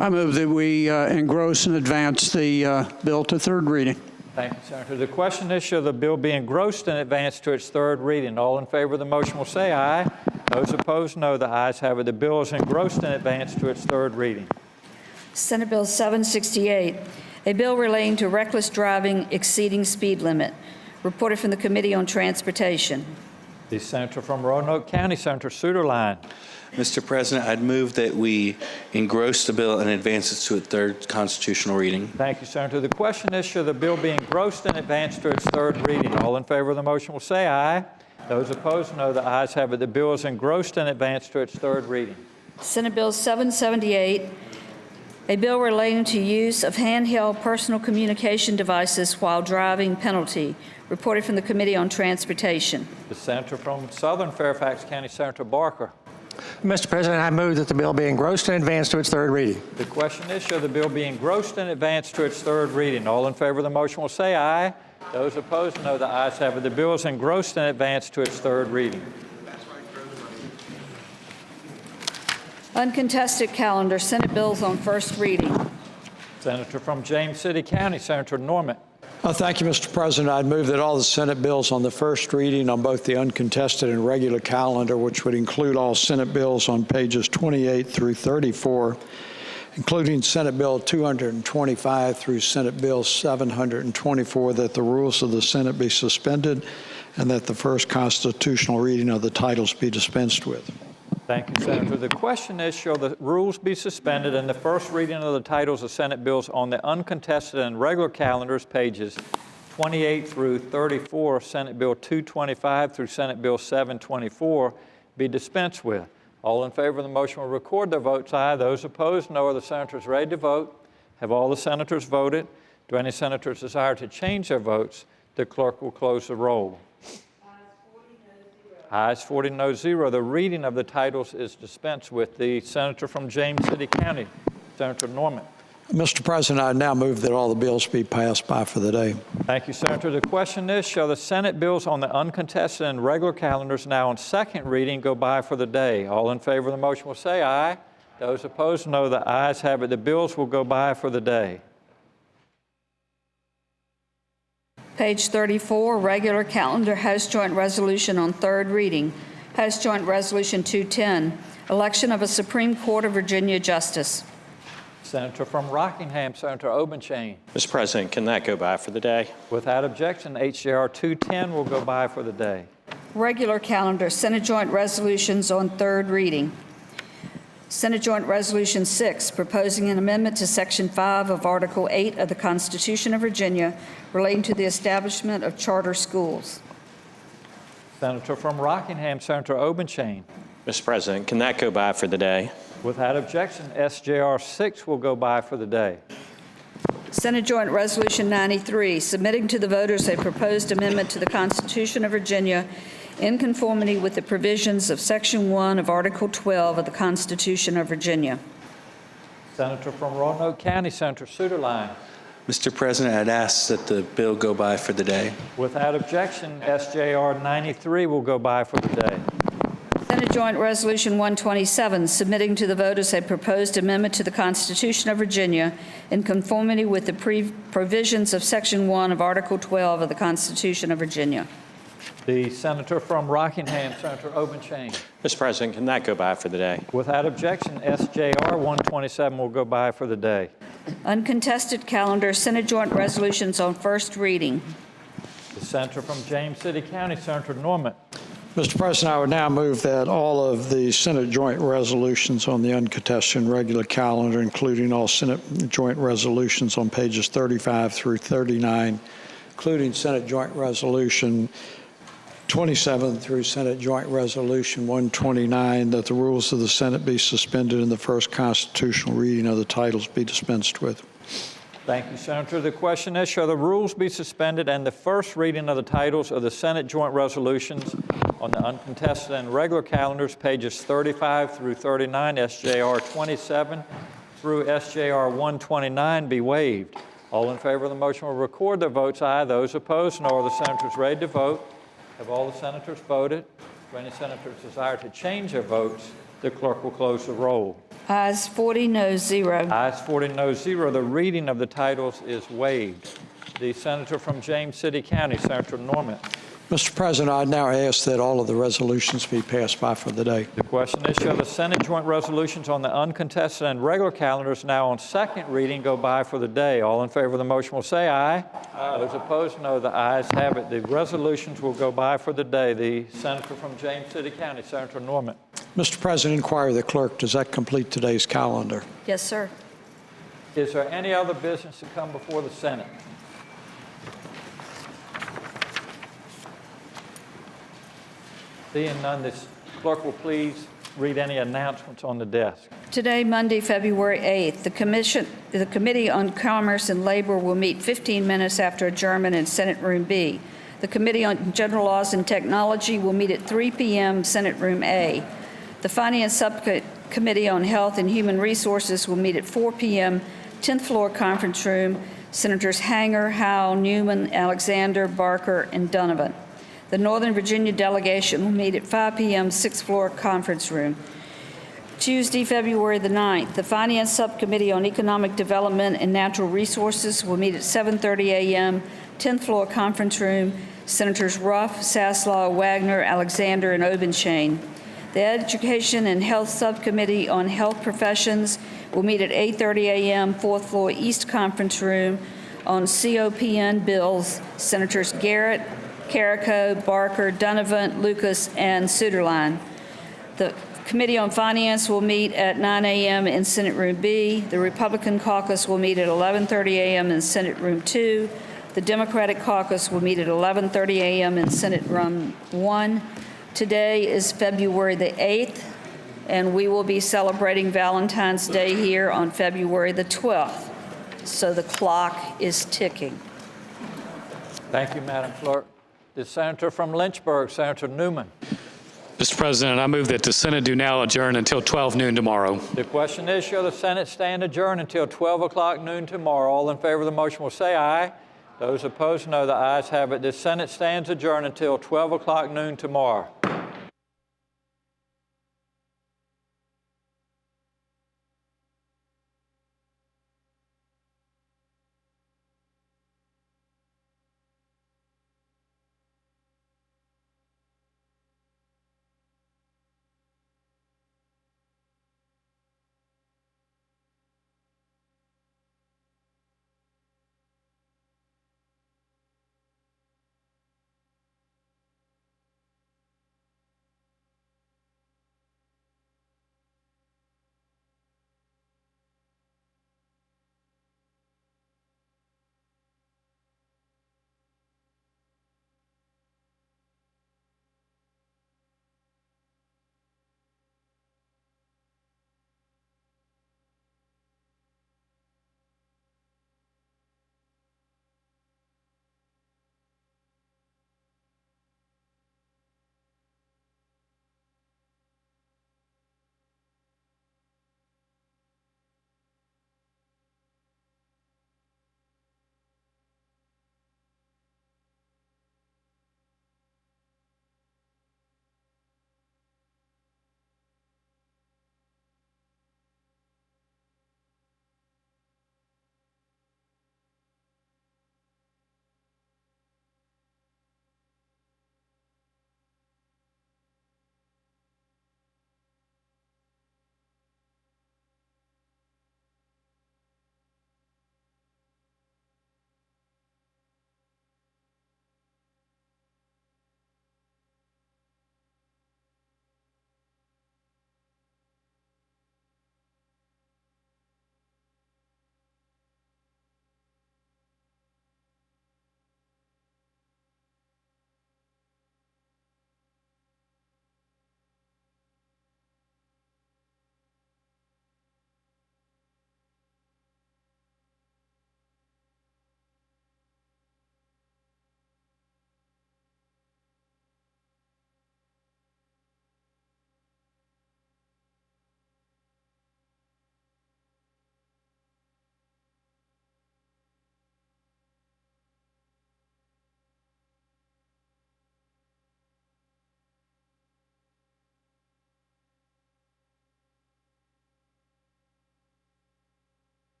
H: I move that we engross and advance the bill to third reading.
A: Thank you, Senator. The question is, shall the bill be engrossed and advanced to its third reading? All in favor of the motion will say aye. Those opposed, no. The ayes have it. The bill is engrossed and advanced to its third reading.
C: Senate Bill 768, a bill relating to reckless driving exceeding speed limit, reported from the Committee on Transportation.
A: The senator from Roanoke County, Senator Suderline.
O: Mr. President, I'd move that we engross the bill and advance it to its third constitutional reading.
A: Thank you, Senator. The question is, shall the bill be engrossed and advanced to its third reading? All in favor of the motion will say aye. Those opposed, no. The ayes have it. The bill is engrossed and advanced to its third reading.
C: Senate Bill 778, a bill relating to use of handheld personal communication devices while driving penalty, reported from the Committee on Transportation.
A: The senator from Southern Fairfax County, Senator Barker.
Q: Mr. President, I move that the bill be engrossed and advanced to its third reading.
A: The question is, shall the bill be engrossed and advanced to its third reading? All in favor of the motion will say aye. Those opposed, no. The ayes have it. The bill is engrossed and advanced to its third reading.
C: Uncontested calendar, Senate bills on first reading.
A: Senator from James City County, Senator Norman.
I: Thank you, Mr. President. I'd move that all the Senate bills on the first reading on both the uncontested and regular calendar, which would include all Senate bills on pages 28 through 34, including Senate Bill 225 through Senate Bill 724, that the rules of the Senate be suspended and that the first constitutional reading of the titles be dispensed with.
A: Thank you, Senator. The question is, shall the rules be suspended and the first reading of the titles of Senate bills on the uncontested and regular calendars, pages 28 through 34, Senate Bill 225 through Senate Bill 724, be dispensed with? All in favor of the motion will record their votes aye. Those opposed, no. Are the senators ready to vote? Have all the senators voted? Do any senators desire to change their votes? The clerk will close the roll. Ayes 40, no 0. The reading of the titles is dispensed with. The senator from James City County, Senator Norman.
I: Mr. President, I now move that all the bills be passed by for the day.
A: Thank you, Senator. The question is, shall the Senate bills on the uncontested and regular calendars now on second reading go by for the day? All in favor of the motion will say aye. Those opposed, no. The ayes have it. The bills will go by for the day.
C: Page 34, regular calendar, House Joint Resolution on third reading. House Joint Resolution 210, election of a Supreme Court of Virginia Justice.
A: Senator from Rockingham, Senator Obenshain.
T: Mr. President, can that go by for the day?
A: Without objection, HJR 210 will go by for the day.
C: Regular calendar, Senate Joint Resolutions on third reading. Senate Joint Resolution 6, proposing an amendment to Section 5 of Article 8 of the Constitution of Virginia relating to the establishment of charter schools.
A: Senator from Rockingham, Senator Obenshain.
T: Mr. President, can that go by for the day?
A: Without objection, SJR 6 will go by for the day.
C: Senate Joint Resolution 93, submitting to the voters a proposed amendment to the Constitution of Virginia in conformity with the provisions of Section 1 of Article 12 of the Constitution of Virginia.
A: Senator from Roanoke County, Senator Suderline.
O: Mr. President, I'd ask that the bill go by for the day.
A: Without objection, SJR 93 will go by for the day.
C: Senate Joint Resolution 127, submitting to the voters a proposed amendment to the Constitution of Virginia in conformity with the provisions of Section 1 of Article 12 of the Constitution of Virginia.
A: The senator from Rockingham, Senator Obenshain.
T: Mr. President, can that go by for the day?
A: Without objection, SJR 127 will go by for the day.
C: Uncontested calendar, Senate Joint Resolutions on first reading.
A: The senator from James City County, Senator Norman.
I: Mr. President, I would now move that all of the Senate joint resolutions on the uncontested and regular calendar, including all Senate joint resolutions on pages 35 through 39, including Senate Joint Resolution 27 through Senate Joint Resolution 129, that the rules of the Senate be suspended and the first constitutional reading of the titles be dispensed with.
A: Thank you, Senator. The question is, shall the rules be suspended and the first reading of the titles of the Senate Joint Resolutions on the uncontested and regular calendars, pages 35 through 39, SJR 27 through SJR 129, be waived? All in favor of the motion will record their votes aye. Those opposed, no. Are the senators ready to vote? Have all the senators voted? Do any senators desire to change their votes? The clerk will close the roll.
C: Ayes 40, no 0.
A: Ayes 40, no 0. The reading of the titles is waived. The senator from James City County, Senator Norman.
I: Mr. President, I now ask that all of the resolutions be passed by for the day.
A: The question is, shall the Senate joint resolutions on the uncontested and regular calendars now on second reading go by for the day? All in favor of the motion will say aye. Aye. Those opposed, no. The ayes have it. The resolutions will go by for the day. The senator from James City County, Senator Norman.
I: Mr. President, inquire the clerk, does that complete today's calendar?
C: Yes, sir.
A: Is there any other business to come before the Senate? Seeing none, the clerk will please read any announcements on the desk.
C: Today, Monday, February 8th, the Committee on Commerce and Labor will meet 15 minutes after adjournment in Senate Room B. The Committee on General Laws and Technology will meet at 3 p.m. Senate Room A. The Finance Subcommittee on Health and Human Resources will meet at 4 p.m. 10th floor conference room. Senators Hanger, Howell, Newman, Alexander, Barker, and Donovan. The Northern Virginia delegation will meet at 5 p.m. 6th floor conference room. Tuesday, February the 9th, the Finance Subcommittee on Economic Development and Natural Resources will meet at 7:30 a.m. 10th floor conference room. Senators Ruff, Saslaw, Wagner, Alexander, and Obenshain. The Education and Health Subcommittee on Health Professions will meet at 8:30 a.m. 4th floor East conference room on COPN bills. Senators Garrett, Carrico, Barker, Donovan, Lucas, and Suderline. The Committee on Finance will meet at 9 a.m. in Senate Room B. The Republican Caucus will meet at 11:30 a.m. in Senate Room 2. The Democratic Caucus will meet at 11:30 a.m. in Senate Room 1. Today is February the 8th, and we will be celebrating Valentine's Day here on February the 12th. So the clock is ticking.
A: Thank you, Madam Clerk. The senator from Lynchburg, Senator Newman.
E: Mr. President, I move that the Senate do now adjourn until 12 noon tomorrow.
A: The question is, shall the Senate stand adjourned until 12 o'clock noon tomorrow? All in favor of the motion will say aye. Those opposed, no. The ayes have it. The Senate stands adjourned until 12 o'clock noon tomorrow.